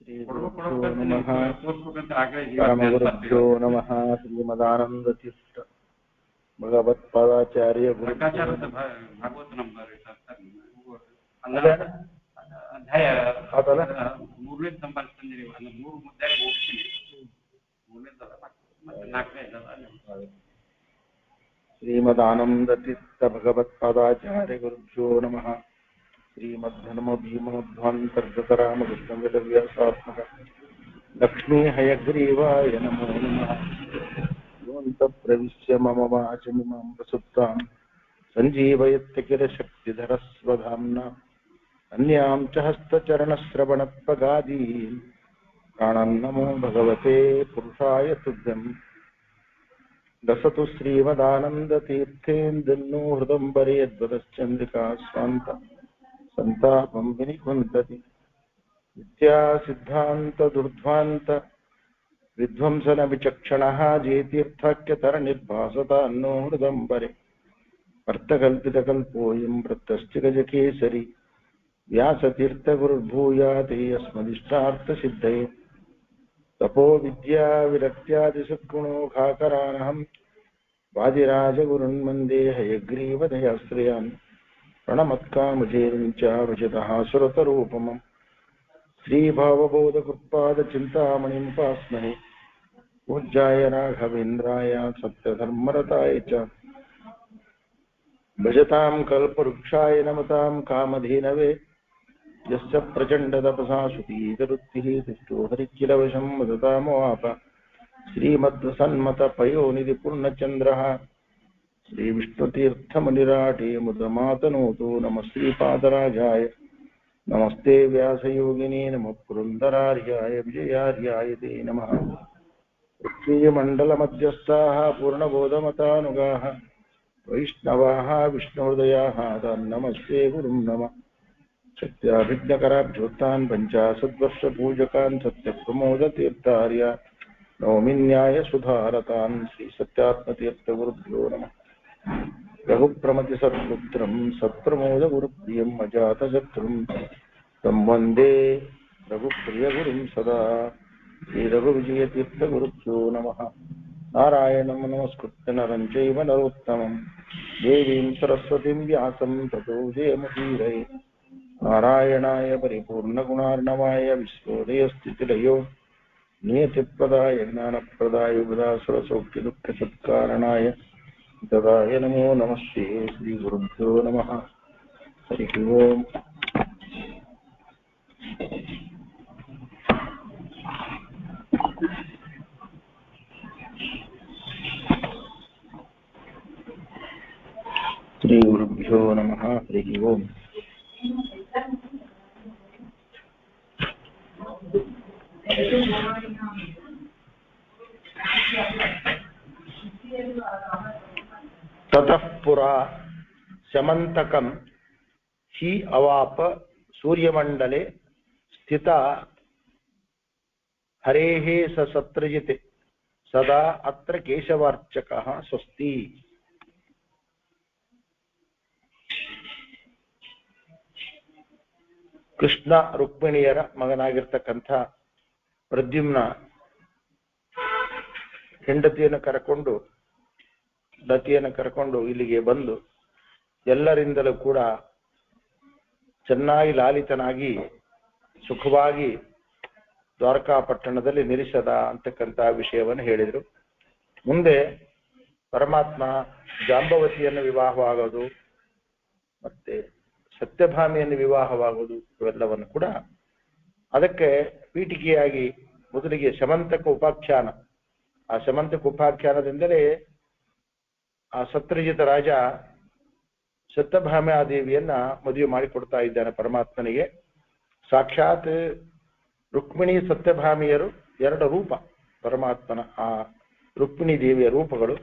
श्रीगुरुभ्यो नमः परमगुरुभ्यो नमः श्रीमदानंदतीर्थ भगवत्पादाचार्य भागवत नंबर ಅಧ್ಯಾಯ ಮೂರನೇ ಸಂಪಾದಿಸ್ತೀನಿ ಅಂದ್ರೆ ಮೂರು ಮುದ್ದೆ ಹೋಗ್ತೀನಿ ಮೂರನೇ ನಾಲ್ಕನೇ श्रीमदानंदतीर्थ भगवत्पादाचार्य गुरुभ्यो नमः श्रीमद्धर्म भीमोध्वान्तर्गतरामकृष्णविलव्यासात्मक लक्ष्मी हयग्रीवाय नमो नमः प्रविश्य मम वाचमिमां प्रसुप्तां सञ्जीवयत्य किलशक्तिधरस्वधाम्ना अन्यां च हस्तचरणश्रवणत्वगादीन् प्राणान्नमो भगवते पुरुषाय तुभ्यम् दसतु श्रीमदानन्दतीर्थेन्दन्नो हृदम्बरे यद्वदश्चन्द्रिका स्वान्त सन्तापं विनिकुन्तति विद्यासिद्धान्तदुर्ध्वान्त विध्वंसनविचक्षणः जयतीर्थाख्यतरनिर्भासतान्नो हृदम्बरे अर्थकल्पितकल्पोऽयं प्रत्यष्टिगजकेसरी व्यासतीर्थगुरुर्भूयाते अस्मदिष्टार्थसिद्धये तपो विद्या विरक्त्यादिसद्गुणोघाकरानहं वादिराजगुरुन्वन्दे हयग्रीवदयाश्रयान् प्रणमत्कामजेर्च भजतः सुरतरूपमं श्रीभावबोधकृत्पादचिन्तामणिं उपास्महे पूज्याय राघवेन्द्राय सत्यधर्मरताय च भजतां कल्पवृक्षाय नमतां कामधेनवे यस्य प्रचण्डतपसा सुतीतरुत्तिः तिष्ठो हरिकिलवशं वदतामवाप श्रीमद्वसन्मतपयोनिधिपूर्णचन्द्रः श्रीविष्णुतीर्थमनिराटे मुदमातनोतु नमः श्रीपादराजाय नमस्ते व्यासयोगिने नमः पुरन्दरार्याय विजयार्याय ते नमः पृथ्वीमण्डलमध्यस्थाः पूर्णबोधमतानुगाः वैष्णवाः विष्णुहृदयाः नमस्ते गुरुं नमः सत्याभिज्ञकराभ्युत्थान् पञ्चाशद्वर्षपूजकान् सत्यप्रमोदतीर्थार्य नौमिन्याय सुधारतान् श्रीसत्यात्मतीर्थगुरुभ्यो नमः रघुप्रमतिसत्पुत्रं सत्प्रमोदगुरुप्रियम् अजातशत्रुं तं वन्दे रघुप्रियगुरुं सदा श्रीरघुविजयतीर्थगुरुभ्यो नमः नारायणं नमस्कृत्य नरं चैव नरोत्तमं देवीं सरस्वतीं व्यासं ततो जयमुदीरये नारायणाय परिपूर्णगुणार्णवाय विश्वोदयस्थितिलयो नियतिप्रदाय ज्ञानप्रदाय उदासुरसौख्यदुःखसत्कारणाय तदाय नमो नमस्ते श्रीगुरुभ्यो नमः हरिः ओम् श्रीगुरुभ्यो नमः हरिः ओम् ततः पुरा शमन्तकं हि अवाप सूर्यमण्डले स्थिता हरेः ससत्रजित् सदा अत्र केशवार्चकः स्वस्ति। ಕೃಷ್ಣ ರುಕ್ಮಿಣಿಯರ ಮಗನಾಗಿರ್ತಕ್ಕಂಥ ಪ್ರದ್ಯುಮ್ನ ಹೆಂಡತಿಯನ್ನು ಕರಕೊಂಡು ಇಲ್ಲಿಗೆ ಬಂದು ಎಲ್ಲರಿಂದಲೂ ಕೂಡ ಚೆನ್ನಾಗಿ ಲಾಲಿತನಾಗಿ ಸುಖವಾಗಿ ದ್ವಾರಕಾಪಟ್ಟಣದಲ್ಲಿ ನಿಲ್ಲಿಸದ ಅಂತಕ್ಕಂಥ ವಿಷಯವನ್ನು ಹೇಳಿದರು. ಮುಂದೆ ಪರಮಾತ್ಮ ಜಾಂಬವತಿಯನ್ನು ವಿವಾಹವಾಗೋದು ಮತ್ತೆ ಸತ್ಯಭಾಮಿಯನ್ನು ವಿವಾಹವಾಗುವುದು ಇವೆಲ್ಲವನ್ನು ಕೂಡ ಅದಕ್ಕೆ ಪೀಠಿಕೆಯಾಗಿ ಮೊದಲಿಗೆ ಶಮಂತಕ ಉಪಾಖ್ಯಾನ, ಆ ಶಮಂತಕ ಉಪಾಖ್ಯಾನದಿಂದಲೇ ಆ ಸತ್ರಜಿತ ರಾಜ ಸತ್ಯಭಾಮಾದೇವಿಯನ್ನ ಮದುವೆ ಮಾಡಿಕೊಡ್ತಾ ಇದ್ದಾನೆ ಪರಮಾತ್ಮನಿಗೆ. ಸಾಕ್ಷಾತ್ ರುಕ್ಮಿಣಿ ಸತ್ಯಭಾಮಿಯರು ಎರಡು ರೂಪ ಪರಮಾತ್ಮನ, ಆ ರುಕ್ಮಿಣಿ ದೇವಿಯ ರೂಪಗಳು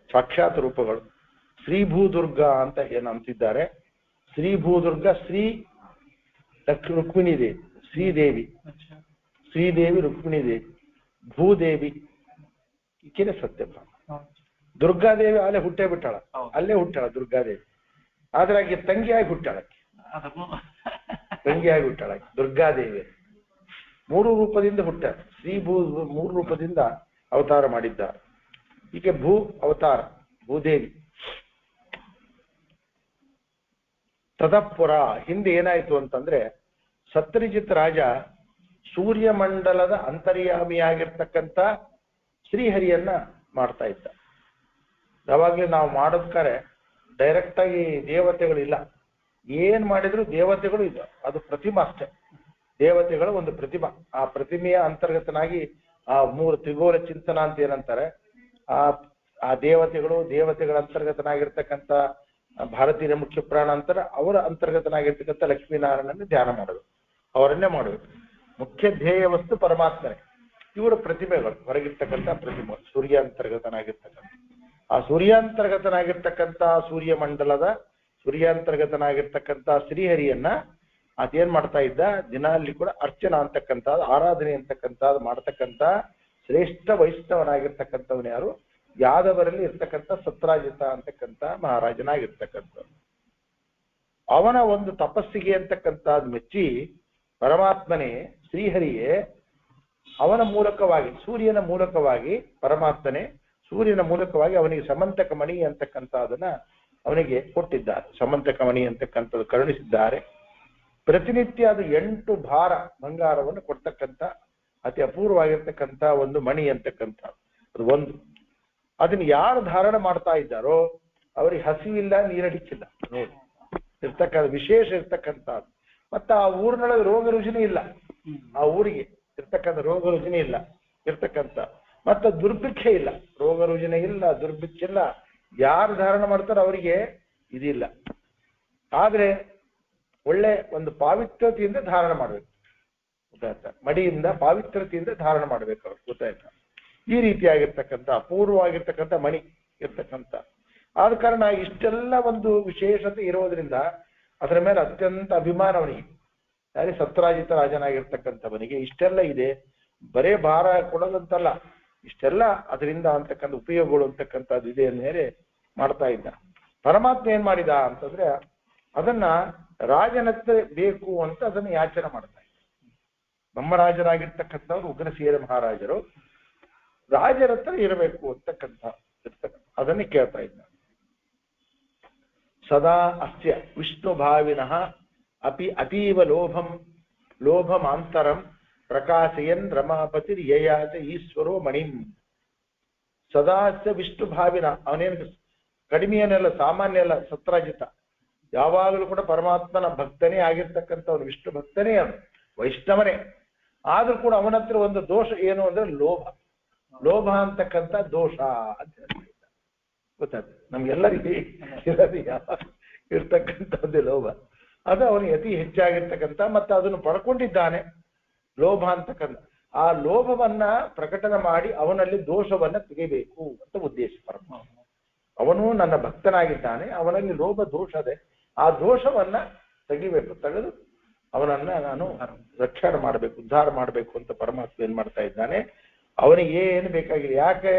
ಸಾಕ್ಷಾತ್ ರೂಪಗಳು. ಶ್ರೀಭೂದುರ್ಗ ಅಂತ ಏನಂತಿದ್ದಾರೆ. ಶ್ರೀಭೂದುರ್ಗ ಶ್ರೀ ರುಕ್ಮಿಣಿ ದೇವಿ, ಶ್ರೀದೇವಿ ರುಕ್ಮಿಣಿ ದೇವಿ, ಭೂದೇವಿ ಈಕೆನೆ ಸತ್ಯಭಾಮ. ದುರ್ಗಾದೇವಿ ಅಲ್ಲೇ ಹುಟ್ಟೇ ಬಿಟ್ಟಾಳ, ಅಲ್ಲೇ ಹುಟ್ಟಾಳ ದುರ್ಗಾದೇವಿ. ಆದ್ರೆ ಆಕೆ ತಂಗಿಯಾಗಿ ಹುಟ್ಟಾಳಕ್ಕೆ, ತಂಗಿಯಾಗಿ ಹುಟ್ಟಾಳಕ್ಕೆ ದುರ್ಗಾದೇವಿ. ಮೂರು ರೂಪದಿಂದ ಹುಟ್ಟ ಶ್ರೀ ಭೂ ಮೂರು ರೂಪದಿಂದ ಅವತಾರ ಮಾಡಿದ್ದಾರೆ. ಹೀಗೆ ಭೂ ಅವತಾರ ಭೂದೇವಿ. ತದಪುರ ಹಿಂದೆ ಏನಾಯ್ತು ಅಂತಂದ್ರೆ ಸತ್ಯಜಿತ್ ರಾಜ ಸೂರ್ಯಮಂಡಲದ ಅಂತರ್ಯಾಮಿಯಾಗಿರ್ತಕ್ಕಂಥ ಶ್ರೀಹರಿಯನ್ನ ಮಾಡ್ತಾ ಇದ್ದ. ಯಾವಾಗ್ಲೂ ನಾವು ಮಾಡೋದ್ಕಾರೆ ಡೈರೆಕ್ಟ್ ಆಗಿ ದೇವತೆಗಳಿಲ್ಲ, ಏನ್ ಮಾಡಿದ್ರು ದೇವತೆಗಳು ಇಲ್ಲ, ಅದು ಪ್ರತಿಮಾ ಅಷ್ಟೇ. ದೇವತೆಗಳ ಒಂದು ಪ್ರತಿಮಾ, ಆ ಪ್ರತಿಮೆಯ ಅಂತರ್ಗತನಾಗಿ ಆ ಮೂರು ತ್ರಿಗೋಲ ಚಿಂತನ ಅಂತ ಏನಂತಾರೆ, ಆ ದೇವತೆಗಳ ಅಂತರ್ಗತನಾಗಿರ್ತಕ್ಕಂಥ ಭಾರತೀಯ ಮುಖ್ಯ ಪ್ರಾಣ ಅಂತಾರೆ, ಅವರ ಅಂತರ್ಗತನಾಗಿರ್ತಕ್ಕಂಥ ಲಕ್ಷ್ಮೀನಾರಾಯಣನ ಧ್ಯಾನ ಮಾಡೋದು, ಅವರನ್ನೇ ಮಾಡಬೇಕು. ಮುಖ್ಯ ಧ್ಯೇಯ ವಸ್ತು ಪರಮಾತ್ಮನೇ. ಇವರ ಪ್ರತಿಮೆಗಳು ಹೊರಗಿರ್ತಕ್ಕಂಥ ಪ್ರತಿಮೆ ಸೂರ್ಯಾಂತರ್ಗತನಾಗಿರ್ತಕ್ಕಂಥ ಆ ಸೂರ್ಯಾಂತರ್ಗತನಾಗಿರ್ತಕ್ಕಂಥ ಸೂರ್ಯಾಂತರ್ಗತನಾಗಿರ್ತಕ್ಕಂಥ ಶ್ರೀಹರಿಯನ್ನ ಅದೇನ್ ಮಾಡ್ತಾ ಇದ್ದ, ದಿನ ಅಲ್ಲಿ ಕೂಡ ಅರ್ಚನಾ ಅಂತಕ್ಕಂಥದ್ದು, ಆರಾಧನೆ ಅಂತಕ್ಕಂಥದ್ದು ಮಾಡ್ತಕ್ಕಂಥ ಶ್ರೇಷ್ಠ ವೈಷ್ಣವನಾಗಿರ್ತಕ್ಕಂಥವನು ಯಾರು, ಯಾದವರಲ್ಲಿ ಇರ್ತಕ್ಕಂಥ ಸತ್ರಾಜಿತ ಅಂತಕ್ಕಂಥ ಮಹಾರಾಜನಾಗಿರ್ತಕ್ಕಂಥ. ಅವನ ಒಂದು ತಪಸ್ಸಿಗೆ ಅಂತಕ್ಕಂಥದ್ದು ಮೆಚ್ಚಿ ಪರಮಾತ್ಮನೇ ಶ್ರೀಹರಿಯೇ ಅವನ ಮೂಲಕವಾಗಿ ಸೂರ್ಯನ ಮೂಲಕವಾಗಿ ಪರಮಾತ್ಮನೇ ಸೂರ್ಯನ ಮೂಲಕವಾಗಿ ಅವನಿಗೆ ಸಮಂತಕ ಮಣಿ ಅಂತಕ್ಕಂಥದನ್ನ ಅವನಿಗೆ ಕೊಟ್ಟಿದ್ದಾರೆ. ಸಮಂತಕ ಮಣಿ ಅಂತಕ್ಕಂಥದ್ದು ಕರುಣಿಸಿದ್ದಾರೆ. ಪ್ರತಿನಿತ್ಯ ಅದು 8 ಭಾರ ಬಂಗಾರವನ್ನು ಕೊಡ್ತಕ್ಕಂಥ ಅತಿ ಅಪೂರ್ವವಾಗಿರ್ತಕ್ಕಂಥ ಒಂದು ಮಣಿ ಅಂತಕ್ಕಂಥ ಅದು ಒಂದು. ಅದನ್ನ ಯಾರು ಧಾರಣ ಮಾಡ್ತಾ ಇದ್ದಾರೋ ಅವರಿಗೆ ಹಸಿವಿಲ್ಲ, ನೀರಡಿಕ್ಕಿಲ್ಲ ನೋಡಿ ಇರ್ತಕ್ಕಂಥ ವಿಶೇಷ ಇರ್ತಕ್ಕಂಥದ್ದು. ಮತ್ತೆ ಆ ಊರಿನೊಳಗೆ ರೋಗ ರುಜಿನ ಇಲ್ಲ, ಆ ಊರಿಗೆ ಇರ್ತಕ್ಕಂಥ ರೋಗ ರುಜಿನ ಇಲ್ಲ ಇರ್ತಕ್ಕಂಥ, ಮತ್ತೆ ದುರ್ಭಿಕ್ಷೆ ಇಲ್ಲ, ರೋಗ ರುಜಿನ ಇಲ್ಲ, ದುರ್ಭಿಕ್ಷೆ ಇಲ್ಲ. ಯಾರು ಧಾರಣ ಮಾಡ್ತಾರೋ ಅವರಿಗೆ ಇದಿಲ್ಲ. ಆದ್ರೆ ಒಳ್ಳೆ ಒಂದು ಪಾವಿತ್ರತೆಯಿಂದ ಧಾರಣ ಮಾಡ್ಬೇಕು, ಗೊತ್ತಾಯ್ತಾ? ಮಡಿಯಿಂದ ಪಾವಿತ್ರತೆಯಿಂದ ಧಾರಣ ಮಾಡ್ಬೇಕು ಅವ್ರು, ಗೊತ್ತಾಯ್ತಾ? ಈ ರೀತಿಯಾಗಿರ್ತಕ್ಕಂಥ ಅಪೂರ್ವವಾಗಿರ್ತಕ್ಕಂಥ ಮಣಿ ಇರ್ತಕ್ಕಂಥ. ಆದ ಕಾರಣ ಇಷ್ಟೆಲ್ಲ ಒಂದು ವಿಶೇಷತೆ ಇರೋದ್ರಿಂದ ಅದರ ಮೇಲೆ ಅತ್ಯಂತ ಅಭಿಮಾನ ಅವನಿಗೆ. ಯಾರೇ ಸತ್ರಾಜಿತ ರಾಜನಾಗಿರ್ತಕ್ಕಂಥವನಿಗೆ ಇಷ್ಟೆಲ್ಲ ಇದೆ, ಬರೇ ಭಾರ ಕೊಡೋದಂತಲ್ಲ, ಇಷ್ಟೆಲ್ಲ ಅದರಿಂದ ಅಂತಕ್ಕಂಥ ಉಪಯೋಗಗಳು ಅಂತಕ್ಕಂಥದ್ದು ಇದೆ ಮೇಲೆ ಮಾಡ್ತಾ ಇದ್ದ. ಪರಮಾತ್ಮ ಏನ್ ಮಾಡಿದ ಅಂತಂದ್ರೆ ಅದನ್ನ ರಾಜನತ್ರ ಬೇಕು ಅಂತ ಅದನ್ನ ಯಾಚನೆ ಮಾಡ್ತಾ ಇದ್ದ. ಬ್ರಹ್ಮರಾಜರಾಗಿರ್ತಕ್ಕಂಥವ್ರು ಉಗ್ರಸೇನ ಮಹಾರಾಜರು ರಾಜರ ಹತ್ರ ಇರಬೇಕು ಅಂತಕ್ಕಂಥ ಅದನ್ನೇ ಕೇಳ್ತಾ ಇದ್ದ. ಸದಾ ಅಸ್ಯ ವಿಷ್ಣು ಭಾವಿನಃ ಅಪಿ ಅತೀವ ಲೋಭಮಾಂತರಂ ಪ್ರಕಾಶಯನ್ ರಮಾಪತಿ ಯಯಾತ ಈಶ್ವರೋ ಮಣಿಂ. ಸದಾಸ್ಯ ವಿಷ್ಣು ಭಾವಿನ, ಅವನೇನು ಕಡಿಮೆಯನ್ನೆಲ್ಲ ಸಾಮಾನ್ಯ ಅಲ್ಲ, ಸತ್ರಾಜಿತ ಯಾವಾಗಲೂ ಕೂಡ ಪರಮಾತ್ಮನ ಭಕ್ತನೇ ಆಗಿರ್ತಕ್ಕಂಥವನು, ವಿಷ್ಣು ಭಕ್ತನೇ, ಅವನು ವೈಷ್ಣವನೇ. ಆದ್ರೂ ಕೂಡ ಅವನ ಹತ್ರ ಒಂದು ದೋಷ ಏನು ಅಂದ್ರೆ ಲೋಭ ಅಂತಕ್ಕಂಥ ದೋಷ ಅಂತ ಹೇಳ್ತಾ ಇದ್ದ. ಗೊತ್ತಾಗ್ತದೆ ನಮ್ಗೆಲ್ಲರಿಗೆ ಇರ್ತಕ್ಕಂಥದ್ದೇ ಲೋಭ. ಅದು ಅವನಿಗೆ ಅತಿ ಹೆಚ್ಚಾಗಿರ್ತಕ್ಕಂಥ, ಮತ್ತೆ ಅದನ್ನು ಪಡ್ಕೊಂಡಿದ್ದಾನೆ ಲೋಭ ಅಂತಕ್ಕಂಥ. ಆ ಲೋಭವನ್ನ ಪ್ರಕಟಣೆ ಮಾಡಿ ಅವನಲ್ಲಿ ದೋಷವನ್ನ ತೆಗಿಬೇಕು ಅಂತ ಉದ್ದೇಶ ಪರಮಾತ್ಮ. ಅವನು ನನ್ನ ಭಕ್ತನಾಗಿದ್ದಾನೆ, ಅವನಲ್ಲಿ ಲೋಭ ದೋಷ ಇದೆ, ಆ ದೋಷವನ್ನ ತೆಗಿಬೇಕು, ತೆಗೆದು ಅವನನ್ನ ನಾನು ರಕ್ಷಣೆ ಮಾಡಬೇಕು, ಉದ್ಧಾರ ಮಾಡಬೇಕು ಅಂತ ಪರಮಾತ್ಮ ಏನ್ ಮಾಡ್ತಾ ಇದ್ದಾನೆ. ಅವನಿಗೆ ಏನು ಬೇಕಾಗಿಲ್ಲ. ಯಾಕೆ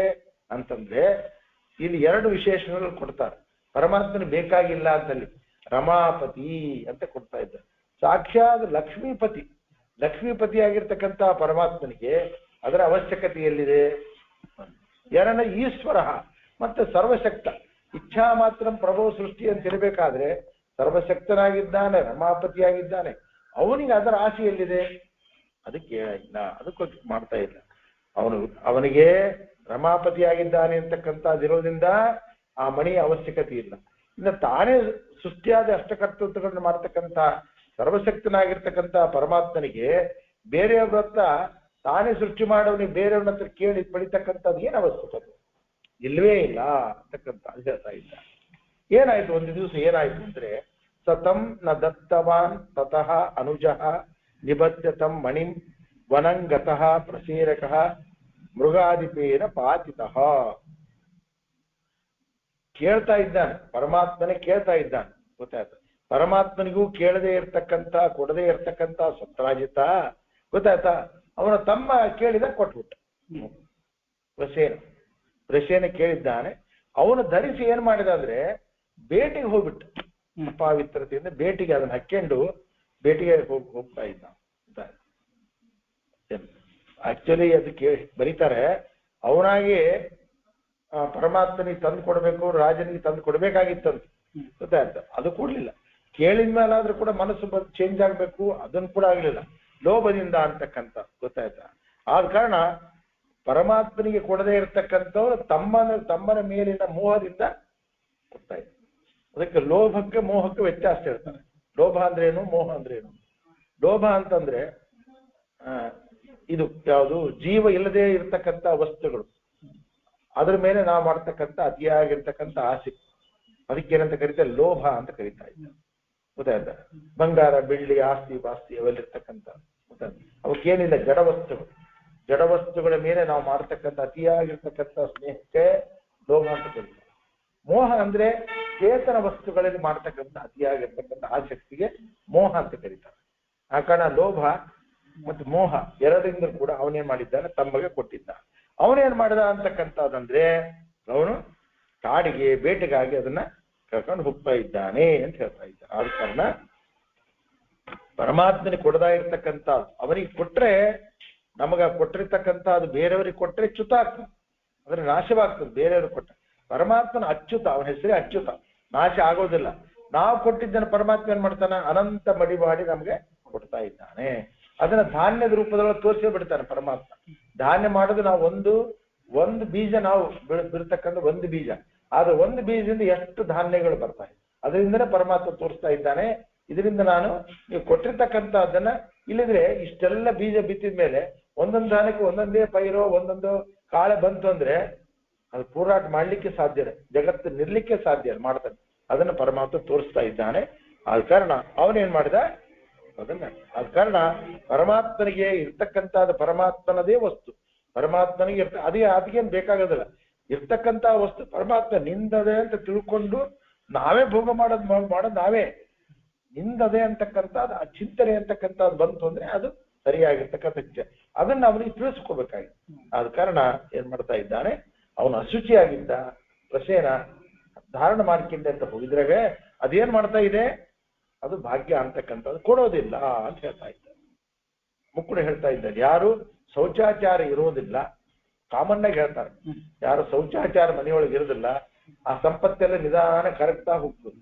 ಅಂತಂದ್ರೆ ಇಲ್ಲಿ 2 ವಿಶೇಷಣಗಳು ಕೊಡ್ತಾರೆ. ಪರಮಾತ್ಮನ ಬೇಕಾಗಿಲ್ಲ ಅಂತಲ್ಲಿ ರಮಾಪತಿ ಅಂತ ಕೊಡ್ತಾ ಇದ್ದಾರೆ. ಸಾಕ್ಷಾತ್ ಲಕ್ಷ್ಮೀಪತಿ ಆಗಿರ್ತಕ್ಕಂಥ ಪರಮಾತ್ಮನಿಗೆ ಅದರ ಅವಶ್ಯಕತೆ ಎಲ್ಲಿದೆ? ಎರಡನೇ ಈಶ್ವರ ಮತ್ತೆ ಸರ್ವಶಕ್ತ. ಇಚ್ಛಾ ಮಾತ್ರ ಪ್ರಭು ಸೃಷ್ಟಿ ಅಂತ ಇರಬೇಕಾದ್ರೆ ಸರ್ವಶಕ್ತನಾಗಿದ್ದಾನೆ, ರಮಾಪತಿಯಾಗಿದ್ದಾನೆ, ಅವನಿಗೆ ಅದರ ಆಸೆ ಎಲ್ಲಿದೆ? ಅದಕ್ಕೆ ಇಲ್ಲ, ಅದಕ್ಕೋಸ್ಕರ ಮಾಡ್ತಾ ಇಲ್ಲ. ಅವನಿಗೆ ರಮಾಪತಿಯಾಗಿದ್ದಾನೆ ಅಂತಕ್ಕಂಥದ್ದಿರೋದ್ರಿಂದ ಆ ಮಣಿಯ ಅವಶ್ಯಕತೆ ಇಲ್ಲ. ಇನ್ನು ತಾನೇ ಸೃಷ್ಟಿಯಾದ ಅಷ್ಟಕರ್ತೃತ್ವಗಳನ್ನು ಮಾಡ್ತಕ್ಕಂಥ ಸರ್ವಶಕ್ತನಾಗಿರ್ತಕ್ಕಂಥ ಪರಮಾತ್ಮನಿಗೆ ಬೇರೆಯವ್ರ ಹತ್ರ ತಾನೇ ಸೃಷ್ಟಿ ಮಾಡೋನಿಗೆ ಬೇರೆಯವ್ರ ಹತ್ರ ಕೇಳಿ ಪಡಿತಕ್ಕಂಥದ್ದು ಏನು ಅವಶ್ಯಕತೆ ಇಲ್ವೇ ಇಲ್ಲ ಅಂತಕ್ಕಂಥ ಹೇಳ್ತಾ ಇದ್ದ. ಏನಾಯ್ತು ಒಂದು ದಿವಸ ಏನಾಯ್ತು ಅಂದ್ರೆ, ಸತಂ ನ ದತ್ತವಾನ್ ತತಃ ಅನುಜಃ ನಿಬದ್ಧತಂ ಮಣಿಂ ವನಂಗತಃ ಪ್ರಸೇರಕಃ ಮೃಗಾದಿಪೇನ ಪಾತಿತಃ. ಕೇಳ್ತಾ ಇದ್ದಾನೆ, ಪರಮಾತ್ಮನೇ ಕೇಳ್ತಾ ಇದ್ದಾನೆ. ಗೊತ್ತಾಯ್ತು? ಪರಮಾತ್ಮನಿಗೂ ಕೇಳದೆ ಇರ್ತಕ್ಕಂಥ ಕೊಡದೆ ಇರ್ತಕ್ಕಂಥ ಸತ್ರಾಜಿತ, ಗೊತ್ತಾಯ್ತಾ? ಅವನ ತಮ್ಮ ಕೇಳಿದ ಕೊಟ್ಬಿಟ್ಟ. ಪ್ರಸೇನ ಕೇಳಿದ್ದಾನೆ, ಅವನು ಧರಿಸಿ ಏನ್ ಮಾಡಿದ ಅಂದ್ರೆ ಬೇಟೆಗೆ ಹೋಗ್ಬಿಟ್ಟ. ಅಪಾವಿತ್ರತೆಯಿಂದ ಬೇಟೆಗೆ ಅದನ್ನ ಹಾಕೊಂಡು ಬೇಟೆಗೆ ಹೋಗ್ತಾ ಇದ್ದ. ಆಕ್ಚುಲಿ ಅದಕ್ಕೆ ಬರೀತಾರೆ ಅವನಾಗಿ ಪರಮಾತ್ಮನಿಗೆ ತಂದು ಕೊಡ್ಬೇಕು, ರಾಜನಿಗೆ ತಂದು ಕೊಡ್ಬೇಕಾಗಿತ್ತಂತ. ಗೊತ್ತಾಯ್ತು, ಅದು ಕೊಡ್ಲಿಲ್ಲ. ಕೇಳಿದ ಮೇಲಾದ್ರೂ ಕೂಡ ಮನಸ್ಸು ಚೇಂಜ್ ಆಗ್ಬೇಕು, ಅದನ್ನು ಕೂಡ ಆಗ್ಲಿಲ್ಲ, ಲೋಭದಿಂದ ಅಂತಕ್ಕಂಥ. ಗೊತ್ತಾಯ್ತಾ? ಆದ ಕಾರಣ ಪರಮಾತ್ಮನಿಗೆ ಕೊಡದೇ ಇರತಕ್ಕಂಥವ್ರು ತಮ್ಮನ ಮೇಲಿನ ಮೋಹದಿಂದ ಕೊಡ್ತಾ ಇದ್ರು. ಅದಕ್ಕೆ ಲೋಭಕ್ಕೆ ಮೋಹಕ್ಕೆ ವ್ಯತ್ಯಾಸ ಹೇಳ್ತಾರೆ. ಲೋಭ ಅಂದ್ರೇನು, ಮೋಹ ಅಂದ್ರೇನು? ಲೋಭ ಅಂತಂದ್ರೆ ಇದು ಯಾವುದು ಜೀವ ಇಲ್ಲದೆ ಇರತಕ್ಕಂಥ ವಸ್ತುಗಳು, ಅದ್ರ ಮೇಲೆ ನಾವು ಮಾಡ್ತಕ್ಕಂಥ ಅತಿಯಾಗಿರ್ತಕ್ಕಂಥ ಆಸೆ, ಅದಕ್ಕೇನಂತ ಕರೀತಾರೆ? ಲೋಭ ಅಂತ ಕರೀತಾ ಇದ್ದಾರೆ. ಗೊತ್ತಾಯ್ತಾ? ಬಂಗಾರ, ಬೆಳ್ಳಿ, ಆಸ್ತಿ ಪಾಸ್ತಿ ಅವೆಲ್ಲ ಇರ್ತಕ್ಕಂಥ, ಅವಕ್ಕೇನಿಲ್ಲ, ಜಡವಸ್ತುಗಳು. ಜಡವಸ್ತುಗಳ ಮೇಲೆ ನಾವು ಮಾಡ್ತಕ್ಕಂಥ ಅತಿಯಾಗಿರ್ತಕ್ಕಂಥ ಸ್ನೇಹಕ್ಕೆ ಲೋಭ ಅಂತ ಕರೀತಾರೆ. ಮೋಹ ಅಂದ್ರೆ ಚೇತನ ವಸ್ತುಗಳಲ್ಲಿ ಮಾಡ್ತಕ್ಕಂಥ ಅತಿಯಾಗಿರ್ತಕ್ಕಂಥ ಆಸಕ್ತಿಗೆ ಮೋಹ ಅಂತ ಕರೀತಾರೆ. ಆ ಕಾರಣ ಲೋಭ ಮತ್ತು ಮೋಹ ಎರಡರಿಂದ ಕೂಡ ಅವನೇನ್ ಮಾಡಿದ್ದಾನೆ? ತಮ್ಮಗೆ ಕೊಟ್ಟಿದ್ದ. ಅವನೇನ್ ಮಾಡಿದ ಅಂತಕ್ಕಂಥದ್ದಂದ್ರೆ ಅವನು ಕಾಡಿಗೆ ಬೇಟೆಗಾಗಿ ಅದನ್ನ ಕರ್ಕೊಂಡು ಹೋಗ್ತಾ ಇದ್ದಾನೆ ಅಂತ ಹೇಳ್ತಾ ಇದ್ದ. ಆದ ಕಾರಣ ಪರಮಾತ್ಮನಿಗೆ ಕೊಡದಾ ಇರ್ತಕ್ಕಂಥ ಅವನಿಗೆ ಕೊಟ್ರೆ, ನಮಗ ಕೊಟ್ಟಿರ್ತಕ್ಕಂಥ ಅದು ಬೇರೆಯವ್ರಿಗೆ ಕೊಟ್ರೆ ಚ್ಯುತ ಆಗ್ತದೆ, ಅಂದ್ರೆ ನಾಶವಾಗ್ತದೆ. ಬೇರೆಯವ್ರಿಗೆ ಕೊಟ್ಟ ಪರಮಾತ್ಮನ ಅಚ್ಯುತ, ಅವನ ಹೆಸರೇ ಅಚ್ಯುತ, ನಾಶ ಆಗೋದಿಲ್ಲ. ನಾವು ಕೊಟ್ಟಿದ್ದನ್ನು ಪರಮಾತ್ಮ ಏನ್ ಮಾಡ್ತಾನೆ? ಅನಂತ ಮಡಿ ಮಾಡಿ ನಮ್ಗೆ ಕೊಡ್ತಾ ಇದ್ದಾನೆ. ಅದನ್ನ ಧಾನ್ಯದ ರೂಪದೊಳಗೆ ತೋರಿಸೇ ಬಿಡ್ತಾನೆ ಪರಮಾತ್ಮ. ಧಾನ್ಯ ಮಾಡೋದು ನಾವು ಒಂದು ಬೀಜ, ನಾವು ಬಿಡ್ತಕ್ಕಂಥ ಒಂದು ಬೀಜ, ಆದ್ರೆ ಒಂದು ಬೀಜದಿಂದ ಎಷ್ಟು ಧಾನ್ಯಗಳು ಬರ್ತಾ ಇದೆ, ಅದರಿಂದನೇ ಪರಮಾತ್ಮ ತೋರಿಸ್ತಾ ಇದ್ದಾನೆ. ಇದರಿಂದ ನಾನು ನೀವು ಕೊಟ್ಟಿರ್ತಕ್ಕಂಥ ಅದನ್ನ, ಇಲ್ಲಿದ್ರೆ ಇಷ್ಟೆಲ್ಲ ಬೀಜ ಬಿತ್ತಿದ ಮೇಲೆ ಒಂದೊಂದು ಧಾನ್ಯಕ್ಕೆ ಒಂದೊಂದೇ ಪೈರೋ ಒಂದೊಂದು ಕಾಳೆ ಬಂತು ಅಂದ್ರೆ ಅದು ಹೋರಾಟ ಮಾಡ್ಲಿಕ್ಕೆ ಸಾಧ್ಯ ಇಲ್ಲ, ಜಗತ್ತು ನಿರ್ಲಿಕ್ಕೆ ಸಾಧ್ಯ ಮಾಡ್ತಾನೆ. ಅದನ್ನ ಪರಮಾತ್ಮ ತೋರಿಸ್ತಾ ಇದ್ದಾನೆ. ಆದ ಕಾರಣ ಅವನೇನ್ ಮಾಡಿದ ಅದನ್ನ. ಆದ ಕಾರಣ ಪರಮಾತ್ಮನಿಗೆ ಇರ್ತಕ್ಕಂಥದ್ದು ಪರಮಾತ್ಮನದೇ ವಸ್ತು, ಪರಮಾತ್ಮನಿಗೆ ಅದಕ್ಕೇನು ಬೇಕಾಗೋದಿಲ್ಲ. ಇರ್ತಕ್ಕಂಥ ವಸ್ತು ಪರಮಾತ್ಮ ನಿಂದದೆ ಅಂತ ತಿಳ್ಕೊಂಡು ನಾವೇ ಭೋಗ ಮಾಡೋದು ನಾವೇ. ನಿಂದದೆ ಅಂತಕ್ಕಂಥದ್ದು ಆ ಚಿಂತನೆ ಅಂತಕ್ಕಂಥದ್ದು ಬಂತು ಅಂದ್ರೆ ಅದು ಸರಿಯಾಗಿರ್ತಕ್ಕಂಥ ಅದನ್ನ ಅವನಿಗೆ ತಿಳಿಸ್ಕೋಬೇಕಾಗಿದೆ. ಆದ ಕಾರಣ ಏನ್ ಮಾಡ್ತಾ ಇದ್ದಾನೆ? ಅವನು ಅಶುಚಿಯಾಗಿದ್ದ ಪ್ರಸೇನ ಧಾರಣ ಮಾಡ್ಕೊಂಡೆ ಅಂತ ಹೋಗಿದ್ರಾಗ ಅದೇನ್ ಮಾಡ್ತಾ ಇದೆ? ಅದು ಭಾಗ್ಯ ಅಂತಕ್ಕಂಥದ್ದು ಕೊಡೋದಿಲ್ಲ ಅಂತ ಹೇಳ್ತಾ ಇದ್ದಾರೆ. ಮುಕ್ಕುಡು ಹೇಳ್ತಾ ಇದ್ದಾರೆ, ಯಾರು ಶೌಚಾಚಾರ ಇರೋದಿಲ್ಲ, ಕಾಮನ್ ಆಗಿ ಹೇಳ್ತಾರೆ, ಯಾರು ಶೌಚಾಚಾರ ಮನೆಯೊಳಗೆ ಇರೋದಿಲ್ಲ ಆ ಸಂಪತ್ತೆಲ್ಲ ನಿಧಾನ ಕರಗ್ತಾ ಹೋಗ್ತದೆ.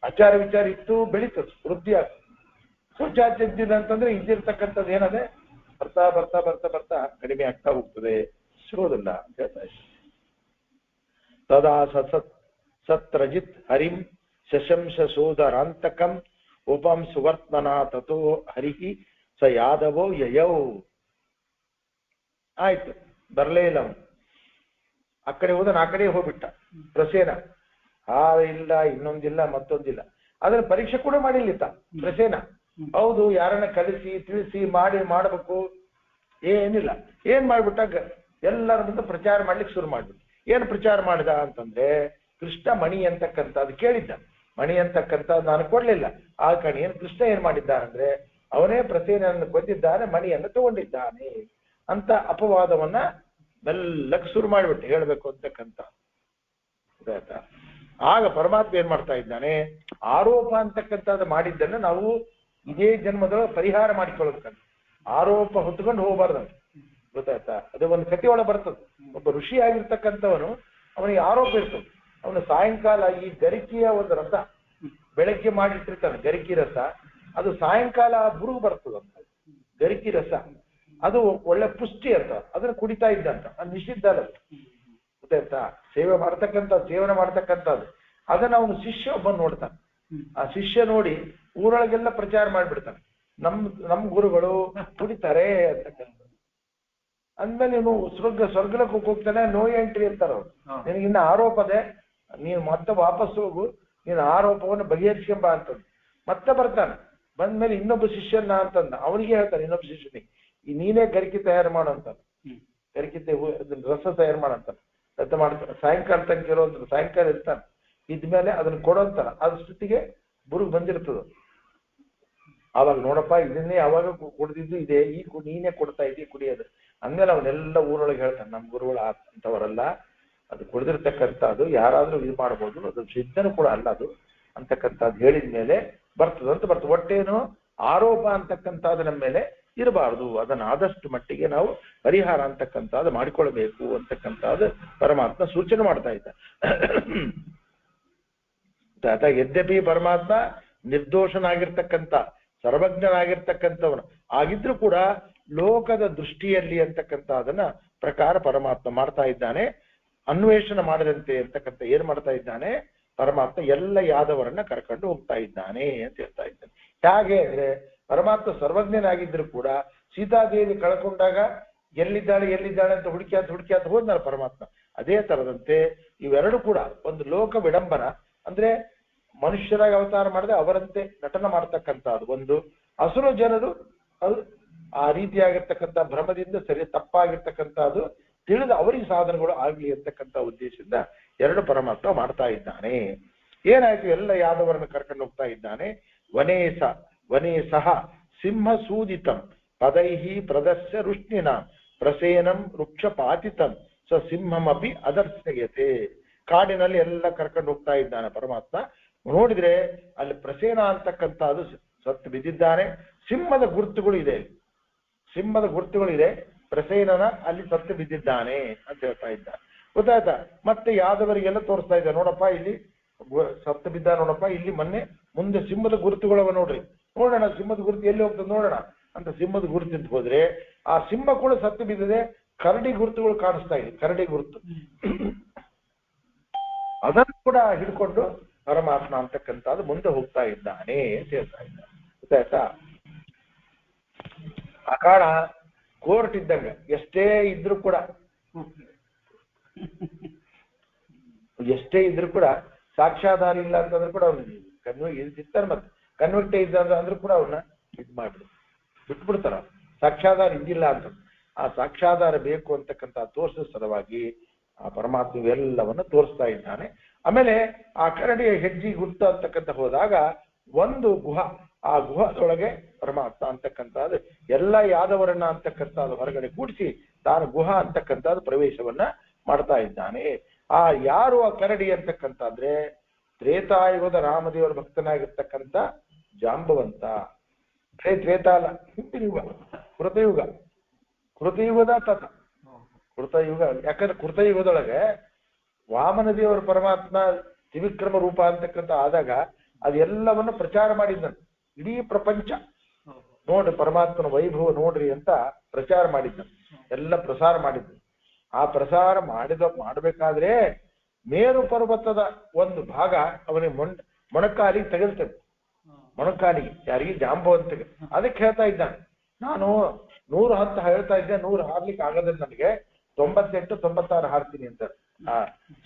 ಆಚಾರ ವಿಚಾರ ಇತ್ತು ಬೆಳೀತದೆ, ವೃದ್ಧಿ ಆಗ್ತದೆ. ಶೌಚಾಚಾರ ಇದ್ದಿಲ್ಲ ಅಂತಂದ್ರೆ ಇದ್ದಿರ್ತಕ್ಕಂಥದ್ದು ಏನದೆ ಬರ್ತಾ ಬರ್ತಾ ಬರ್ತಾ ಬರ್ತಾ ಕಡಿಮೆ ಆಗ್ತಾ ಹೋಗ್ತದೆ, ಸಿಗೋದಿಲ್ಲ ಅಂತ ಹೇಳ್ತಾ ಇದ್ದಾರೆ. ತದಾ ಸತ್ರಜಿತ್ ಹರಿಂ ಶಶಂಶ ಸೋದರಾಂತಕಂ ಉಪಂ ಸುವರ್ತ್ಮನ ತಥೋ ಹರಿಹಿ ಸ ಯಾದವೋ ಯಯೌ. ಆಯ್ತು, ಬರಲೇ ಇಲ್ಲ ಅವನು. ಆ ಕಡೆ ಹೋದನ, ಆ ಕಡೆ ಹೋಗ್ಬಿಟ್ಟ ಪ್ರಸೇನ. ಇಲ್ಲ, ಇನ್ನೊಂದಿಲ್ಲ, ಮತ್ತೊಂದಿಲ್ಲ. ಅದ್ರ ಪರೀಕ್ಷೆ ಕೂಡ ಮಾಡಿಲ್ಲಿತ್ತ ಪ್ರಸೇನ. ಹೌದು, ಯಾರನ್ನ ಕಲಿಸಿ ತಿಳಿಸಿ ಮಾಡಬೇಕು, ಏನಿಲ್ಲ. ಏನ್ ಮಾಡ್ಬಿಟ್ಟಾಗ ಎಲ್ಲರ ಮುಂದೆ ಪ್ರಚಾರ ಮಾಡ್ಲಿಕ್ಕೆ ಶುರು ಮಾಡ್ಬಿಟ್ಟು. ಏನ್ ಪ್ರಚಾರ ಮಾಡಿದ ಅಂತಂದ್ರೆ, ಕೃಷ್ಣ ಮಣಿ ಅಂತಕ್ಕಂಥದ್ದು ಕೇಳಿದ್ದ. ಮಣಿ ಅಂತಕ್ಕಂಥದ್ದು ನಾನು ಕೊಡ್ಲಿಲ್ಲ. ಆ ಕಾರಣ ಏನ್ ಕೃಷ್ಣ ಏನ್ ಮಾಡಿದ್ದಾನಂದ್ರೆ ಅವನೇ ಪ್ರಸೇನನ್ನು ಕೊಂದಿದ್ದಾನೆ, ಮಣಿಯನ್ನು ತಗೊಂಡಿದ್ದಾನೆ ಅಂತ ಅಪವಾದವನ್ನ ಮೆಲ್ಲಕ್ಕೆ ಶುರು ಮಾಡಿಬಿಟ್ಟು ಹೇಳ್ಬೇಕು ಅಂತಕ್ಕಂಥ. ಆಗ ಪರಮಾತ್ಮ ಏನ್ ಮಾಡ್ತಾ ಇದ್ದಾನೆ? ಆರೋಪ ಅಂತಕ್ಕಂಥದ್ದು ಮಾಡಿದ್ದನ್ನ ನಾವು ಇದೇ ಜನ್ಮದೊಳಗೆ ಪರಿಹಾರ ಮಾಡಿಕೊಳ್ಳಬೇಕಂತ. ಆರೋಪ ಹೊತ್ಕೊಂಡು ಹೋಗಬಾರ್ದು. ಗೊತ್ತಾಯ್ತಾ? ಅದು ಒಂದು ಕಥೆ ಒಳಗೆ ಬರ್ತದೆ. ಒಬ್ಬ ಋಷಿ ಆಗಿರ್ತಕ್ಕಂಥವನು, ಅವನಿಗೆ ಆರೋಪ ಇರ್ತದೆ. ಅವನು ಸಾಯಂಕಾಲ ಈ ಗರಿಕೆಯ ಒಂದು ರಸ ಬೆಳಗ್ಗೆ ಮಾಡಿಟ್ಟಿರ್ತಾನೆ, ಗರಿಕೆ ರಸ. ಅದು ಸಾಯಂಕಾಲ ಬುರುಗು ಬರ್ತದಂತ. ಗರಿಕೆ ರಸ ಅದು ಒಳ್ಳೆ ಪುಷ್ಟಿ ಅಂತ, ಅದನ್ನ ಕುಡಿತಾ ಇದ್ದಂತ. ಅದು ನಿಷಿದ್ಧ ಅಲ್ಲ, ಗೊತ್ತಾಯ್ತಾ? ಸೇವನೆ ಮಾಡ್ತಕ್ಕಂಥದ್ದು. ಅದನ್ನ ಅವನು ಶಿಷ್ಯ ಒಬ್ಬ ನೋಡ್ತಾನೆ. ಆ ಶಿಷ್ಯ ನೋಡಿ ಊರೊಳಗೆಲ್ಲ ಪ್ರಚಾರ ಮಾಡ್ಬಿಡ್ತಾನೆ, ನಮ್ ಗುರುಗಳು ಕುಡಿತಾರೆ ಅಂತಕ್ಕಂಥ. ಅಂದ್ಮೇಲೆ ಇವನು ಸ್ವರ್ಗಕ್ಕೆ ಹೋಗ್ತಾನೆ. ನೋ ಎಂಟ್ರಿ ಅಂತಾರ ಅವ್ರು. ನಿನಗಿನ್ನ ಆರೋಪದೆ, ನೀನು ಮತ್ತೆ ವಾಪಸ್ ಹೋಗು, ನೀನು ಆರೋಪವನ್ನು ಬಗೆಹರಿಸ್ಕೊಂಬ ಅಂತಂದು ಮತ್ತೆ ಬರ್ತಾನೆ. ಬಂದ್ಮೇಲೆ ಇನ್ನೊಬ್ಬ ಶಿಷ್ಯನ ಅಂತಂದ, ಅವನಿಗೆ ಹೇಳ್ತಾನೆ ಇನ್ನೊಬ್ಬ ಶಿಷ್ಯನಿಗೆ, ನೀನೇ ಗರಿಕೆ ತಯಾರು ಮಾಡು ಅಂತಾನೆ. ಗರಿಕೆ ರಸ ತಯಾರು ಮಾಡಂತಾನೆ. ರಸ ಮಾಡ್ತಾನೆ. ಸಾಯಂಕಾಲ ತನಕ ಇರೋದ್ರ ಸಾಯಂಕಾಲ ಇರ್ತಾನೆ. ಇದ್ಮೇಲೆ ಅದನ್ನ ಕೊಡೋಂತಾರ. ಅದ್ರ ಜೊತೆಗೆ ಬುರುಗು ಬಂದಿರ್ತದ. ಅವಾಗ ನೋಡಪ್ಪ, ಇದನ್ನೇ ಅವಾಗ ಕುಡ್ದಿದ್ದು ಇದೆ, ನೀನೇ ಕೊಡ್ತಾ ಇದ್ದೀ ಕುಡಿಯೋದು ಅಂದ್ಮೇಲೆ ಅವನ್ನೆಲ್ಲ ಊರೊಳಗೆ ಹೇಳ್ತಾನೆ, ನಮ್ಮ ಗುರುಗಳು ಅಂತವರಲ್ಲ, ಅದು ಕುಡಿದಿರ್ತಕ್ಕಂಥದ್ದು ಯಾರಾದ್ರೂ ಇದು ಮಾಡ್ಬೋದು, ಅದು ಸಿದ್ಧನೂ ಕೂಡ ಅಲ್ಲ ಅದು ಅಂತಕ್ಕಂಥದ್ದು ಹೇಳಿದ ಮೇಲೆ ಬರ್ತದೆ. ಒಟ್ಟೇನು ಆರೋಪ ಅಂತಕ್ಕಂಥದ್ದು ನಮ್ಮ ಮೇಲೆ ಇರಬಾರದು. ಅದನ್ನ ಆದಷ್ಟು ಮಟ್ಟಿಗೆ ನಾವು ಪರಿಹಾರ ಅಂತಕ್ಕಂಥದ್ದು ಮಾಡಿಕೊಳ್ಬೇಕು ಅಂತಕ್ಕಂಥದ್ದು ಪರಮಾತ್ಮ ಸೂಚನೆ ಮಾಡ್ತಾ ಇದ್ದ. ಯದ್ಯಪಿ ಪರಮಾತ್ಮ ನಿರ್ದೋಷನಾಗಿರ್ತಕ್ಕಂಥ ಸರ್ವಜ್ಞನಾಗಿರ್ತಕ್ಕಂಥವನು ಆಗಿದ್ರೂ ಕೂಡ ಲೋಕದ ದೃಷ್ಟಿಯಲ್ಲಿ ಅಂತಕ್ಕಂಥದನ್ನ ಪ್ರಕಾರ ಪರಮಾತ್ಮ ಮಾಡ್ತಾ ಇದ್ದಾನೆ. ಅನ್ವೇಷಣೆ ಮಾಡದಂತೆ ಅಂತಕ್ಕಂಥ ಏನ್ ಮಾಡ್ತಾ ಇದ್ದಾನೆ ಪರಮಾತ್ಮ ಎಲ್ಲ ಯಾದವರನ್ನ ಕರ್ಕೊಂಡು ಹೋಗ್ತಾ ಇದ್ದಾನೆ ಅಂತ ಹೇಳ್ತಾ ಇದ್ದಾನೆ. ಹೇಗೆ ಅಂದ್ರೆ ಪರಮಾತ್ಮ ಸರ್ವಜ್ಞನಾಗಿದ್ರು ಕೂಡ ಸೀತಾದೇವಿ ಕಳ್ಕೊಂಡಾಗ ಎಲ್ಲಿದ್ದಾಳೆ ಅಂತ ಹುಡುಕ್ಯಾತ ಹೋದ್ನಲ್ಲ ಪರಮಾತ್ಮ. ಅದೇ ತರದಂತೆ ಇವೆರಡು ಕೂಡ ಒಂದು ಲೋಕ ವಿಡಂಬನ ಅಂದ್ರೆ ಮನುಷ್ಯರಾಗಿ ಅವತಾರ ಮಾಡದೆ ಅವರಂತೆ ನಟನ ಮಾಡ್ತಕ್ಕಂಥದ್ದು ಒಂದು. ಅಸುರ ಜನರು ಅದು ಆ ರೀತಿಯಾಗಿರ್ತಕ್ಕಂಥ ಭ್ರಮದಿಂದ ಸರಿ ತಪ್ಪಾಗಿರ್ತಕ್ಕಂಥದ್ದು ತಿಳಿದು ಅವರಿಗೆ ಸಾಧನಗಳು ಆಗ್ಲಿ ಅಂತಕ್ಕಂಥ ಉದ್ದೇಶದಿಂದ ಎರಡು ಪರಮಾತ್ಮ ಮಾಡ್ತಾ ಇದ್ದಾನೆ. ಏನಾಯ್ತು, ಎಲ್ಲ ಯಾದವರನ್ನು ಕರ್ಕೊಂಡು ಹೋಗ್ತಾ ಇದ್ದಾನೆ. ವನೇ ಸಹ ಸಿಂಹ ಸೂದಿತಂ ಪದೈಹಿ ಪ್ರದರ್ಶ್ಯ ರುಷ್ಣಿನ ಪ್ರಸೇನಂ ವೃಕ್ಷ ಪಾತಿತಂ ಸ ಸಿಂಹಮಪಿ ಅದರ್ಶಯತೆ. ಕಾಡಿನಲ್ಲಿ ಎಲ್ಲ ಕರ್ಕೊಂಡು ಹೋಗ್ತಾ ಇದ್ದಾನೆ ಪರಮಾತ್ಮ. ನೋಡಿದ್ರೆ ಅಲ್ಲಿ ಪ್ರಸೇನ ಅಂತಕ್ಕಂಥದ್ದು ಸತ್ತು ಬಿದ್ದಿದ್ದಾನೆ. ಸಿಂಹದ ಗುರುತುಗಳು ಇದೆ. ಪ್ರಸೇನನ ಅಲ್ಲಿ ಸತ್ತು ಬಿದ್ದಿದ್ದಾನೆ ಅಂತ ಹೇಳ್ತಾ ಇದ್ದಾನೆ. ಗೊತ್ತಾಯ್ತಾ? ಮತ್ತೆ ಯಾದವರಿಗೆಲ್ಲ ತೋರಿಸ್ತಾ ಇದ್ದ, ನೋಡಪ್ಪ ಇಲ್ಲಿ ಸತ್ತು ಬಿದ್ದ, ನೋಡಪ್ಪ ಇಲ್ಲಿ ಮೊನ್ನೆ ಮುಂದೆ ಸಿಂಹದ ಗುರುತುಗಳವ ನೋಡ್ರಿ, ನೋಡೋಣ ಸಿಂಹದ ಗುರುತು ಎಲ್ಲಿ ಹೋಗ್ತದೆ ನೋಡೋಣ ಅಂತ ಸಿಂಹದ ಗುರುತು ಹೋದ್ರೆ ಆ ಸಿಂಹ ಕೂಡ ಸತ್ತು ಬಿದ್ದಿದೆ. ಕರಡಿ ಗುರುತುಗಳು ಕಾಣಿಸ್ತಾ ಇದೆ, ಕರಡಿ ಗುರುತು. ಅದನ್ನು ಕೂಡ ಹಿಡ್ಕೊಂಡು ಪರಮಾತ್ಮ ಅಂತಕ್ಕಂಥದ್ದು ಮುಂದೆ ಹೋಗ್ತಾ ಇದ್ದಾನೆ ಅಂತ ಹೇಳ್ತಾ ಇದ್ದಾನೆ. ಗೊತ್ತಾಯ್ತಾ? ಆ ಕಾರಣ ಕೋರ್ಟ್ ಇದ್ದಂಗ ಎಷ್ಟೇ ಇದ್ರು ಕೂಡ ಸಾಕ್ಷ್ಯಾಧಾರ ಇಲ್ಲ ಅಂತಂದ್ರೆ ಕೂಡ ಅವ್ನು ಇರ್ತಾರೆ. ಮತ್ತೆ ಕನ್ವಿಕ್ಟ್ ಇದ್ದ ಅಂದ್ರೂ ಕೂಡ ಅವ್ನ ಬಿಟ್ಬಿಡ್ತಾರ. ಸಾಕ್ಷ್ಯಾಧಾರ ಇದ್ದಿಲ್ಲ ಅಂತ ಆ ಸಾಕ್ಷ್ಯಾಧಾರ ಬೇಕು ಅಂತಕ್ಕಂಥ ತೋರಿಸೋ ಸಲುವಾಗಿ ಆ ಪರಮಾತ್ಮ ಎಲ್ಲವನ್ನ ತೋರಿಸ್ತಾ ಇದ್ದಾನೆ. ಆಮೇಲೆ ಆ ಕರಡಿಯ ಹೆಜ್ಜೆ ಗುರ್ತ ಅಂತಕ್ಕಂಥ ಹೋದಾಗ ಒಂದು ಆ ಗುಹದೊಳಗೆ ಪರಮಾತ್ಮ ಅಂತಕ್ಕಂಥದ್ದು ಎಲ್ಲ ಯಾದವರನ್ನ ಅಂತಕ್ಕಂಥದ್ದು ಹೊರಗಡೆ ಕೂಡಿಸಿ ತಾನು ಗುಹಾ ಅಂತಕ್ಕಂಥದ್ದು ಪ್ರವೇಶವನ್ನ ಮಾಡ್ತಾ ಇದ್ದಾನೆ. ಆ ಯಾರು ಆ ಕರಡಿ ಅಂತಕ್ಕಂಥದ್ರೆ ತ್ರೇತಾಯುಗದ ರಾಮದೇವರ ಭಕ್ತನಾಗಿರ್ತಕ್ಕಂಥ ಜಾಂಬವಂತ. ತ್ರೇತಾ ಅಲ್ಲ, ಹಿಂದಿನ ಯುಗ, ಕೃತಯುಗದ ಕೃತಯುಗ. ಯಾಕಂದ್ರೆ ಕೃತಯುಗದೊಳಗೆ ವಾಮನ ದೇವರ ಪರಮಾತ್ಮ ತ್ರಿವಿಕ್ರಮ ರೂಪ ಅಂತಕ್ಕಂಥ ಆದಾಗ ಅದೆಲ್ಲವನ್ನು ಪ್ರಚಾರ ಮಾಡಿದ್ದನು. ಇಡೀ ಪ್ರಪಂಚ ನೋಡ್ರಿ ಪರಮಾತ್ಮನ ವೈಭವ ನೋಡ್ರಿ ಅಂತ ಪ್ರಚಾರ ಮಾಡಿದ್ದನು, ಎಲ್ಲ ಪ್ರಸಾರ ಮಾಡಿದ್ದನು. ಆ ಪ್ರಸಾರ ಮಾಡಬೇಕಾದ್ರೆ ಮೇರು ಪರ್ವತದ ಒಂದು ಭಾಗ ಅವನಿಗೆ ಮೊಣಕಾಲಿಗೆ ತಗಲ್ತದೆ. ಮೊಣಕಾಲಿಗೆ ಯಾರಿಗೆ? ಜಾಂಬವಂತಿಗೆ. ಅದಕ್ಕೆ ಹೇಳ್ತಾ ಇದ್ದಾನೆ, ನಾನು 100 ಹತ್ತು ಹೇಳ್ತಾ ಇದ್ದೆ, 100 ಹಾರ್ಲಿಕ್ಕೆ ಆಗದ್ರೆ ನನಗೆ 98 96 ಹಾರ್ತೀನಿ ಅಂತ ಆ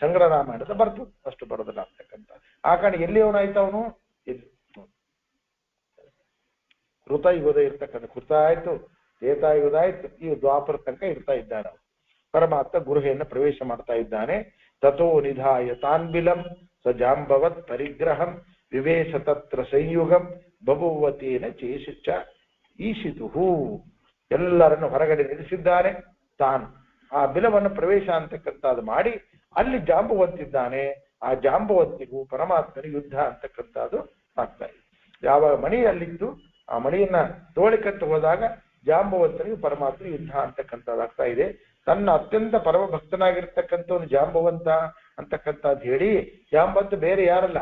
ಸಂಗ್ರಹರಾಮಾಯಣದ ಬರ್ತದೆ. ಅಷ್ಟು ಬರೋದಿಲ್ಲ ಅಂತಕ್ಕಂಥ ಆ ಕಾರಣ ಎಲ್ಲಿ ಅವನಾಯ್ತು, ಅವನು ಎಲ್ಲಿ ಕೃತಯುಗದ ಇರ್ತಕ್ಕಂಥ ಕೃತ ಆಯ್ತು, ತ್ರೇತಾಯುಗದ ಆಯ್ತು, ಈ ದ್ವಾಪರ ತನಕ ಇರ್ತಾ ಇದ್ದಾನೆ. ಪರಮಾತ್ಮ ಗುರುಹೆಯನ್ನು ಪ್ರವೇಶ ಮಾಡ್ತಾ ಇದ್ದಾನೆ. ತಥೋ ನಿಧಾಯ ತಾನ್ಬಿಲಂ ಸ ಜಾಂಬವತ್ ಪರಿಗ್ರಹಂ ವಿವೇಶ ತತ್ರ ಸಂಯುಗಂ ಬಭುವತೇನ ಚೇಷಿಚ್ಚ ಈಶಿತು. ಎಲ್ಲರನ್ನು ಹೊರಗಡೆ ನಿಲ್ಲಿಸಿದ್ದಾನೆ. ತಾನು ಆ ಬಿಲವನ್ನು ಪ್ರವೇಶ ಅಂತಕ್ಕಂಥದ್ದು ಮಾಡಿ ಅಲ್ಲಿ ಜಾಂಬವಂತಿದ್ದಾನೆ. ಆ ಜಾಂಬವಂತಿಗೂ ಪರಮಾತ್ಮನಿಗೆ ಯುದ್ಧ ಅಂತಕ್ಕಂಥದ್ದು ಆಗ್ತಾ ಇದೆ. ಯಾವಾಗ ಮಣಿ ಅಲ್ಲಿದ್ದು ಆ ಮಣಿಯನ್ನ ತೋಳಿಕತ್ತು ಹೋದಾಗ ಜಾಂಬವಂತನಿಗೆ ಪರಮಾತ್ಮ ಯುದ್ಧ ಅಂತಕ್ಕಂಥದ್ದಾಗ್ತಾ ಇದೆ. ತನ್ನ ಅತ್ಯಂತ ಪರಮ ಭಕ್ತನಾಗಿರ್ತಕ್ಕಂಥವನು ಜಾಂಬವಂತ ಅಂತಕ್ಕಂಥದ್ದು ಹೇಳಿ, ಜಾಂಬವಂತ ಬೇರೆ ಯಾರಲ್ಲ,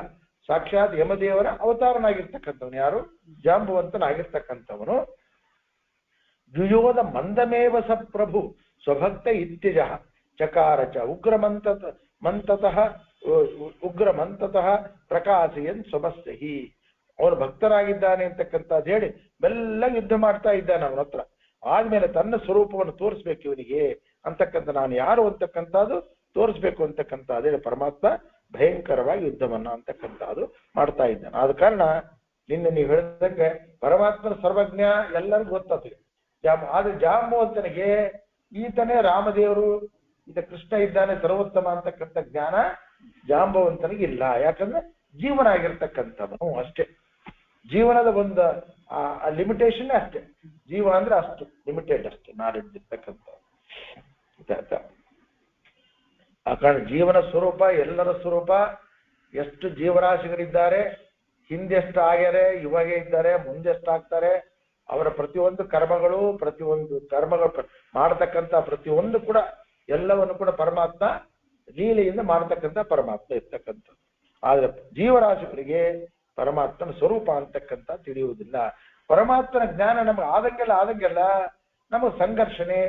ಸಾಕ್ಷಾತ್ ಯಮದೇವರ ಅವತಾರನಾಗಿರ್ತಕ್ಕಂಥವನು. ಯಾರು? ಜಾಂಬವಂತನಾಗಿರ್ತಕ್ಕಂಥವನು. ದುಯೋಧ ಮಂದಮೇವ ಸ ಪ್ರಭು ಸ್ವಭಕ್ತ ಇತ್ಯಜ ಚಕಾರ ಚ ಉಗ್ರಮಂತತಃ ಪ್ರಕಾಶಯನ್ ಸ್ವಭಸ್ಸಹಿ. ಅವನು ಭಕ್ತನಾಗಿದ್ದಾನೆ ಅಂತಕ್ಕಂಥದ್ದು ಹೇಳಿ ಮೆಲ್ಲ ಯುದ್ಧ ಮಾಡ್ತಾ ಇದ್ದಾನೆ ಅವನ ಹತ್ರ. ಆದ್ಮೇಲೆ ತನ್ನ ಸ್ವರೂಪವನ್ನು ತೋರಿಸ್ಬೇಕು ಇವನಿಗೆ ಅಂತಕ್ಕಂಥ, ನಾನು ಯಾರು ಅಂತಕ್ಕಂಥದ್ದು ತೋರಿಸ್ಬೇಕು ಅಂತಕ್ಕಂಥದ್ದು ಹೇಳಿ ಪರಮಾತ್ಮ ಭಯಂಕರವಾಗಿ ಯುದ್ಧವನ್ನ ಅಂತಕ್ಕಂಥದ್ದು ಮಾಡ್ತಾ ಇದ್ದಾನೆ. ಆದ ಕಾರಣ ನಿನ್ನೆ ನೀವು ಹೇಳಿದಂಗೆ ಪರಮಾತ್ಮನ ಸರ್ವಜ್ಞ ಎಲ್ಲರಿಗೂ ಗೊತ್ತಾಗ್ತದೆ. ಆದ್ರೆ ಜಾಂಬವಂತನಿಗೆ ಈತನೇ ರಾಮದೇವರು, ಈತ ಕೃಷ್ಣ ಇದ್ದಾನೆ ಸರ್ವೋತ್ತಮ ಅಂತಕ್ಕಂಥ ಜ್ಞಾನ ಜಾಂಬವಂತನಿಗೆ ಇಲ್ಲ. ಯಾಕಂದ್ರೆ ಜೀವನ ಆಗಿರ್ತಕ್ಕಂಥವನು ಅಷ್ಟೇ. ಜೀವನದ ಒಂದು ಲಿಮಿಟೇಷನ್ ಅಷ್ಟೇ. ಜೀವ ಅಂದ್ರೆ ಅಷ್ಟು ಲಿಮಿಟೆಡ್ ಅಷ್ಟೇ ನಾಲೆಡ್ಜ್ ಇರ್ತಕ್ಕಂಥ. ಆ ಕಾರಣ ಜೀವನ ಸ್ವರೂಪ ಎಲ್ಲರ ಸ್ವರೂಪ. ಎಷ್ಟು ಜೀವರಾಶಿಗಳಿದ್ದಾರೆ, ಹಿಂದೆಷ್ಟು ಆಗ್ಯಾರೆ, ಇವಾಗ ಇದ್ದಾರೆ, ಮುಂದೆಷ್ಟಾಗ್ತಾರೆ, ಅವರ ಪ್ರತಿಯೊಂದು ಕರ್ಮಗಳು ಮಾಡತಕ್ಕಂಥ ಪ್ರತಿಯೊಂದು ಕೂಡ ಎಲ್ಲವನ್ನು ಕೂಡ ಪರಮಾತ್ಮ ಲೀಲೆಯಿಂದ ಮಾಡತಕ್ಕಂಥ ಪರಮಾತ್ಮ ಇರ್ತಕ್ಕಂಥದ್ದು. ಆದ್ರೆ ಜೀವರಾಶಿಗಳಿಗೆ ಪರಮಾತ್ಮನ ಸ್ವರೂಪ ಅಂತಕ್ಕಂಥ ತಿಳಿಯುವುದಿಲ್ಲ. ಪರಮಾತ್ಮನ ಜ್ಞಾನ ನಮಗೆ ಆದಂಗೆಲ್ಲ ನಮಗೆ ಸಂಘರ್ಷಣೆ,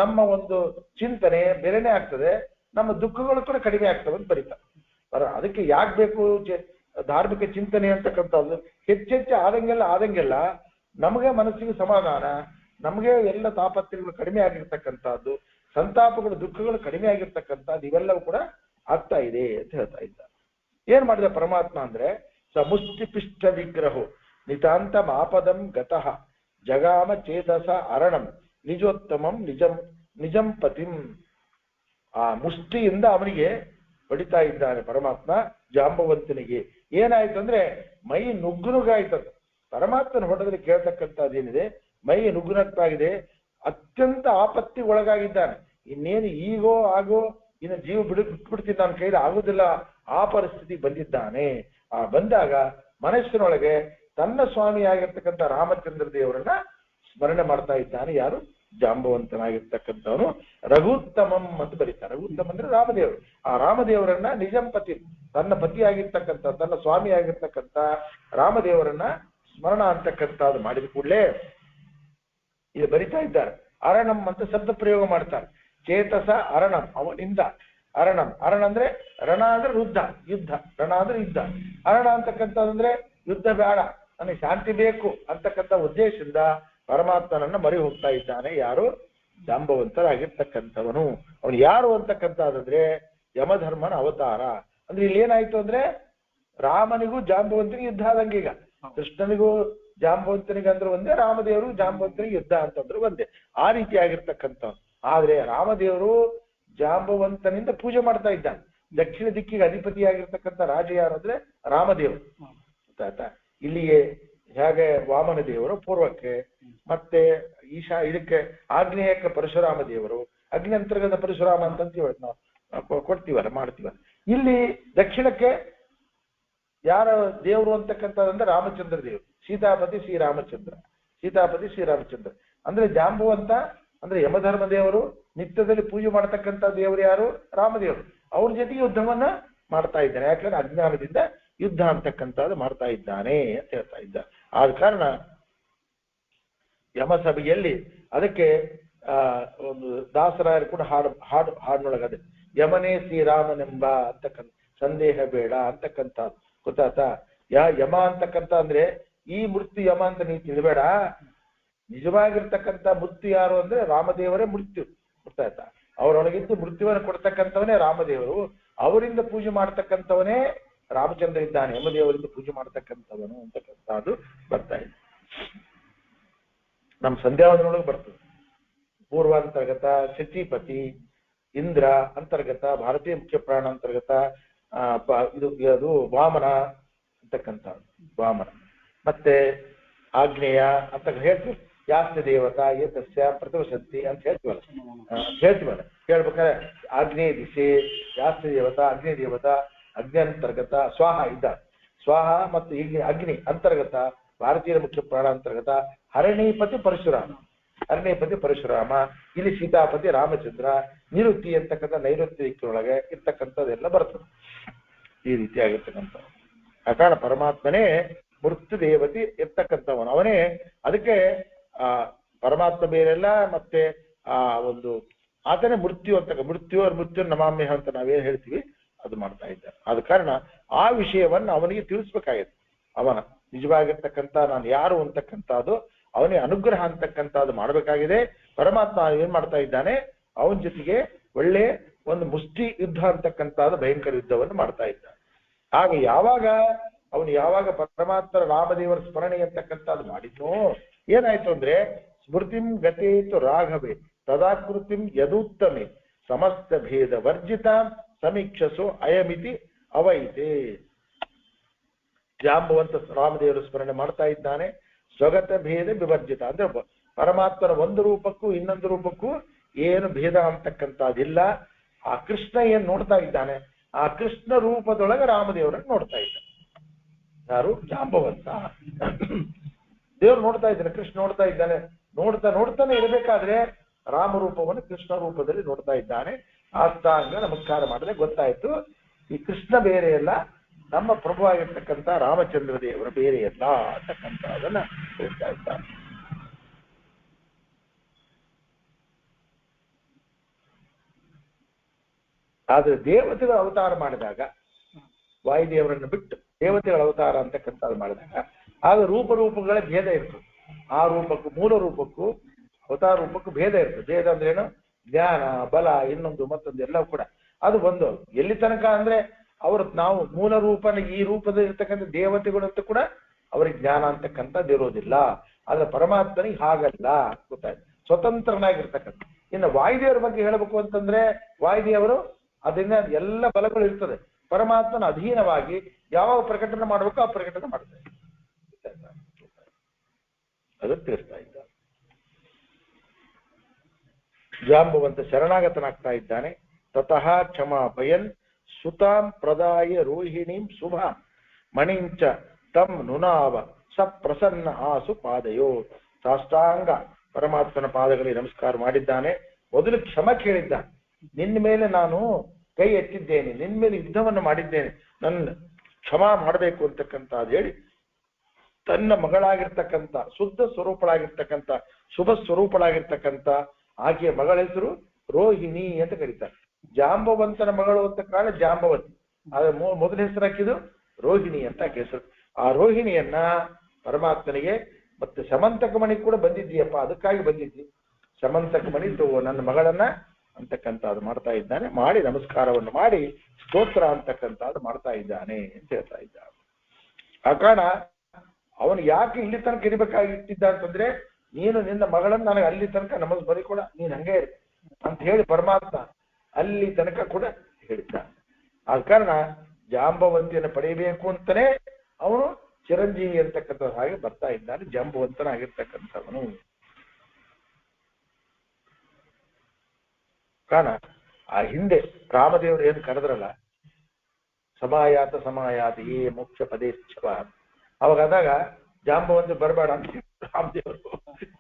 ನಮ್ಮ ಒಂದು ಚಿಂತನೆ ಬೇರೆನೆ ಆಗ್ತದೆ, ನಮ್ಮ ದುಃಖಗಳು ಕೂಡ ಕಡಿಮೆ ಆಗ್ತವೆ ಅಂತ ಬರೀತಾರೆ. ಅದಕ್ಕೆ ಯಾಕೆ ಬೇಕು ಧಾರ್ಮಿಕ ಚಿಂತನೆ ಅಂತಕ್ಕಂಥದ್ದು? ಹೆಚ್ಚೆಚ್ಚು ಆದಂಗೆಲ್ಲ ನಮಗೆ ಮನಸ್ಸಿಗೆ ಸಮಾಧಾನ, ನಮಗೆ ಎಲ್ಲ ತಾಪತ್ರೆಗಳು ಕಡಿಮೆ ಆಗಿರ್ತಕ್ಕಂಥದ್ದು, ಸಂತಾಪಗಳು ದುಃಖಗಳು ಕಡಿಮೆ ಆಗಿರ್ತಕ್ಕಂಥದ್ದು ಇವೆಲ್ಲವೂ ಕೂಡ ಆಗ್ತಾ ಇದೆ ಅಂತ ಹೇಳ್ತಾ ಇದ್ದಾರೆ. ಏನ್ ಮಾಡಿದ ಪರಮಾತ್ಮ ಅಂದ್ರೆ ಸಮುಷ್ಟಿಪಿಷ್ಟ ವಿಗ್ರಹೋ ನಿತಾಂತ ಮಾಪದಂ ಗತಃ ಜಗಾಮ ಚೇತಸ ಅರಣಂ ನಿಜೋತ್ತಮಂ ನಿಜಂ ಪತಿಂ. ಆ ಮುಷ್ಟಿಯಿಂದ ಅವನಿಗೆ ಹೊಡಿತಾ ಇದ್ದಾನೆ ಪರಮಾತ್ಮ ಜಾಂಬವಂತನಿಗೆ. ಏನಾಯ್ತು ಅಂದ್ರೆ ಮೈ ನುಗ್ಗುನುಗಾಯ್ತದ. ಪರಮಾತ್ಮನ ಹೊಡೆದಲ್ಲಿ ಕೇಳ್ತಕ್ಕಂಥದ್ದೇನಿದೆ, ಮೈ ನುಗ್ಗುನಕ್ಕಾಗಿದೆ, ಅತ್ಯಂತ ಆಪತ್ತಿ ಒಳಗಾಗಿದ್ದಾನೆ. ಇನ್ನೇನು ಈಗೋ ಆಗೋ ಇನ್ನು ಜೀವ ಬಿಟ್ಬಿಡ್ತೀನಿ, ನನ್ನ ಕೈಲಿ ಆಗುದಿಲ್ಲ, ಆ ಪರಿಸ್ಥಿತಿ ಬಂದಿದ್ದಾನೆ. ಆ ಬಂದಾಗ ಮನಸ್ಸಿನೊಳಗೆ ತನ್ನ ಸ್ವಾಮಿಯಾಗಿರ್ತಕ್ಕಂಥ ರಾಮಚಂದ್ರ ದೇವರನ್ನ ಸ್ಮರಣೆ ಮಾಡ್ತಾ ಇದ್ದಾನೆ. ಯಾರು? ಜಾಂಬವಂತನಾಗಿರ್ತಕ್ಕಂಥವನು. ರಘುತ್ತಮಂ ಅಂತ ಬರೀತಾರೆ. ರಘುತ್ತಮ ಅಂದ್ರೆ ರಾಮದೇವರು. ಆ ರಾಮದೇವರನ್ನ ನಿಜಂಪತಿ, ತನ್ನ ಪತಿಯಾಗಿರ್ತಕ್ಕಂಥ, ತನ್ನ ಸ್ವಾಮಿ ಆಗಿರ್ತಕ್ಕಂಥ ರಾಮದೇವರನ್ನ ಸ್ಮರಣ ಅಂತಕ್ಕಂಥದ್ದು ಮಾಡಿದ ಕೂಡಲೇ ಇದು ಬರಿತಾ ಇದ್ದಾರೆ. ಅರಣಂ ಅಂತ ಶಬ್ದ ಪ್ರಯೋಗ ಮಾಡ್ತಾರೆ. ಚೇತಸ ಅರಣಂ, ಅವನಿಂದ ಅರಣಂ. ಅರಣ ಅಂದ್ರೆ ರಣ ಅಂದ್ರೆ ಯುದ್ಧ, ರಣ ಅಂದ್ರೆ ಯುದ್ಧ. ಅರಣ ಅಂತಕ್ಕಂಥದ್ದಂದ್ರೆ ಯುದ್ಧ ಬೇಡ, ನನಗೆ ಶಾಂತಿ ಬೇಕು ಅಂತಕ್ಕಂಥ ಉದ್ದೇಶದಿಂದ ಪರಮಾತ್ಮನನ್ನ ಮರಿ ಹೋಗ್ತಾ ಇದ್ದಾನೆ. ಯಾರು? ಜಾಂಬವಂತರಾಗಿರ್ತಕ್ಕಂಥವನು. ಅವನು ಯಾರು ಅಂತಕ್ಕಂಥದ್ದಂದ್ರೆ ಯಮಧರ್ಮನ ಅವತಾರ. ಅಂದ್ರೆ ಇಲ್ಲಿ ಏನಾಯ್ತು ಅಂದ್ರೆ ರಾಮನಿಗೂ ಜಾಂಬವಂತನಿಗೆ ಯುದ್ಧ ಆದಂಗೆ. ಈಗ ಕೃಷ್ಣನಿಗೂ ಜಾಂಬವಂತನಿಗೆ ಅಂದ್ರೆ ಒಂದೇ, ರಾಮದೇವರು ಜಾಂಬವಂತನಿಗೆ ಯುದ್ಧ ಅಂತಂದ್ರೆ ಒಂದೇ. ಆ ರೀತಿ ಆಗಿರ್ತಕ್ಕಂಥವ್ನು. ಆದ್ರೆ ರಾಮದೇವರು ಜಾಂಬವಂತನಿಂದ ಪೂಜೆ ಮಾಡ್ತಾ ಇದ್ದಾನೆ. ದಕ್ಷಿಣ ದಿಕ್ಕಿಗೆ ಅಧಿಪತಿಯಾಗಿರ್ತಕ್ಕಂಥ ರಾಜ ಯಾರು ಅಂದ್ರೆ ರಾಮದೇವರು. ಗೊತ್ತಾಯ್ತಾ? ಇಲ್ಲಿಗೆ ಹೇಗೆ ವಾಮನ ದೇವರು ಪೂರ್ವಕ್ಕೆ, ಮತ್ತೆ ಇದಕ್ಕೆ ಆಗ್ನೇಯಕ್ಕೆ ಪರಶುರಾಮ ದೇವರು, ಅಗ್ನಿ ಅಂತರ್ಗತ ಪರಶುರಾಮ ಅಂತಂತೀವಿ ನಾವು ಕೊಡ್ತೀವಲ್ಲ, ಮಾಡ್ತೀವಲ್ಲ. ಇಲ್ಲಿ ದಕ್ಷಿಣಕ್ಕೆ ಯಾರ ದೇವರು ಅಂತಕ್ಕಂಥದ್ದಂದ್ರೆ ರಾಮಚಂದ್ರ ದೇವರು. ಸೀತಾಪತಿ ಶ್ರೀರಾಮಚಂದ್ರ ಅಂದ್ರೆ ಜಾಂಬುವಂತ ಅಂದ್ರೆ ಯಮಧರ್ಮ ದೇವರು ನಿತ್ಯದಲ್ಲಿ ಪೂಜೆ ಮಾಡತಕ್ಕಂಥ ದೇವರು ಯಾರು? ರಾಮದೇವರು. ಅವ್ರ ಜೊತೆಗೆ ಯುದ್ಧವನ್ನ ಮಾಡ್ತಾ ಇದ್ದಾನೆ. ಯಾಕಂದ್ರೆ ಅಜ್ಞಾನದಿಂದ ಯುದ್ಧ ಅಂತಕ್ಕಂಥದ್ದು ಮಾಡ್ತಾ ಇದ್ದಾನೆ ಅಂತ ಹೇಳ್ತಾ ಇದ್ದ. ಆದ ಕಾರಣ ಯಮಸಭೆಯಲ್ಲಿ ಅದಕ್ಕೆ ಒಂದು ದಾಸರಾಯರು ಕೂಡ ಹಾಡಿನೊಳಗದೆ ಯಮನೇ ಶ್ರೀರಾಮನೆಂಬ ಅಂತಕ್ಕಂಥ ಸಂದೇಹ ಬೇಡ ಅಂತಕ್ಕಂಥದ್ದು. ಗೊತ್ತಾಯ್ತಾ? ಯಮ ಅಂತಕ್ಕಂಥ ಅಂದ್ರೆ ಈ ಮೃತ್ಯು ಯಮ ಅಂತ ನೀವು ತಿಳಿಬೇಡ. ನಿಜವಾಗಿರ್ತಕ್ಕಂಥ ಮೃತ್ಯು ಯಾರು ಅಂದ್ರೆ ರಾಮದೇವರೇ ಮೃತ್ಯು. ಗೊತ್ತಾಯ್ತಾ? ಅವರೊಳಗಿದ್ದು ಮೃತ್ಯುವನ್ನು ಕೊಡ್ತಕ್ಕಂಥವನೇ ರಾಮದೇವರು. ಅವರಿಂದ ಪೂಜೆ ಮಾಡ್ತಕ್ಕಂಥವನೇ ರಾಮಚಂದ್ರ ಇದ್ದಾನೆ. ಯಮದೇವರಿಂದ ಪೂಜೆ ಮಾಡ್ತಕ್ಕಂಥವನು ಅಂತಕ್ಕಂಥದ್ದು ಬರ್ತಾ ಇದೆ. ನಮ್ಮ ಸಂಧ್ಯಾವಂದನೊಳಗೆ ಬರ್ತದೆ. ಪೂರ್ವಾಂತರ್ಗತ ಶಚಿಪತಿ, ಇಂದ್ರ ಅಂತರ್ಗತ, ಭಾರತೀಯ ಮುಖ್ಯ ಪ್ರಾಣ ಅಂತರ್ಗತ, ಅದು ವಾಮನ ಅಂತಕ್ಕಂಥ ವಾಮನ, ಮತ್ತೆ ಆಗ್ನೇಯ ಅಂತ ಹೇಳ್ತೀವಿ. ಯಾಸ್ತಿ ದೇವತಾ ಏತಸ್ಯ ಪ್ರತಿವಸಂತಿ ಅಂತ ಹೇಳ್ತೀವಲ್ಲ. ಹೇಳ್ಬೇಕಾದ್ರೆ ಆಗ್ನೇಯ ದಿಶೆ, ಯಾಸ್ತಿ ದೇವತಾ, ಅಗ್ನಿ ದೇವತಾ, ಅಗ್ನಿ ಅಂತರ್ಗತ, ಸ್ವಾಹ ಇದ್ದಾರೆ. ಸ್ವಾಹ ಮತ್ತು ಈಗ ಅಗ್ನಿ ಅಂತರ್ಗತ, ಭಾರತೀಯ ಮುಖ್ಯ ಪ್ರಾಣ ಅಂತರ್ಗತ, ಹರಣೀಪತಿ ಪರಶುರಾಮ, ಇಲ್ಲಿ ಸೀತಾಪತಿ ರಾಮಚಂದ್ರ, ನಿವೃತ್ತಿ ಅಂತಕ್ಕಂಥ ನೈಋತ್ಯ ದಿಕ್ಕಿನೊಳಗೆ ಇರ್ತಕ್ಕಂಥದ್ದೆಲ್ಲ ಬರ್ತದೆ. ಈ ರೀತಿ ಆಗಿರ್ತಕ್ಕಂಥ ಆ ಕಾರಣ ಪರಮಾತ್ಮನೇ ಮೃತ್ಯು ದೇವತೆ ಇರ್ತಕ್ಕಂಥವನು. ಅವನೇ ಅದಕ್ಕೆ ಪರಮಾತ್ಮ ಬೇರೆಲ್ಲ, ಮತ್ತೆ ಒಂದು ಆತನೇ ಮೃತ್ಯು ನಮಾಮ್ಯ ಅಂತ ನಾವೇನ್ ಹೇಳ್ತೀವಿ ಅದು ಮಾಡ್ತಾ ಇದ್ದಾರೆ. ಆದ ಕಾರಣ ಆ ವಿಷಯವನ್ನ ಅವನಿಗೆ ತಿಳಿಸ್ಬೇಕಾಗಿತ್ತು. ಅವನ ನಿಜವಾಗಿರ್ತಕ್ಕಂಥ ನಾನು ಯಾರು ಅಂತಕ್ಕಂಥದ್ದು ಅವನೇ ಅನುಗ್ರಹ ಅಂತಕ್ಕಂಥದ್ದು ಮಾಡಬೇಕಾಗಿದೆ. ಪರಮಾತ್ಮ ಏನ್ ಮಾಡ್ತಾ ಇದ್ದಾನೆ? ಅವನ ಜೊತೆಗೆ ಒಳ್ಳೆ ಒಂದು ಮುಷ್ಟಿ ಯುದ್ಧ ಅಂತಕ್ಕಂಥದ್ದು ಭಯಂಕರ ಯುದ್ಧವನ್ನು ಮಾಡ್ತಾ ಇದ್ದಾನೆ. ಹಾಗೆ ಯಾವಾಗ ಪರಮಾತ್ಮ ರಾಮದೇವರ ಸ್ಮರಣೆ ಅಂತಕ್ಕಂಥದ್ದು ಮಾಡಿದ್ನೋ ಏನಾಯ್ತು ಅಂದ್ರೆ ಸ್ಮೃತಿಂ ಗತೇತು ರಾಘವೇ ತದಾಕೃತಿಂ ಯದೂತ್ತಮೆ ಸಮಸ್ತ ಭೇದ ವರ್ಜಿತ ಸಮೀಕ್ಷಸು ಅಯಮಿತಿ ಅವೈತೆ. ಜಾಂಬವಂತ ರಾಮದೇವರ ಸ್ಮರಣೆ ಮಾಡ್ತಾ ಇದ್ದಾನೆ. ಸ್ವಗತ ಭೇದ ವಿವರ್ಜಿತ ಅಂದ್ರೆ ಪರಮಾತ್ಮನ ಒಂದು ರೂಪಕ್ಕೂ ಇನ್ನೊಂದು ರೂಪಕ್ಕೂ ಏನು ಭೇದ ಅಂತಕ್ಕಂಥದ್ದಿಲ್ಲ. ಆ ಕೃಷ್ಣ ಏನ್ ನೋಡ್ತಾ ಇದ್ದಾನೆ, ಆ ಕೃಷ್ಣ ರೂಪದೊಳಗೆ ರಾಮದೇವರನ್ನು ನೋಡ್ತಾ ಇದ್ದಾನೆ. ಯಾರು? ಜಾಂಬವಂತ. ದೇವ್ರು ನೋಡ್ತಾ ಇದ್ದಾನೆ, ಕೃಷ್ಣ ನೋಡ್ತಾ ಇದ್ದಾನೆ. ನೋಡ್ತಾನೆ ಇರಬೇಕಾದ್ರೆ ರಾಮರೂಪವನ್ನು ಕೃಷ್ಣ ರೂಪದಲ್ಲಿ ನೋಡ್ತಾ ಇದ್ದಾನೆ. ಆಸ್ತಾಂಗ ನಮಸ್ಕಾರ ಮಾಡಿದ್ರೆ ಗೊತ್ತಾಯ್ತು ಈ ಕೃಷ್ಣ ಬೇರೆಯಲ್ಲ, ನಮ್ಮ ಪ್ರಭು ಆಗಿರ್ತಕ್ಕಂಥ ರಾಮಚಂದ್ರ ದೇವರ ಬೇರೆಯಲ್ಲ ಅಂತಕ್ಕಂಥ ಅದನ್ನ ಹೇಳ್ತಾ ಇದ್ದಾನೆ. ಆದ್ರೆ ದೇವತೆಗಳ ಅವತಾರ ಮಾಡಿದಾಗ, ವಾಯುದೇವರನ್ನು ಬಿಟ್ಟು ದೇವತೆಗಳ ಅವತಾರ ಅಂತಕ್ಕಂಥದ್ದು ಮಾಡಿದಾಗ ಆಗ ರೂಪಗಳ ಭೇದ ಇರ್ತದೆ. ಆ ರೂಪಕ್ಕೂ ಮೂಲ ರೂಪಕ್ಕೂ ಅವತಾರ ರೂಪಕ್ಕೂ ಭೇದ ಇರ್ತದೆ. ಭೇದ ಅಂದ್ರೆ ಏನು? ಜ್ಞಾನ, ಬಲ, ಇನ್ನೊಂದು ಮತ್ತೊಂದು ಎಲ್ಲ ಕೂಡ ಅದು ಒಂದು ಎಲ್ಲಿ ತನಕ ಅಂದ್ರೆ ನಾವು ಮೂಲ ರೂಪನ ಈ ರೂಪದಲ್ಲಿ ಇರ್ತಕ್ಕಂಥ ದೇವತೆಗಳು ಅಂತ ಕೂಡ ಅವ್ರಿಗೆ ಜ್ಞಾನ ಅಂತಕ್ಕಂಥದ್ದು ಇರೋದಿಲ್ಲ. ಆದ್ರೆ ಪರಮಾತ್ಮನಿಗೆ ಹಾಗಲ್ಲ, ಗೊತ್ತಾಯ್ತು, ಸ್ವತಂತ್ರನಾಗಿರ್ತಕ್ಕಂಥ. ಇನ್ನು ವಾಯುದೇವರ ಬಗ್ಗೆ ಹೇಳಬೇಕು ಅಂತಂದ್ರೆ ವಾಯುದೇವರು ಅದರಿಂದ ಎಲ್ಲ ಬಲಗಳು ಇರ್ತದೆ. ಪರಮಾತ್ಮನ ಅಧೀನವಾಗಿ ಯಾವಾಗ ಪ್ರಕಟಣೆ ಮಾಡಬೇಕು ಆ ಪ್ರಕಟಣೆ ಮಾಡ್ತಾರೆ. ಅದು ತಿಳಿಸ್ತಾ ಇದ್ದ. ಜಾಂಬವಂತ ಶರಣಾಗತನಾಗ್ತಾ ಇದ್ದಾನೆ. ತತಃ ಕ್ಷಮಾಪಯನ್ ಸುತಾಂ ಪ್ರದಾಯ ರೋಹಿಣೀಂ ಶುಭಾಂ ಮಣಿಂಚ ತಂ ನುನಾವ ಸ ಪ್ರಸನ್ನ ಆಸು ಪಾದಯೋ. ಸಾಷ್ಟಾಂಗ ಪರಮಾತ್ಮನ ಪಾದಗಳಿಗೆ ನಮಸ್ಕಾರ ಮಾಡಿದ್ದಾನೆ. ಮೊದಲು ಕ್ಷಮ ಕೇಳಿದ್ದಾನೆ. ನಿನ್ನ ಮೇಲೆ ನಾನು ಕೈ ಎತ್ತಿದ್ದೇನೆ, ನಿನ್ನ ಮೇಲೆ ಯುದ್ಧವನ್ನು ಮಾಡಿದ್ದೇನೆ, ನನ್ನ ಕ್ಷಮಾ ಮಾಡಬೇಕು ಅಂತಕ್ಕಂಥ ಹೇಳಿ ತನ್ನ ಮಗಳಾಗಿರ್ತಕ್ಕಂಥ ಶುದ್ಧ ಸ್ವರೂಪಳಾಗಿರ್ತಕ್ಕಂಥ ಶುಭ ಸ್ವರೂಪಳಾಗಿರ್ತಕ್ಕಂಥ ಆಕೆಯ ಮಗಳ ಹೆಸರು ರೋಹಿಣಿ ಅಂತ ಕರೀತಾರೆ. ಜಾಂಬವಂತನ ಮಗಳು ಅಂತ ಕಾರಣ ಜಾಂಬವತಿ. ಆದ್ರೆ ಮೊದಲ ಹೆಸರು ಹಾಕಿದ್ದು ರೋಹಿಣಿ ಅಂತ ಹೆಸರು. ಆ ರೋಹಿಣಿಯನ್ನ ಪರಮಾತ್ಮನಿಗೆ ಮತ್ತೆ ಸಮಂತಕ ಮಣಿ ಕೂಡ ಬಂದಿದ್ದೀಯಪ್ಪ, ಅದಕ್ಕಾಗಿ ಬಂದಿದ್ದಿ, ಸಮಂತಕ ಮಣಿ ನನ್ನ ಮಗಳನ್ನ ಅಂತಕ್ಕಂಥದ್ದು ಮಾಡ್ತಾ ಇದ್ದಾನೆ. ಮಾಡಿ ನಮಸ್ಕಾರವನ್ನು ಮಾಡಿ ಸ್ತೋತ್ರ ಅಂತಕ್ಕಂಥದ್ದು ಮಾಡ್ತಾ ಇದ್ದಾನೆ ಅಂತ ಹೇಳ್ತಾ ಇದ್ದಾನೆ. ಆ ಕಾರಣ ಅವನು ಯಾಕೆ ಇಲ್ಲಿ ತನಕ ಇರಬೇಕಾಗಿಟ್ಟಿದ್ದ ಅಂತಂದ್ರೆ, ನೀನು ನಿನ್ನ ಮಗಳನ್ನ ನನಗೆ ಅಲ್ಲಿ ತನಕ ನಮಸ್ ಬರೀ ಕೂಡ ನೀನ್ ಹಂಗೆ ಇರು ಅಂತ ಹೇಳಿ ಪರಮಾತ್ಮ ಅಲ್ಲಿ ತನಕ ಕೂಡ ಹೇಳಿದ್ದ. ಆ ಕಾರಣ ಜಾಂಬವಂತಿಯನ್ನು ಪಡೆಯಬೇಕು ಅಂತಾನೆ ಅವನು ಚಿರಂಜೀವಿ ಅಂತಕ್ಕಂಥ ಹಾಗೆ ಬರ್ತಾ ಇದ್ದಾನೆ, ಜಾಂಬವಂತನಾಗಿರ್ತಕ್ಕಂಥವನು. ಕಾರಣ ಆ ಹಿಂದೆ ರಾಮದೇವರು ಏನು ಕರೆದ್ರಲ್ಲ, ಸಮಾಯಾತಿ ಏ ಮೋಕ್ಷ ಪದೇಚ್ಛವ, ಅವಾಗದಾಗ ಜಾಂಬವಂತಿ ಬರಬೇಡ ಅಂತ ರಾಮದೇವರು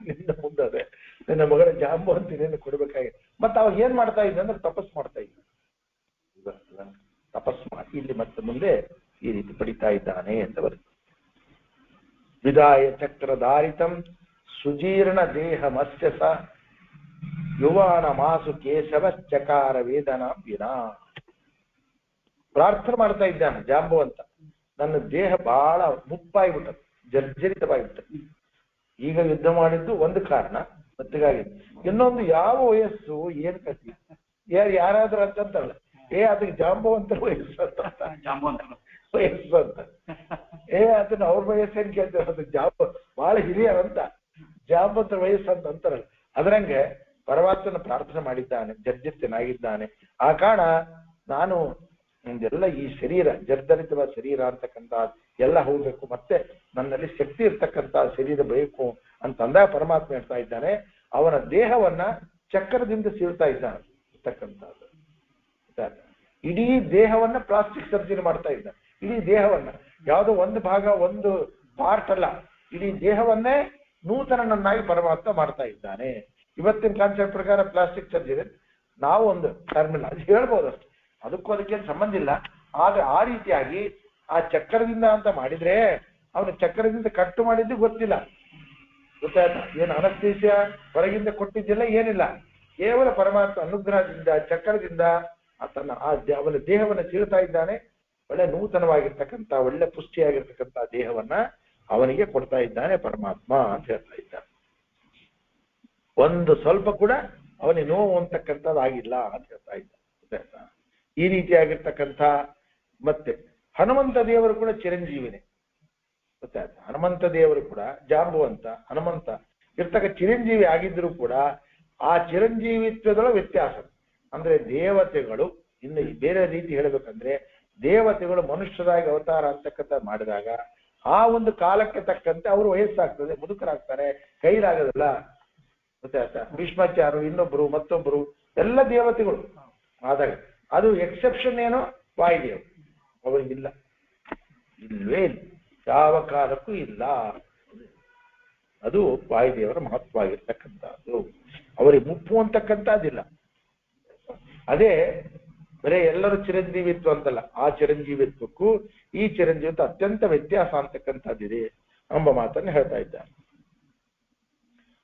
ನಿನ್ನ ಮುಂದೆ ನಿನ್ನ ಮಗಳ ಜಾಂಬವಂತಿ ನಿನ್ನ ಕೊಡ್ಬೇಕಾಗಿ. ಮತ್ತೆ ಅವಾಗ ಏನ್ ಮಾಡ್ತಾ ಇದ್ದ ಅಂದ್ರೆ ತಪಸ್ ಮಾಡ್ತಾ ಇದ್ದ. ತಪಸ್ ಮಾಡಿ ಇಲ್ಲಿ ಮತ್ತೆ ಮುಂದೆ ಈ ರೀತಿ ಪಡಿತಾ ಇದ್ದಾನೆ ಅಂತ ಬರುತ್ತೆ. ವಿದಾಯ ಚಕ್ರಧಾರಿತಂ ಸುಜೀರ್ಣ ದೇಹ ಮತ್ಸ್ಯಸ ಯುವಾನ ಮಾಸು ಕೇಶವ ಚಕಾರ ವೇದನ ವಿನಾ. ಪ್ರಾರ್ಥನೆ ಮಾಡ್ತಾ ಇದ್ದಾನೆ ಜಾಂಬವಂತ, ನನ್ನ ದೇಹ ಬಹಳ ಮುಪ್ಪಾಗಿಬಿಟ್ಟ, ಜರ್ಜರಿತವಾಗಿಬಿಟ್ಟ. ಈಗ ಯುದ್ಧ ಮಾಡಿದ್ದು ಒಂದು ಕಾರಣ ಮತ್ತಿಗಾಗಿ, ಇನ್ನೊಂದು ಯಾವ ವಯಸ್ಸು ಏನ್ ಕತಿ ಯಾರಾದ್ರೂ ಅಂತಂತಲ್ಲ, ಅದಕ್ಕೆ ಜಾಂಬವಂತರ ವಯಸ್ಸು ಅಂತ ವಯಸ್ಸು ಅಂತ ಅದನ್ನ ಅವ್ರ ವಯಸ್ಸೇನ್ ಕೇಳ್ತಾರೆ, ಅದು ಬಹಳ ಹಿರಿಯರಂತ ಜಾಂಬವಂತರ ವಯಸ್ಸು ಅಂತ ಅಂತಾರಲ್ಲ. ಅದರಂಗೆ ಪರಮಾತ್ಮನ ಪ್ರಾರ್ಥನೆ ಮಾಡಿದ್ದಾನೆ, ಜರ್ಜರಿತನಾಗಿದ್ದಾನೆ. ಆ ಕಾರಣ ನಾನು ನಿಮ್ದೆಲ್ಲ ಈ ಶರೀರ ಜರ್ಜರಿತವಾದ ಶರೀರ ಅಂತಕ್ಕಂಥ ಎಲ್ಲ ಹೋಗ್ಬೇಕು, ಮತ್ತೆ ನನ್ನಲ್ಲಿ ಶಕ್ತಿ ಇರ್ತಕ್ಕಂಥ ಶರೀರ ಬೇಕು ಅಂತಂದಾಗ ಪರಮಾತ್ಮ ಹೇಳ್ತಾ ಇದ್ದಾನೆ. ಅವನ ದೇಹವನ್ನ ಚಕ್ರದಿಂದ ಸೀಳ್ತಾ ಇದ್ದಾನೆ ಇರ್ತಕ್ಕಂಥದ್ದು. ಇಡೀ ದೇಹವನ್ನ ಪ್ಲಾಸ್ಟಿಕ್ ಸರ್ಜರಿ ಮಾಡ್ತಾ ಇದ್ದಾನೆ. ಇಡೀ ದೇಹವನ್ನ, ಯಾವುದೋ ಒಂದು ಭಾಗ ಒಂದು ಪಾರ್ಟ್ ಅಲ್ಲ, ಇಡೀ ದೇಹವನ್ನೇ ನೂತನನನ್ನಾಗಿ ಪರಮಾತ್ಮ ಮಾಡ್ತಾ ಇದ್ದಾನೆ. ಇವತ್ತಿನ ಕಾನ್ಸೆಪ್ಟ್ ಪ್ರಕಾರ ಪ್ಲಾಸ್ಟಿಕ್ ಸರ್ಜರಿ ನಾವು ಒಂದು ಟರ್ಮಿನಲ್ ಅದು ಹೇಳ್ಬೋದು ಅಷ್ಟೆ, ಅದಕ್ಕೂ ಅದಕ್ಕೇನು ಸಂಬಂಧ ಇಲ್ಲ. ಆದ್ರೆ ಆ ರೀತಿಯಾಗಿ ಆ ಚಕ್ರದಿಂದ ಅಂತ ಮಾಡಿದ್ರೆ ಅವನು ಚಕ್ರದಿಂದ ಕಟ್ಟು ಮಾಡಿದ್ದು ಗೊತ್ತಿಲ್ಲ, ಗೊತ್ತಾಯ್ತಾ? ಏನು ಅನಸ್ತೇಸಿಯಾ ಹೊರಗಿಂದ ಕೊಟ್ಟಿದ್ದಿಲ್ಲ, ಏನಿಲ್ಲ. ಕೇವಲ ಪರಮಾತ್ಮ ಅನುಗ್ರಹದಿಂದ ಚಕ್ರದಿಂದ ಅವನ ದೇಹವನ್ನು ಸೀಳ್ತಾ ಇದ್ದಾನೆ. ಒಳ್ಳೆ ನೂತನವಾಗಿರ್ತಕ್ಕಂಥ ಒಳ್ಳೆ ಪುಷ್ಟಿಯಾಗಿರ್ತಕ್ಕಂಥ ದೇಹವನ್ನ ಅವನಿಗೆ ಕೊಡ್ತಾ ಇದ್ದಾನೆ ಪರಮಾತ್ಮ ಅಂತ ಹೇಳ್ತಾ ಇದ್ದಾನೆ. ಒಂದು ಸ್ವಲ್ಪ ಕೂಡ ಅವನಿಗೆ ನೋವು ಅಂತಕ್ಕಂಥದ್ದಾಗಿಲ್ಲ ಅಂತ ಹೇಳ್ತಾ ಇದ್ದ. ಈ ರೀತಿಯಾಗಿರ್ತಕ್ಕಂಥ ಮತ್ತೆ ಹನುಮಂತ ದೇವರು ಕೂಡ ಚಿರಂಜೀವಿನೇ, ಗೊತ್ತಾಯ್ತು? ಹನುಮಂತ ದೇವರು ಕೂಡ ಜಾಂಬವಂತ ಹನುಮಂತ ಇರ್ತಕ್ಕ ಚಿರಂಜೀವಿ ಆಗಿದ್ರು ಕೂಡ ಆ ಚಿರಂಜೀವಿತ್ವದೊಳ ವ್ಯತ್ಯಾಸ ಅಂದ್ರೆ ದೇವತೆಗಳು ಇನ್ನು ಬೇರೆ ರೀತಿ ಹೇಳ್ಬೇಕಂದ್ರೆ ದೇವತೆಗಳು ಮನುಷ್ಯರಾಗಿ ಅವತಾರ ಅಂತಕ್ಕಂಥ ಮಾಡಿದಾಗ ಆ ಒಂದು ಕಾಲಕ್ಕೆ ತಕ್ಕಂತೆ ಅವರು ವಯಸ್ಸಾಗ್ತದೆ, ಮುದುಕರಾಗ್ತಾರೆ, ಕೈಲಾಗದಲ್ಲ, ಗೊತ್ತಾಯ್ತಾ? ಭೀಷ್ಮಾಚಾರ್ಯರು ಇನ್ನೊಬ್ರು ಮತ್ತೊಬ್ರು ಎಲ್ಲ ದೇವತೆಗಳು ಆದಾಗ ಅದು ಎಕ್ಸೆಪ್ಷನ್ ಏನೋ ವಾಯುದೇವರು, ಅವರಿಗಿಲ್ಲ, ಇಲ್ವೇ ಇಲ್ಲ. ಯಾವ ಕಾಲಕ್ಕೂ ಇಲ್ಲ. ಅದು ವಾಯುದೇವರ ಮಹತ್ವ ಆಗಿರ್ತಕ್ಕಂಥದ್ದು. ಅವರಿಗೆ ಮುಪ್ಪು ಅಂತಕ್ಕಂಥದ್ದಿಲ್ಲ. ಅದೇ ಬರೇ ಎಲ್ಲರೂ ಚಿರಂಜೀವಿತ್ವ ಅಂತಲ್ಲ, ಆ ಚಿರಂಜೀವಿತ್ವಕ್ಕೂ ಈ ಚಿರಂಜೀವಿತ್ವ ಅತ್ಯಂತ ವ್ಯತ್ಯಾಸ ಅಂತಕ್ಕಂಥದ್ದಿದೆ ಎಂಬ ಮಾತನ್ನು ಹೇಳ್ತಾ ಇದ್ದಾರೆ.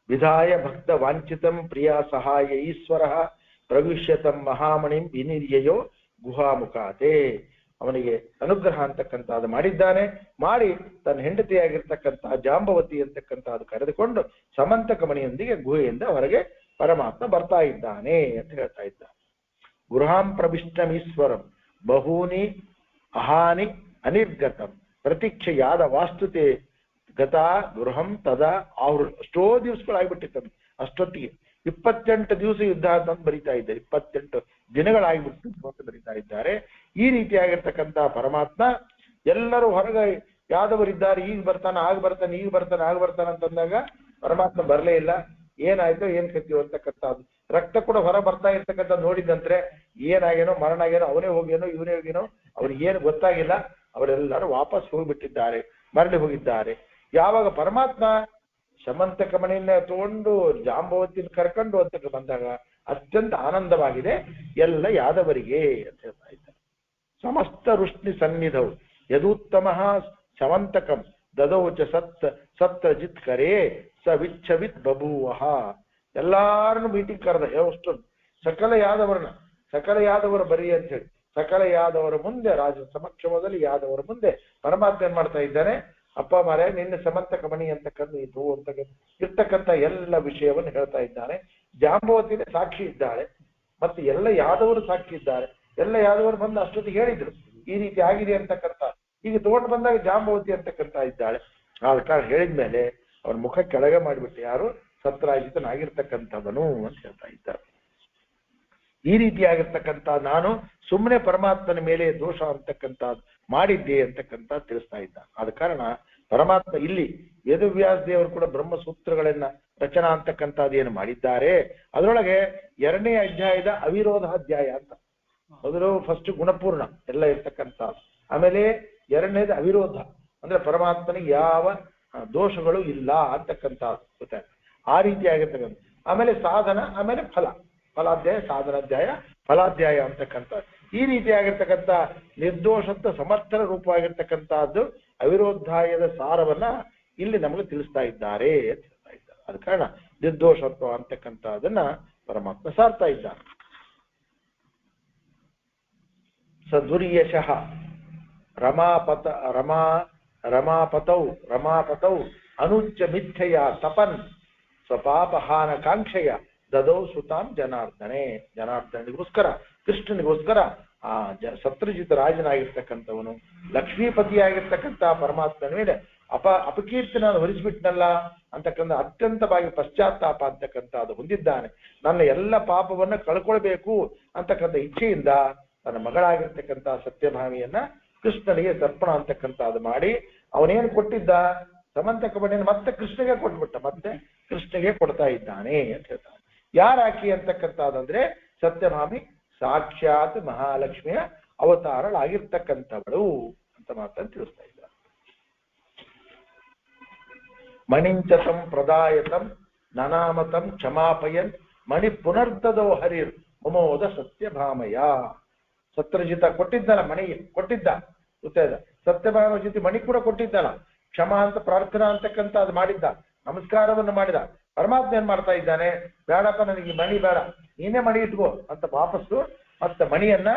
ವಿಧಾಯ ಭಕ್ತ ವಾಂಛಿತಂ ಪ್ರಿಯ ಸಹಾಯ ಈಶ್ವರ ಪ್ರವಿಶ್ಯತಂ ಮಹಾಮಣಿಂ ವಿನಿರ್ಯಯೋ ಗುಹಾಮುಖಾತೆ. ಅವನಿಗೆ ಅನುಗ್ರಹ ಅಂತಕ್ಕಂಥದ್ದು ಮಾಡಿದ್ದಾನೆ. ಮಾಡಿ ತನ್ನ ಹೆಂಡತಿಯಾಗಿರ್ತಕ್ಕಂತಹ ಜಾಂಬವತಿ ಅಂತಕ್ಕಂಥದ್ದು ಕರೆದುಕೊಂಡು ಸಮಂತಕ ಮಣಿಯೊಂದಿಗೆ ಗುಹೆಯಿಂದ ಹೊರಗೆ ಪರಮಾತ್ಮ ಬರ್ತಾ ಇದ್ದಾನೆ ಅಂತ ಹೇಳ್ತಾ ಇದ್ದಾನೆ. ಗೃಹಾಂ ಪ್ರವಿಷ್ಟಮೀಶ್ವರಂ ಬಹೂನಿ ಅಹಾನಿ ಅನಿರ್ಗತಂ ಪ್ರತೀಕ್ಷೆಯಾದ ವಾಸ್ತುತೆ ಗತಾ ಗೃಹಂ ತದಾ ಅವ್ರು ಎಷ್ಟೋ ದಿವಸಗಳಾಗ್ಬಿಟ್ಟಿರ್ತದೆ. ಅಷ್ಟೊತ್ತಿಗೆ 28 ದಿವಸ ಯುದ್ಧ ಅಂತ ಬರೀತಾ ಇದ್ದಾರೆ. 28 ದಿನಗಳಾಗ್ಬಿಟ್ಟು ಅಂತ ಬರೀತಾ ಇದ್ದಾರೆ. ಈ ರೀತಿಯಾಗಿರ್ತಕ್ಕಂಥ ಪರಮಾತ್ಮ ಎಲ್ಲರೂ ಹೊರಗೆ ಯಾದವರಿದ್ದಾರೆ, ಈಗ ಬರ್ತಾನೆ ಆಗ ಬರ್ತಾನೆ ಈಗ ಬರ್ತಾನೆ ಆಗ ಬರ್ತಾನೆ ಅಂತಂದಾಗ ಪರಮಾತ್ಮ ಬರಲೇ ಇಲ್ಲ. ಏನಾಯ್ತೋ ಏನ್ ಕತ್ತೀವೋ ಅಂತಕ್ಕಂಥದ್ದು. ರಕ್ತ ಕೂಡ ಹೊರ ಬರ್ತಾ ಇರ್ತಕ್ಕಂಥ ನೋಡಿದಂದ್ರೆ ಏನಾಗೇನೋ ಮರಣ ಆಗೇನೋ ಅವನೇ ಹೋಗೇನೋ ಇವನೇ ಹೋಗೇನೋ ಅವ್ರಿಗೆ ಏನು ಗೊತ್ತಾಗಿಲ್ಲ. ಅವರೆಲ್ಲರೂ ವಾಪಸ್ ಹೋಗ್ಬಿಟ್ಟಿದ್ದಾರೆ, ಮರಳಿ ಹೋಗಿದ್ದಾರೆ. ಯಾವಾಗ ಪರಮಾತ್ಮ ಸಮಂತಕ ಮನೆಯನ್ನ ತಗೊಂಡು ಜಾಂಬವತಿನ ಕರ್ಕೊಂಡು ಅಂತ ಬಂದಾಗ ಅತ್ಯಂತ ಆನಂದವಾಗಿದೆ ಎಲ್ಲ ಯಾದವರಿಗೆ ಅಂತ ಹೇಳ್ತಾ ಇದ್ದಾರೆ. ಸಮಸ್ತ ಋಷ್ಣಿ ಸನ್ನಿಧವು ಯದೂತ್ತಮ ಸಮಂತಕಂ ದದೌಚ ಸತ್ರಜಿತ್ ಕರೇ ಸ ವಿಚ್ಛವಿತ್ ಬಭೂವಃ. ಎಲ್ಲಾರನ್ನು ಮೀಟಿಂಗ್ ಕರೆದ ಎಷ್ಟು ಸಕಲ ಯಾದವರ ಬರಿ ಅಂತ ಹೇಳಿ ಸಕಲ ಯಾದವರ ಮುಂದೆ ರಾಜ ಸಮಕ್ಷಮದಲ್ಲಿ ಯಾದವರ ಮುಂದೆ ಪರಮಾತ್ಮ ಏನ್ ಮಾಡ್ತಾ ಇದ್ದಾನೆ, ಅಪ್ಪ ಮಾರೇ ನಿನ್ನ ಸಮಂತಕ ಮಣಿ ಅಂತಕ್ಕಂಥ ಇದು ಅಂತ ಇರ್ತಕ್ಕಂಥ ಎಲ್ಲ ವಿಷಯವನ್ನು ಹೇಳ್ತಾ ಇದ್ದಾನೆ. ಜಾಂಬವತಿನೇ ಸಾಕ್ಷಿ ಇದ್ದಾಳೆ, ಮತ್ತೆ ಎಲ್ಲ ಯಾದವರು ಸಾಕ್ಷಿ ಇದ್ದಾರೆ. ಎಲ್ಲ ಯಾದವರು ಬಂದು ಅಷ್ಟೊತ್ತಿಗೆ ಹೇಳಿದ್ರು ಈ ರೀತಿ ಆಗಿದೆ ಅಂತಕ್ಕಂಥ. ಈಗ ತಗೊಂಡು ಬಂದಾಗ ಜಾಂಬವತಿ ಅಂತಕ್ಕಂಥ ಇದ್ದಾಳೆ. ಆದ ಕಾರಣ ಹೇಳಿದ್ಮೇಲೆ ಅವನ ಮುಖ ಕೆಳಗೆ ಮಾಡಿಬಿಟ್ಟು ಯಾರು ಸತ್ರಾಜಿತನಾಗಿರ್ತಕ್ಕಂಥವನು ಅಂತ ಹೇಳ್ತಾ ಇದ್ದಾರೆ. ಈ ರೀತಿಯಾಗಿರ್ತಕ್ಕಂಥ ನಾನು ಸುಮ್ಮನೆ ಪರಮಾತ್ಮನ ಮೇಲೆ ದೋಷ ಅಂತಕ್ಕಂಥ ಮಾಡಿದ್ದೆ ಅಂತಕ್ಕಂಥ ತಿಳಿಸ್ತಾ ಇದ್ದ. ಆದ ಕಾರಣ ಪರಮಾತ್ಮ ಇಲ್ಲಿ ವೇದವ್ಯಾಸ ದೇವರು ಕೂಡ ಬ್ರಹ್ಮಸೂತ್ರಗಳನ್ನ ರಚನಾ ಅಂತಕ್ಕಂಥದ್ದು ಏನು ಮಾಡಿದ್ದಾರೆ. ಅದರೊಳಗೆ 2ನೇ ಅಧ್ಯಾಯದ ಅವಿರೋಧ ಅಧ್ಯಾಯ ಅಂತ. ಮೊದಲು ಫಸ್ಟ್ ಗುಣಪೂರ್ಣ ಎಲ್ಲ ಇರ್ತಕ್ಕಂಥ, ಆಮೇಲೆ 2ನೇದು ಅವಿರೋಧ ಅಂದ್ರೆ ಪರಮಾತ್ಮನಿಗೆ ಯಾವ ದೋಷಗಳು ಇಲ್ಲ ಅಂತಕ್ಕಂಥ ಗೊತ್ತಾಯ್ತು. ಆ ರೀತಿಯಾಗಿರ್ತಕ್ಕಂಥ ಆಮೇಲೆ ಸಾಧನ, ಆಮೇಲೆ ಫಲಾಧ್ಯಾಯ, ಸಾಧನಾಧ್ಯಾಯ, ಫಲಾಧ್ಯಾಯ ಅಂತಕ್ಕಂಥ ಈ ರೀತಿಯಾಗಿರ್ತಕ್ಕಂಥ ನಿರ್ದೋಷತ್ವ ಸಮರ್ಥನ ರೂಪವಾಗಿರ್ತಕ್ಕಂಥದ್ದು ಅವಿರೋಧಾಯದ ಸಾರವನ್ನ ಇಲ್ಲಿ ನಮಗೆ ತಿಳಿಸ್ತಾ ಇದ್ದಾರೆ ಅಂತ ಹೇಳ್ತಾ ಇದ್ದಾರೆ. ಅದ ಕಾರಣ ನಿರ್ದೋಷತ್ವ ಅಂತಕ್ಕಂಥದನ್ನ ಪರಮಾತ್ಮ ಸಾರ್ತಾ ಇದ್ದಾನೆ. ಸದುರ್ಯಶಃ ರಮಾಪತೌ ಅನುಚ್ಯ ಮಿಥ್ಯೆಯ ತಪನ್ ಸ್ವಪಾಪಹಾನ ಕಾಂಕ್ಷೆಯ ದದೌ ಸುತಾಂ ಜನಾರ್ದನಿಗೋಸ್ಕರ ಕೃಷ್ಣನಿಗೋಸ್ಕರ ಆ ಸತ್ರಜಿತ ರಾಜನಾಗಿರ್ತಕ್ಕಂಥವನು ಲಕ್ಷ್ಮೀಪತಿಯಾಗಿರ್ತಕ್ಕಂಥ ಪರಮಾತ್ಮನ ಮೇಲೆ ಅಪಕೀರ್ತಿ ನಾನು ಹೊರಿಸಿಬಿಟ್ನಲ್ಲ ಅಂತಕ್ಕಂಥ ಅತ್ಯಂತವಾಗಿ ಪಶ್ಚಾತ್ತಾಪ ಅಂತಕ್ಕಂಥದ್ದು ಹೊಂದಿದ್ದಾನೆ. ನನ್ನ ಎಲ್ಲ ಪಾಪವನ್ನ ಕಳ್ಕೊಳ್ಬೇಕು ಅಂತಕ್ಕಂಥ ಇಚ್ಛೆಯಿಂದ ತನ್ನ ಮಗಳಾಗಿರ್ತಕ್ಕಂಥ ಸತ್ಯಭಾಮಿಯನ್ನ ಕೃಷ್ಣನಿಗೆ ತರ್ಪಣ ಅಂತಕ್ಕಂಥದ್ದು ಮಾಡಿ ಅವನೇನು ಕೊಟ್ಟಿದ್ದ ಸಮಂತಕ ಮಣಿಯನ್ನು ಮತ್ತೆ ಕೃಷ್ಣಗೆ ಕೊಟ್ಬಿಟ್ಟ, ಮತ್ತೆ ಕೃಷ್ಣಗೆ ಕೊಡ್ತಾ ಇದ್ದಾನೆ ಅಂತ ಹೇಳ್ತಾನೆ. ಯಾರಾಕಿ ಅಂತಕ್ಕಂಥದ್ದಂದ್ರೆ ಸತ್ಯಭಾಮಿ ಸಾಕ್ಷಾತ್ ಮಹಾಲಕ್ಷ್ಮಿಯ ಅವತಾರಳಾಗಿರ್ತಕ್ಕಂಥವಳು ಅಂತ ಮಾತನ್ನು ತಿಳಿಸ್ತಾ ಇದ್ದಾರೆ. ಮಣಿಂಚತಂ ಪ್ರದಾಯತಂ ನನಾಮತಂ ಕ್ಷಮಾಪಯನ್ ಮಣಿ ಪುನರ್ದದೋ ಹರಿರ್ ಮಮೋದ ಸತ್ಯಭಾಮಯ. ಸತ್ರಜಿತ ಕೊಟ್ಟಿದ್ದಲ್ಲ, ಮಣಿ ಕೊಟ್ಟಿದ್ದ ಗೊತ್ತಾಯ್ದ, ಸತ್ಯಭಾಮ ಜೊತೆ ಮಣಿ ಕೂಡ ಕೊಟ್ಟಿದ್ದಲ್ಲ, ಕ್ಷಮಾ ಅಂತ ಪ್ರಾರ್ಥನಾ ಅಂತಕ್ಕಂಥ ಅದು ಮಾಡಿದ್ದ, ನಮಸ್ಕಾರವನ್ನು ಮಾಡಿದ. ಪರಮಾತ್ಮ ಏನ್ ಮಾಡ್ತಾ ಇದ್ದಾನೆ, ಬೇಡಪ್ಪ ನನಗೆ ಮಣಿ ಬೇಡ, ನೀನೇ ಮಣಿ ಇಟ್ಕೋ ಅಂತ ವಾಪಸ್ಸು ಮತ್ತೆ ಮಣಿಯನ್ನ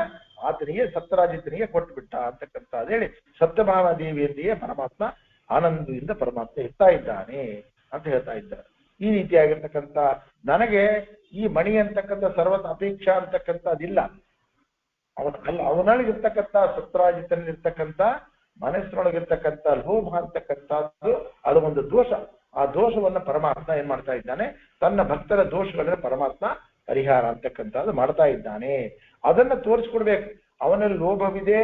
ಆತನಿಗೆ ಸತ್ಯರಾಜಿತನಿಗೆ ಕೊಟ್ಟುಬಿಟ್ಟ ಅಂತಕ್ಕಂಥ ಹೇಳಿ ಸತ್ಯಭಾಮ ದೇವಿಯಲ್ಲಿಯೇ ಪರಮಾತ್ಮ ಆನಂದದಿಂದ ಪರಮಾತ್ಮ ಇರ್ತಾ ಇದ್ದಾನೆ ಅಂತ ಹೇಳ್ತಾ ಇದ್ದಾರೆ. ಈ ರೀತಿಯಾಗಿರ್ತಕ್ಕಂಥ ನನಗೆ ಈ ಮಣಿ ಅಂತಕ್ಕಂಥ ಸರ್ವತ ಅಪೇಕ್ಷಾ ಅಂತಕ್ಕಂಥದ್ದಿಲ್ಲ. ಅವನೊಳಗಿರ್ತಕ್ಕಂಥ ಸತ್ರಾಜಿತನಲ್ಲಿರ್ತಕ್ಕಂಥ ಮನಸ್ಸಿನೊಳಗಿರ್ತಕ್ಕಂಥ ಲೋಭ ಅಂತಕ್ಕಂಥದ್ದು ಅದು ಒಂದು ದೋಷ. ಆ ದೋಷವನ್ನ ಪರಮಾತ್ಮ ಏನ್ ಮಾಡ್ತಾ ಇದ್ದಾನೆ, ತನ್ನ ಭಕ್ತರ ದೋಷಗಳನ್ನ ಪರಮಾತ್ಮ ಪರಿಹಾರ ಅಂತಕ್ಕಂಥದ್ದು ಮಾಡ್ತಾ ಇದ್ದಾನೆ. ಅದನ್ನ ತೋರಿಸ್ಕೊಡ್ಬೇಕು. ಅವನಲ್ಲಿ ಲೋಭವಿದೆ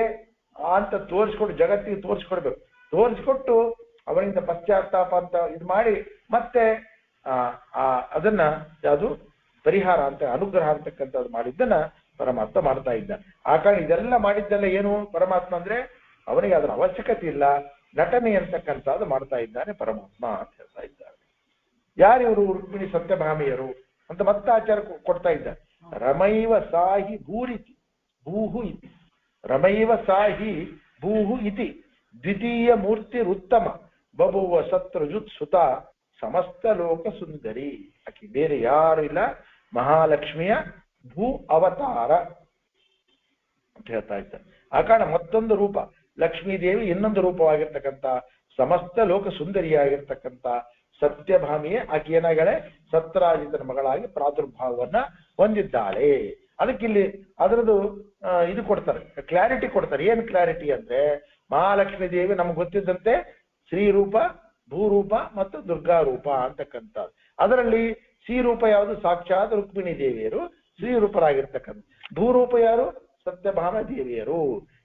ಅಂತ ತೋರಿಸ್ಕೊಟ್ಟು ಜಗತ್ತಿಗೆ ತೋರಿಸ್ಕೊಡ್ಬೇಕು. ತೋರಿಸ್ಕೊಟ್ಟು ಅವನಿಂದ ಪಶ್ಚಾತ್ತಾಪ ಅಂತ ಇದು ಮಾಡಿ ಮತ್ತೆ ಅದನ್ನ ಯಾವುದು ಪರಿಹಾರ ಅಂತ ಅನುಗ್ರಹ ಅಂತಕ್ಕಂಥದ್ದು ಮಾಡಿದ್ದನ್ನ ಪರಮಾತ್ಮ ಮಾಡ್ತಾ ಇದ್ದ. ಆ ಕಾರಣ ಇದೆಲ್ಲ ಮಾಡಿದ್ದೆಲ್ಲ ಏನು ಪರಮಾತ್ಮ ಅಂದ್ರೆ ಅವನಿಗೆ ಅದರ ಅವಶ್ಯಕತೆ ಇಲ್ಲ. ನಟನೆ ಅಂತಕ್ಕಂಥದ್ದು ಮಾಡ್ತಾ ಇದ್ದಾನೆ ಪರಮಾತ್ಮ ಅಂತ ಹೇಳ್ತಾ ಇದ್ದಾರೆ. ಯಾರಿವರು ರುಕ್ಮಿಣಿ ಸತ್ಯಭಾಮಿಯರು ಅಂತ ಮತ್ತೆ ಆಚಾರ ಕೊಡ್ತಾ ಇದ್ದಾರೆ. ರಮೈವ ಸಾಹಿ ಭೂರಿತಿ ಭೂಹು ಇತಿ, ರಮೈವ ಸಾಹಿ ಭೂಹು ಇತಿ ದ್ವಿತೀಯ ಮೂರ್ತಿ ಉತ್ತಮ ಬಭುವ ಶತ್ರುಜುತ್ ಸುತ ಸಮಸ್ತ ಲೋಕ ಸುಂದರಿ. ಆಕಿ ಬೇರೆ ಯಾರು ಇಲ್ಲ, ಮಹಾಲಕ್ಷ್ಮಿಯ ಭೂ ಅವತಾರ ಅಂತ ಹೇಳ್ತಾ ಇದ್ದಾರೆ. ಆ ಕಾರಣ ಮತ್ತೊಂದು ರೂಪ ಲಕ್ಷ್ಮೀದೇವಿ, ಇನ್ನೊಂದು ರೂಪವಾಗಿರ್ತಕ್ಕಂಥ ಸಮಸ್ತ ಲೋಕ ಸುಂದರಿಯಾಗಿರ್ತಕ್ಕಂಥ ಸತ್ಯಭಾಮಿಯೇ ಆಕೆ ಏನಾಗಳೆ ಸತ್ರಾಜಿತನ ಮಗಳಾಗಿ ಪ್ರಾದುರ್ಭಾವವನ್ನ ಹೊಂದಿದ್ದಾಳೆ. ಅದಕ್ಕಿಲ್ಲಿ ಅದರದ್ದು ಇದು ಕೊಡ್ತಾರೆ, ಕ್ಲಾರಿಟಿ ಕೊಡ್ತಾರೆ. ಏನ್ ಕ್ಲಾರಿಟಿ ಅಂದ್ರೆ, ಮಹಾಲಕ್ಷ್ಮೀ ದೇವಿ ನಮ್ಗೆ ಗೊತ್ತಿದ್ದಂತೆ ಶ್ರೀರೂಪ, ಭೂರೂಪ ಮತ್ತು ದುರ್ಗಾ ರೂಪ ಅಂತಕ್ಕಂಥದ್ದು. ಅದರಲ್ಲಿ ಶ್ರೀರೂಪ ಯಾವುದು? ಸಾಕ್ಷಾತ್ ರುಕ್ಮಿಣಿ ದೇವಿಯರು ಶ್ರೀರೂಪರಾಗಿರ್ತಕ್ಕಂಥ. ಭೂರೂಪ ಯಾರು? ಸತ್ಯಭಾಮ ದೇವಿಯರು.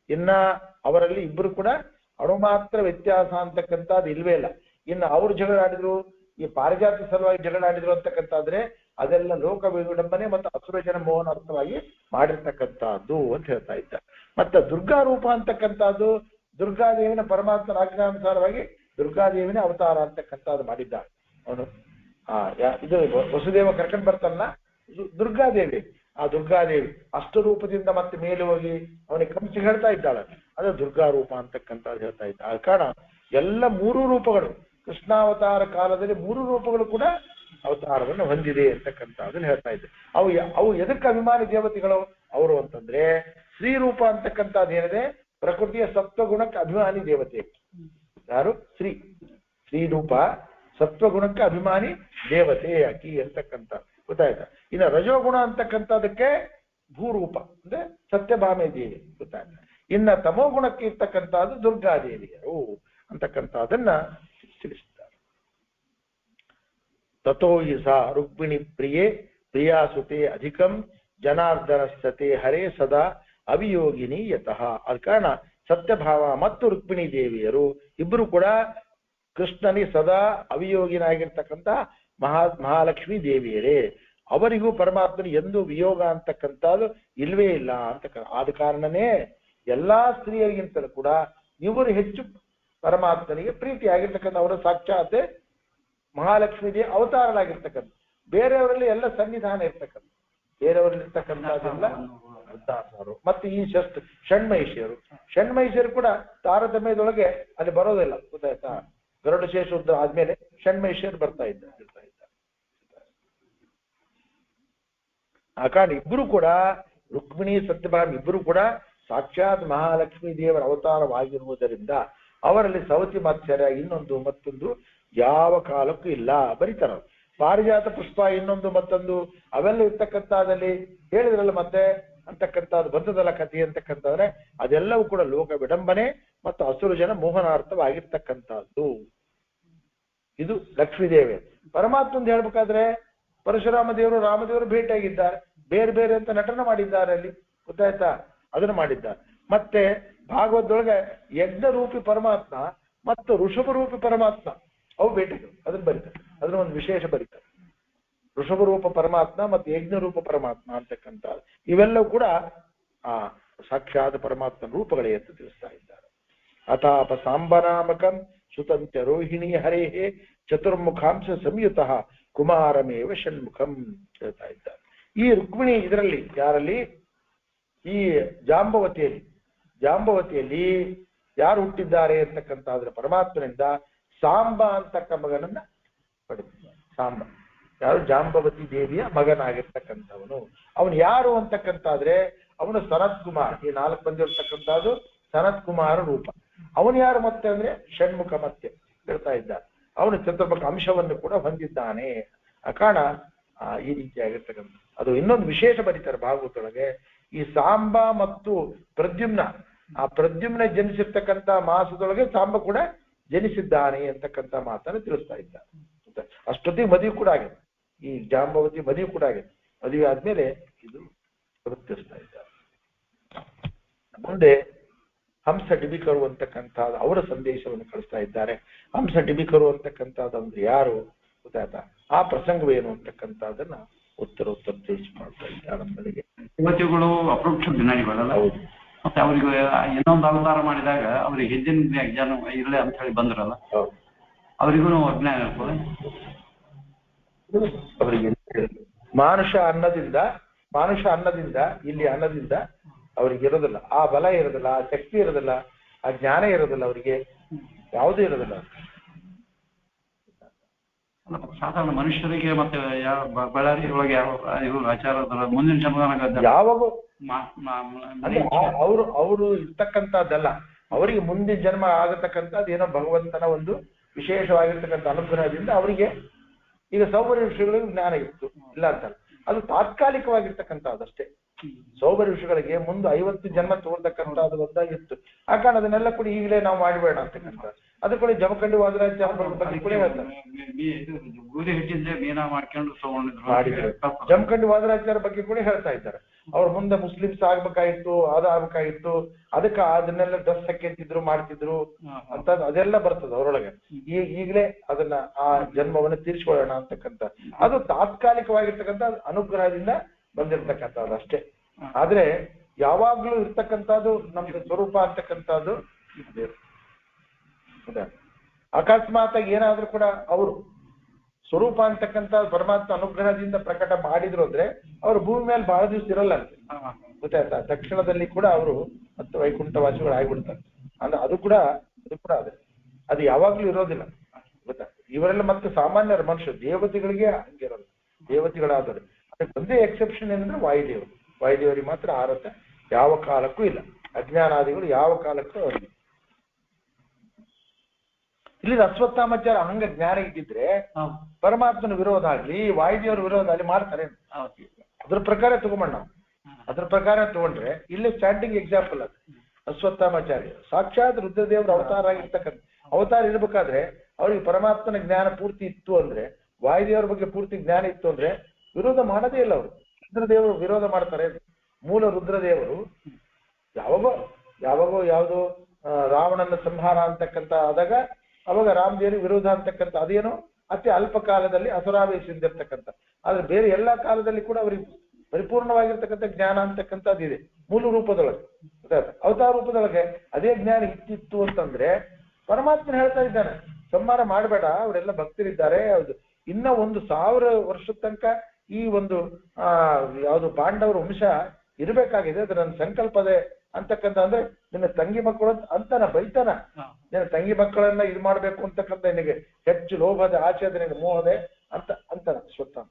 ಇನ್ನ ಅವರಲ್ಲಿ ಇಬ್ಬರು ಕೂಡ ಅಣು ಮಾತ್ರ ವ್ಯತ್ಯಾಸ ಅಂತಕ್ಕಂಥದ್ದು ಇಲ್ವೇ ಇಲ್ಲ. ಇನ್ನು ಅವ್ರು ಜಗಳಾಡಿದ್ರು, ಈ ಪಾರಿಜಾತ ಸಲುವಾಗಿ ಜಗಳಾಡಿದ್ರು ಅಂತಕ್ಕಂಥಾದ್ರೆ ಅದೆಲ್ಲ ಲೋಕ ವಿಡಂಬನೆ ಮತ್ತು ಅಸುರಜನ ಮೋಹನಾರ್ಥವಾಗಿ ಮಾಡಿರ್ತಕ್ಕಂಥದ್ದು ಅಂತ ಹೇಳ್ತಾ ಇದ್ದ. ಮತ್ತೆ ದುರ್ಗಾ ರೂಪ ಅಂತಕ್ಕಂಥದ್ದು ದುರ್ಗಾದೇವಿನ ಪರಮಾತ್ಮನ ಆಜ್ಞಾನುಸಾರವಾಗಿ ದುರ್ಗಾದೇವಿನ ಅವತಾರ ಅಂತಕ್ಕಂಥದ್ದು ಮಾಡಿದ್ದಾಳೆ ಅವನು. ಇದು ವಸುದೇವ ಕರ್ಕೊಂಡು ಬರ್ತಾನಲ್ಲ ದುರ್ಗಾದೇವಿ, ಆ ದುರ್ಗಾದೇವಿ ಅಷ್ಟರೂಪದಿಂದ ಮತ್ತೆ ಮೇಲೆ ಹೋಗಿ ಅವನಿಗೆ ಕಂಸಿ ಹೇಳ್ತಾ ಇದ್ದಾಳೆ, ಅದು ದುರ್ಗಾ ರೂಪ ಅಂತಕ್ಕಂಥದ್ದು ಹೇಳ್ತಾ ಇದ್ದ. ಆ ಕಾರಣ ಎಲ್ಲ ಮೂರು ರೂಪಗಳು ಕೃಷ್ಣಾವತಾರ ಕಾಲದಲ್ಲಿ ಮೂರು ರೂಪಗಳು ಕೂಡ ಅವತಾರವನ್ನು ಹೊಂದಿದೆ ಅಂತಕ್ಕಂಥದ್ದನ್ನು ಹೇಳ್ತಾ ಇದ್ದೆ. ಅವು ಎದಕ್ಕೆ ಅಭಿಮಾನಿ ದೇವತೆಗಳು ಅವರು ಅಂತಂದ್ರೆ, ಶ್ರೀರೂಪ ಅಂತಕ್ಕಂಥದ್ದು ಏನಿದೆ ಪ್ರಕೃತಿಯ ಸತ್ವಗುಣಕ್ಕೆ ಅಭಿಮಾನಿ ದೇವತೆ ಯಾರು? ಶ್ರೀರೂಪ ಸತ್ವಗುಣಕ್ಕೆ ಅಭಿಮಾನಿ ದೇವತೆ ಆಕಿ ಅಂತಕ್ಕಂಥ ಗೊತ್ತಾಯ್ತಾ. ಇನ್ನು ರಜೋಗುಣ ಅಂತಕ್ಕಂಥದಕ್ಕೆ ಭೂರೂಪ ಅಂದ್ರೆ ಸತ್ಯಭಾಮೆ ದೇವಿ ಗೊತ್ತಾಯ್ತಾ. ಇನ್ನ ತಮೋಗುಣಕ್ಕೆ ಇರ್ತಕ್ಕಂಥದ್ದು ದುರ್ಗಾದೇವಿಯರು ಅಂತಕ್ಕಂಥದನ್ನ ತಿಳಿಸಿದ್ದಾರೆ. ತಥೋ ಹಿ ಸಾ ರುಕ್ಮಿಣಿ ಪ್ರಿಯೇ ಪ್ರಿಯಾಸುತೆ ಅಧಿಕಂ ಜನಾರ್ದನಸ್ಥತೆ ಹರೇ ಸದಾ ಅವಿಯೋಗಿನಿ ಯತಃ. ಅದ ಕಾರಣ ಸತ್ಯಭಾವ ಮತ್ತು ರುಕ್ಮಿಣಿ ದೇವಿಯರು ಇಬ್ಬರು ಕೂಡ ಕೃಷ್ಣನಿಗೆ ಸದಾ ಅವಿಯೋಗಿನಾಗಿರ್ತಕ್ಕಂಥ ಮಹಾಲಕ್ಷ್ಮೀ ದೇವಿಯರೇ. ಅವರಿಗೂ ಪರಮಾತ್ಮನ ಎಂದು ವಿಯೋಗ ಅಂತಕ್ಕಂಥದ್ದು ಇಲ್ವೇ ಇಲ್ಲ ಅಂತ. ಆದ ಕಾರಣನೇ ಎಲ್ಲಾ ಸ್ತ್ರೀಯರಿಗಿಂತಲೂ ಕೂಡ ಇವರು ಹೆಚ್ಚು ಪರಮಾತ್ಮನಿಗೆ ಪ್ರೀತಿಯಾಗಿರ್ತಕ್ಕಂಥ ಅವರ ಸಾಕ್ಷಾತ್ ಮಹಾಲಕ್ಷ್ಮೀ ದೇವಿ ಅವತಾರನಾಗಿರ್ತಕ್ಕಂಥ. ಬೇರೆಯವರಲ್ಲಿ ಎಲ್ಲ ಸನ್ನಿಧಾನ ಇರ್ತಕ್ಕಂಥ, ಬೇರೆಯವರಲ್ಲಿ ಇರ್ತಕ್ಕಂಥದ್ದೆಲ್ಲ ಅರ್ಧಾಸಾರು. ಮತ್ತೆ ಈ ಷಣ್ಮಹಿಷಿಯರು ಕೂಡ ತಾರತಮ್ಯದೊಳಗೆ ಅಲ್ಲಿ ಬರೋದಿಲ್ಲ ಗೊತ್ತಾಯ್ತಾ. ಗರುಡ ಶೇಷ ಆದ್ಮೇಲೆ ಷಣ್ಮಹಿಷಿಯರು ಬರ್ತಾ ಇದ್ದ. ಆ ಕಾರಣ ಇಬ್ಬರು ಕೂಡ ರುಕ್ಮಿಣಿ ಸತ್ಯಭಾಮ ಇಬ್ಬರು ಕೂಡ ಸಾಕ್ಷಾತ್ ಮಹಾಲಕ್ಷ್ಮೀ ದೇವರ ಅವತಾರವಾಗಿರುವುದರಿಂದ ಅವರಲ್ಲಿ ಸವತಿ ಮಾತ್ಸರ್ಯ ಇನ್ನೊಂದು ಮತ್ತೊಂದು ಯಾವ ಕಾಲಕ್ಕೂ ಇಲ್ಲ. ಬರೀತಾರ ಪಾರಿಜಾತ ಪುಷ್ಪ ಇನ್ನೊಂದು ಮತ್ತೊಂದು ಅವೆಲ್ಲ ಇರ್ತಕ್ಕಂಥದ್ದಲ್ಲಿ ಹೇಳಿದ್ರಲ್ಲ ಮತ್ತೆ ಅಂತಕ್ಕಂಥದ್ದು ಬಂದದಲ್ಲ ಕಥೆ ಅಂತಕ್ಕಂಥದ್ರೆ ಅದೆಲ್ಲವೂ ಕೂಡ ಲೋಕ ವಿಡಂಬನೆ ಮತ್ತು ಹಸುರು ಜನ ಮೋಹನಾರ್ಥವಾಗಿರ್ತಕ್ಕಂಥದ್ದು. ಇದು ಲಕ್ಷ್ಮೀದೇವಿ. ಪರಮಾತ್ಮಂದು ಹೇಳ್ಬೇಕಾದ್ರೆ ಪರಶುರಾಮ ದೇವರು ರಾಮದೇವರು ಭೇಟಿಯಾಗಿದ್ದಾರೆ, ಬೇರೆ ಬೇರೆ ಅಂತ ನಟನೆ ಮಾಡಿದ್ದಾರೆ ಅಲ್ಲಿ ಗೊತ್ತಾಯ್ತಾ, ಅದನ್ನು ಮಾಡಿದ್ದಾರೆ. ಮತ್ತೆ ಭಾಗವತದೊಳಗೆ ಯಜ್ಞರೂಪಿ ಪರಮಾತ್ಮ ಮತ್ತು ಋಷಭ ರೂಪಿ ಪರಮಾತ್ಮ ಅವು ಭೇಟಿಗಳು, ಅದನ್ನ ಬರೀತಾರೆ. ಅದನ್ನ ಒಂದು ವಿಶೇಷ ಬರೀತಾರೆ. ಋಷಭ ರೂಪ ಪರಮಾತ್ಮ ಮತ್ತು ಯಜ್ಞರೂಪ ಪರಮಾತ್ಮ ಅಂತಕ್ಕಂಥ ಇವೆಲ್ಲವೂ ಕೂಡ ಆ ಸಾಕ್ಷಾತ್ ಪರಮಾತ್ಮನ ರೂಪಗಳೇ ಅಂತ ತಿಳಿಸ್ತಾ ಇದ್ದಾರೆ. ಅಥಾಪ ಸಾಂಬನಾಮಕಂ ಸುತಂತ್ಯ ರೋಹಿಣಿ ಹರೇಹೇ ಚತುರ್ಮುಖಾಂಶ ಸಂಯುತಃ ಕುಮಾರಮೇವ ಷಣ್ಮುಖಂ ಹೇಳ್ತಾ ಇದ್ದಾರೆ. ಈ ರುಕ್ಮಿಣಿ ಇದರಲ್ಲಿ ಯಾರಲ್ಲಿ? ಈ ಜಾಂಬವತಿಯಲ್ಲಿ ಯಾರು ಹುಟ್ಟಿದ್ದಾರೆ ಅಂತಕ್ಕಂಥಾದ್ರೆ ಪರಮಾತ್ಮನಿಂದ ಸಾಂಬ ಅಂತಕ್ಕ ಮಗನನ್ನ ಪಡೆದಿದ್ದಾರೆ. ಸಾಂಬ ಯಾರು? ಜಾಂಬವತಿ ದೇವಿಯ ಮಗನಾಗಿರ್ತಕ್ಕಂಥವನು. ಅವನು ಯಾರು ಅಂತಕ್ಕಂತಾದ್ರೆ ಅವನು ಸನತ್ ಕುಮಾರ್. ಈ 4 ಬಂದಿರ್ತಕ್ಕಂಥದ್ದು ಸನತ್ ಕುಮಾರ ರೂಪ. ಅವನು ಯಾರು ಮತ್ತೆ ಅಂದ್ರೆ ಷಣ್ಮುಖ ಮತ್ತೆ ಹೇಳ್ತಾ ಇದ್ದಾರೆ. ಅವನು ಚತುರ್ಮುಖ ಅಂಶವನ್ನು ಕೂಡ ಹೊಂದಿದ್ದಾನೆ. ಆ ಕಾರಣ ಈ ರೀತಿಯಾಗಿರ್ತಕ್ಕಂಥ ಅದು ಇನ್ನೊಂದು ವಿಶೇಷ ಬರೀತಾರೆ ಭಾಗವತೊಳಗೆ. ಈ ಸಾಂಬ ಮತ್ತು ಪ್ರದ್ಯುಮ್ನ, ಆ ಪ್ರದ್ಯುಮ್ನ ಜನಿಸಿರ್ತಕ್ಕಂಥ ಮಾಸದೊಳಗೆ ಸಾಂಬ ಕೂಡ ಜನಿಸಿದ್ದಾನೆ ಅಂತಕ್ಕಂಥ ಮಾತನ್ನು ತಿಳಿಸ್ತಾ ಇದ್ದಾರೆ. ಅಷ್ಟೊತ್ತಿಗೆ ಮದುವೆ ಕೂಡ ಆಗಿದೆ, ಈ ಜಾಂಬವತಿ ಮದುವೆ ಕೂಡ ಆಗಿದೆ. ಮದುವೆ ಆದ್ಮೇಲೆ ಇದು ಗುರುತಿಸ್ತಾ ಇದ್ದಾರೆ. ಮುಂದೆ ಹಂಸ ಡಿಬಿಕರು ಅಂತಕ್ಕಂಥದ್ದು ಅವರ ಸಂದೇಶವನ್ನು ಕಳಿಸ್ತಾ ಇದ್ದಾರೆ. ಹಂಸ ಡಿಬಿಕರು ಅಂತಕ್ಕಂಥದ್ದು ಅಂದ್ರೆ ಯಾರು ಗೊತ್ತಾಯ್ತಾ? ಆ ಪ್ರಸಂಗವೇನು ಅಂತಕ್ಕಂಥದ್ದನ್ನ ಉತ್ತರ ತಿಳಿಸಿ ಮಾಡ್ತಾ ಇದ್ದಾರೆ. ಯುವತಿಗಳು ಅಪರೋಕ್ಷ ಜ್ಞಾನಿಗಳಲ್ಲ. ಹೌದು, ಮತ್ತೆ ಅವ್ರಿಗೆ ಇನ್ನೊಂದು ಅವತಾರ ಮಾಡಿದಾಗ ಅವ್ರಿಗೆ ಹಿಂದಿನ ಜನ ಇರಲಿ ಅಂತ ಹೇಳಿ ಬಂದ್ರಲ್ಲ, ಅವರಿಗೂ ಅಜ್ಞಾನ ಇರ್ತದೆ. ಅವರಿಗೆ ಮಾನುಷ ಅನ್ನದಿಂದ ಇಲ್ಲಿ ಅನ್ನದಿಂದ ಅವ್ರಿಗೆ ಇರೋದಿಲ್ಲ, ಆ ಬಲ ಇರೋದಿಲ್ಲ, ಆ ಶಕ್ತಿ ಇರೋದಿಲ್ಲ, ಆ ಜ್ಞಾನ ಇರೋದಿಲ್ಲ, ಅವರಿಗೆ ಯಾವುದೂ ಇರೋದಿಲ್ಲ. ಸಾಧಾರಣ ಮನುಷ್ಯರಿಗೆ ಮತ್ತೆ ಬಳ್ಳಾರಿ ಒಳಗೆ ಯಾವ ಆಚಾರ ಮುಂದಿನ ಜನ್ಮ ಯಾವಾಗ ಅವರು ಇರ್ತಕ್ಕಂಥದ್ದಲ್ಲ, ಅವರಿಗೆ ಮುಂದಿನ ಜನ್ಮ ಆಗತಕ್ಕಂಥದ್ದು ಏನೋ ಭಗವಂತನ ಒಂದು ವಿಶೇಷವಾಗಿರ್ತಕ್ಕಂಥ ಅನುಗ್ರಹದಿಂದ ಅವರಿಗೆ ಈಗ ಸೌಭರ್ಯ ವಿಷಯಗಳಿಗೆ ಜ್ಞಾನ ಇತ್ತು, ಇಲ್ಲ ಅಂತಲ್ಲ, ಅದು ತಾತ್ಕಾಲಿಕವಾಗಿರ್ತಕ್ಕಂಥದ್ದಷ್ಟೇ. ಸೌಭರ್ಯ ವಿಷಯಗಳಿಗೆ ಮುಂದೆ 50 ಜನ್ಮ ತೋರ್ತಕ್ಕಂಥದ್ದು ಒಂದಾಗಿತ್ತು. ಆ ಕಾರಣ ಅದನ್ನೆಲ್ಲ ಕೂಡ ಈಗಲೇ ನಾವು ಮಾಡಬೇಡ ಅಂತಕ್ಕಂಥ, ಅದು ಕೂಡ ಜಮಖಂಡಿ ವಾದರಾಜ ಬಗ್ಗೆ ಕೂಡ ಹೇಳ್ತಾರೆ. ಜಮಖಂಡಿ ವಾದರಾಚಾರ್ಯ ಬಗ್ಗೆ ಕೂಡ ಹೇಳ್ತಾ ಇದ್ದಾರೆ. ಅವ್ರ ಮುಂದೆ ಮುಸ್ಲಿಮ್ಸ್ ಆಗ್ಬೇಕಾಗಿತ್ತು, ಅದಾಗಬೇಕಾಗಿತ್ತು, ಅದಕ್ಕೆ ಅದನ್ನೆಲ್ಲ ಡ್ರೆಸ್ ಹಾಕಿದ್ರು ಮಾಡ್ತಿದ್ರು ಅಂತ ಅದೆಲ್ಲ ಬರ್ತದೆ ಅವರೊಳಗೆ. ಈಗಲೇ ಅದನ್ನ ಆ ಜನ್ಮವನ್ನು ತೀರ್ಸ್ಕೊಳ್ಳೋಣ ಅಂತಕ್ಕಂಥ, ಅದು ತಾತ್ಕಾಲಿಕವಾಗಿರ್ತಕ್ಕಂಥ ಅನುಗ್ರಹದಿಂದ ಬಂದಿರತಕ್ಕಂಥದ್ದು ಅಷ್ಟೇ. ಆದ್ರೆ ಯಾವಾಗ್ಲೂ ಇರ್ತಕ್ಕಂಥದ್ದು ನಮ್ಗೆ ಸ್ವರೂಪ ಅಂತಕ್ಕಂಥದ್ದು ಅಕಸ್ಮಾತ್ ಆಗಿ ಏನಾದ್ರೂ ಕೂಡ ಅವರು ಸ್ವರೂಪ ಅಂತಕ್ಕಂಥ ಪರಮಾತ್ಮ ಅನುಗ್ರಹದಿಂದ ಪ್ರಕಟ ಮಾಡಿದ್ರು ಅಂದ್ರೆ ಅವರು ಭೂಮಿ ಮೇಲೆ ಬಹಳ ದಿವಸ ಇರಲ್ಲ ಅಂತ ಗೊತ್ತಾಯ್ತಾ. ತಕ್ಷಣದಲ್ಲಿ ಕೂಡ ಅವರು ಮತ್ತೆ ವೈಕುಂಠವಾಸಿಗಳು ಆಗ್ಬಿಡ್ತಾರೆ ಅಂದ್ರೆ ಅದು ಕೂಡ ಅದೇ, ಅದು ಯಾವಾಗ್ಲೂ ಇರೋದಿಲ್ಲ ಗೊತ್ತಾ. ಇವರೆಲ್ಲ ಮತ್ತೆ ಸಾಮಾನ್ಯರ ಮನುಷ್ಯ, ದೇವತೆಗಳಿಗೆ ಹಂಗಿರಲ್ಲ. ದೇವತೆಗಳಾದರು ಅದಕ್ಕೆ ಒಂದೇ ಎಕ್ಸೆಪ್ಷನ್ ಏನಂದ್ರೆ ವಾಯುದೇವರಿಗೆ ಮಾತ್ರ ಆರತ ಯಾವ ಕಾಲಕ್ಕೂ ಇಲ್ಲ. ಅಜ್ಞಾನಾದಿಗಳು ಯಾವ ಕಾಲಕ್ಕೂ ಅವರಿಗೆ. ಇಲ್ಲಿ ಅಶ್ವತ್ಥಾಮಾಚಾರ ಹಂಗ ಜ್ಞಾನ ಇದ್ದಿದ್ರೆ ಪರಮಾತ್ಮನ ವಿರೋಧ ಆಗ್ಲಿ ವಾಯುದೇವರ ವಿರೋಧ ಆಗ್ಲಿ ಮಾಡ್ತಾರೆ. ಅದ್ರ ಪ್ರಕಾರ ತಗೊಂಡ್ ನಾವು ಅದ್ರ ಪ್ರಕಾರ ತಗೊಂಡ್ರೆ ಇಲ್ಲಿ ಸ್ಟಾರ್ಟಿಂಗ್ ಎಕ್ಸಾಂಪಲ್ ಅದು. ಅಶ್ವತ್ಥಾಮಾಚಾರ್ಯ ಸಾಕ್ಷಾತ್ ರುದ್ರದೇವರ ಅವತಾರ ಆಗಿರ್ತಕ್ಕಂಥ ಅವತಾರ ಇರ್ಬೇಕಾದ್ರೆ ಅವ್ರಿಗೆ ಪರಮಾತ್ಮನ ಜ್ಞಾನ ಪೂರ್ತಿ ಇತ್ತು ಅಂದ್ರೆ, ವಾಯುದೇವರ ಬಗ್ಗೆ ಪೂರ್ತಿ ಜ್ಞಾನ ಇತ್ತು ಅಂದ್ರೆ ವಿರೋಧ ಮಾಡದೇ ಇಲ್ಲ ಅವರು. ರುದ್ರದೇವರು ವಿರೋಧ ಮಾಡ್ತಾರೆ. ಮೂಲ ರುದ್ರದೇವರು ಯಾವಾಗೋ ಯಾವುದೋ ರಾವಣನ ಸಂಹಾರ ಅಂತಕ್ಕಂಥ ಆದಾಗ ಅವಾಗ ರಾಮದೇವರಿಗೆ ವಿರೋಧ ಅಂತಕ್ಕಂಥ ಅದೇನೋ ಅತಿ ಅಲ್ಪ ಕಾಲದಲ್ಲಿ ಅಸುರಾವೇಶಿಂದಿರ್ತಕ್ಕಂಥ, ಆದ್ರೆ ಬೇರೆ ಎಲ್ಲಾ ಕಾಲದಲ್ಲಿ ಕೂಡ ಅವರಿಗೆ ಪರಿಪೂರ್ಣವಾಗಿರ್ತಕ್ಕಂಥ ಜ್ಞಾನ ಅಂತಕ್ಕಂಥದ್ದು ಇದೆ ಮೂಲ ರೂಪದೊಳಗೆ. ಅವತಾರ ರೂಪದೊಳಗೆ ಅದೇ ಜ್ಞಾನ ಇತ್ತಿತ್ತು ಅಂತಂದ್ರೆ ಪರಮಾತ್ಮನ ಹೇಳ್ತಾ ಇದ್ದಾನೆ ಸಂಹಾರ ಮಾಡಬೇಡ, ಅವರೆಲ್ಲ ಭಕ್ತರಿದ್ದಾರೆ, ಹೌದು ಇನ್ನ 1000 ವರ್ಷದ ತನಕ ಈ ಒಂದು ಯಾವುದು ಪಾಂಡವರ ವಂಶ ಇರ್ಬೇಕಾಗಿದೆ, ಅದು ನನ್ನ ಸಂಕಲ್ಪದೆ ಅಂತಕ್ಕಂಥ. ಅಂದ್ರೆ ನಿನ್ನ ತಂಗಿ ಮಕ್ಕಳು ಅಂತಾನ ಬೈತಾನ, ನಿನ್ನ ತಂಗಿ ಮಕ್ಕಳನ್ನ ಇದು ಮಾಡ್ಬೇಕು ಅಂತಕ್ಕಂಥ, ನಿನಗೆ ಹೆಚ್ಚು ಲೋಭದ ಆಸೆ ಅದ, ನಿನಗೆ ಮೋಹದೆ ಅಂತಾನ ಸ್ವತಃ.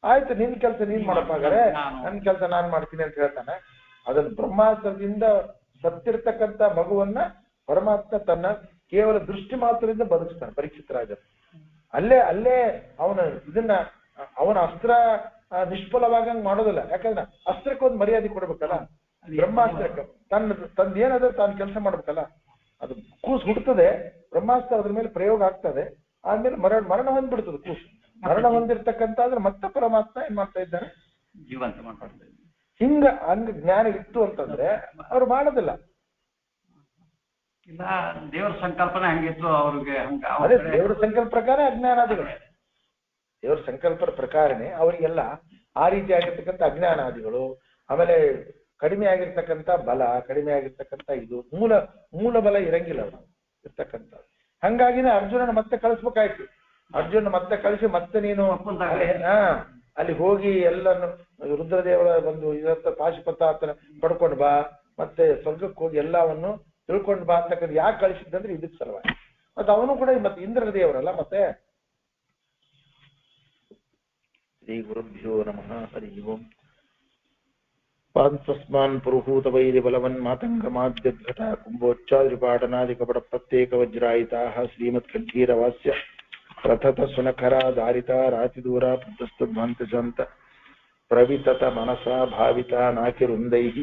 ಆಯ್ತು ನಿನ್ ಕೆಲಸ ನೀನ್ ಮಾಡಪ್ಪಾಗಾರೆ, ನನ್ ಕೆಲಸ ನಾನ್ ಮಾಡ್ತೀನಿ ಅಂತ ಹೇಳ್ತಾನೆ. ಅದನ್ನ ಬ್ರಹ್ಮಾಸ್ತ್ರದಿಂದ ಸತ್ತಿರ್ತಕ್ಕಂಥ ಮಗುವನ್ನ ಪರಮಾತ್ಮ ತನ್ನ ಕೇವಲ ದೃಷ್ಟಿ ಮಾತ್ರದಿಂದ ಬದುಕಿಸ್ತಾನೆ ಪರೀಕ್ಷಿತ ರಾಜ. ಅಲ್ಲೇ ಅವನ ಅಸ್ತ್ರ ನಿಷ್ಫಲವಾಗಂಗ್ ಮಾಡೋದಿಲ್ಲ. ಯಾಕಂದ್ರೆ ಅಸ್ತ್ರಕ್ಕೆ ಒಂದು ಮರ್ಯಾದೆ ಕೊಡ್ಬೇಕಲ್ಲ. ಬ್ರಹ್ಮಾಸ್ತ್ರಕ್ಕೆ ತಂದ ಏನಾದ್ರೆ ತಾನು ಕೆಲಸ ಮಾಡ್ಬೇಕಲ್ಲ. ಅದು ಕೂಸು ಹುಡ್ತದೆ, ಬ್ರಹ್ಮಾಸ್ತ್ರ ಅದ್ರ ಮೇಲೆ ಪ್ರಯೋಗ ಆಗ್ತದೆ, ಆದ್ಮೇಲೆ ಮರಣ ಹೊಂದ್ಬಿಡ್ತದೆ ಕೂಸು. ಮರಣ ಹೊಂದಿರ್ತಕ್ಕಂಥ ಆದ್ರೆ ಮತ್ತೆ ಪರಮಾತ್ಮ ಏನ್ ಮಾಡ್ತಾ ಇದ್ದಾನೆ, ಜೀವಂತ ಮಾಡ್ತಾ ಹಂಗ ಜ್ಞಾನ ಇತ್ತು ಅಂತಂದ್ರೆ ಅವ್ರು ಮಾಡೋದಿಲ್ಲ. ಇಲ್ಲ ದೇವರ ಸಂಕಲ್ಪನೆ ಹಂಗಿತ್ತು ಅವ್ರಿಗೆ. ಅದೇ ದೇವರ ಸಂಕಲ್ಪ ಪ್ರಕಾರ ಅಜ್ಞಾನಾದಿಗಳು, ದೇವರ ಸಂಕಲ್ಪ ಪ್ರಕಾರನೇ ಅವರಿಗೆಲ್ಲ ಆ ರೀತಿ ಆಗಿರ್ತಕ್ಕಂಥ ಅಜ್ಞಾನಾದಿಗಳು. ಆಮೇಲೆ ಕಡಿಮೆ ಆಗಿರ್ತಕ್ಕಂಥ ಬಲ, ಕಡಿಮೆ ಆಗಿರ್ತಕ್ಕಂಥ ಇದು ಮೂಲ ಬಲ ಇರಂಗಿಲ್ಲ ಅವ್ರು ಇರ್ತಕ್ಕಂಥ. ಹಂಗಾಗಿನೇ ಅರ್ಜುನನ ಮತ್ತೆ ಕಳಿಸ್ಬೇಕಾಯ್ತು. ಅರ್ಜುನ ಮತ್ತೆ ಕಳಿಸಿ ಮತ್ತೆ ನೀನು ಅಲ್ಲಿ ಹೋಗಿ ಎಲ್ಲನ್ನು ರುದ್ರದೇವರ ಒಂದು ಪಾಶುಪತಾತನ ಪಡ್ಕೊಂಡು ಬಾ, ಮತ್ತೆ ಸ್ವರ್ಗಕ್ಕೆ ಹೋಗಿ ಎಲ್ಲವನ್ನು ತಿಳ್ಕೊಂಡು ಬಾ ಅಂತಕ್ಕಂಥ ಯಾಕೆ ಕಳಿಸಿದ್ದಂದ್ರೆ ಇದಕ್ಕೆ ಸಲುವಾಗಿ. ಮತ್ತೆ ಅವನು ಕೂಡ ಮತ್ತೆ ಇಂದ್ರ ದೇವರಲ್ಲ. ಮತ್ತೆ ಶ್ರೀ ಗುರುಭ್ಯೋ ನಮಃ ಹರಿ ಓಂ. ಪಾಂತಸ್ಮಾನ್ ಪುರುಹೂತ ವೈರಿ ಬಲವನ್ ಮಾತಂಗಮಾದ್ಯಘಟ ಕುಂಭೋಚ್ಚಾದ್ರಿಪಾಟನಾದಿ ಕಪಟ ಪ್ರತ್ಯೇಕ ವಜ್ರಾಯಿತಾಃ ಶ್ರೀಮತ್ ಖಡ್ಗೀರವಾಸ್ಯ ಪ್ರಥತ ಸುನಖರ ಧಾರಿತ ರಾತಿದೂರ ಪುಸ್ತಸ್ಮಾಂತಶಾಂತ ಪ್ರವಿತತ ಮನಸಾ ಭಾವಿತ ನಾಕಿರುಂದೈಃ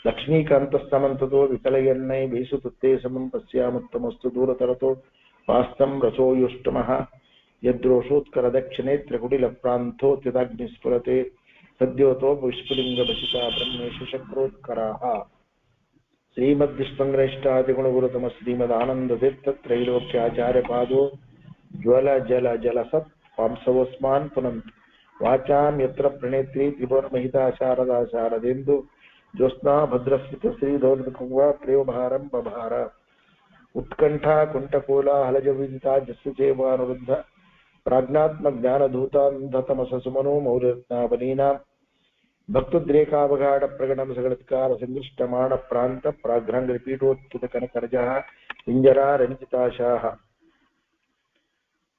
ಲಕ್ಷ್ಮೀಕಾಂತಸ್ತಮಂತತೋ ವಿಕಲಯನ್ನೈ ಬೇಸುತುತ್ತೇ ಸಮಂ ಪಶ್ಯಾಮುತ್ತಮಸ್ತು ದೂರತರತೋ ವಾಸ್ತಂ ರಸೋಯುಷ್ಟಮಃ ಯದ್ರೋಷೋತ್ಕರ ದಕ್ಷಿಣೇತ್ರ ಕುಟಿಲ ಪ್ರಾಂತೋತ್ಯದಾಗ್ನಿ ಸ್ಫುರತೆ ಸದ್ಯೋತೋ ವಿಸ್ಫುಲಿಂಗ ಭಸಿತಾ ಬ್ರಹ್ಮೇಶು ಶಕ್ರೋತ್ಕರಾಃ. ಶ್ರೀಮದ್ವಿಷ್ಪಂಗ್ರೈಷ್ಟಾದಿಗುಣಗುರುತಮ ಶ್ರೀಮದ್ ಆನಂದ ತೀರ್ಥ ತ್ರೈಲೋಕ್ಯಾಚಾರ್ಯ ಪಾದೋ ಜ್ವಲ ಜಲ ಜಲ ಸತ್ ಪಾಂಸವೋಸ್ಮಾನ್ ಪುನಂತ್ ವಾಚಾಂ ಯತ್ರ ಪ್ರಣೇತ್ರಿ ತ್ರಿಭುವನ ಮಹಿತಾ ಶಾರದಾ ಶಾರದೆಂದು ज्योत्स्ना भद्रस्मित श्रीधौलकुवा प्रेमभारं बभार उत्कंठा कुंठकोला हलजविदिता जस्य चेवानुरुद्ध प्राज्ञात्मज्ञानधूतान्धतमससुमनो मौल्यरत्नावलीनां भक्तुद्रेकावगाढ प्रगणम सगलत्कार संगृष्टमाण प्रांत प्राघ्रांगपीठोत्थित कनकरजः पिंजरा रंजिताशाः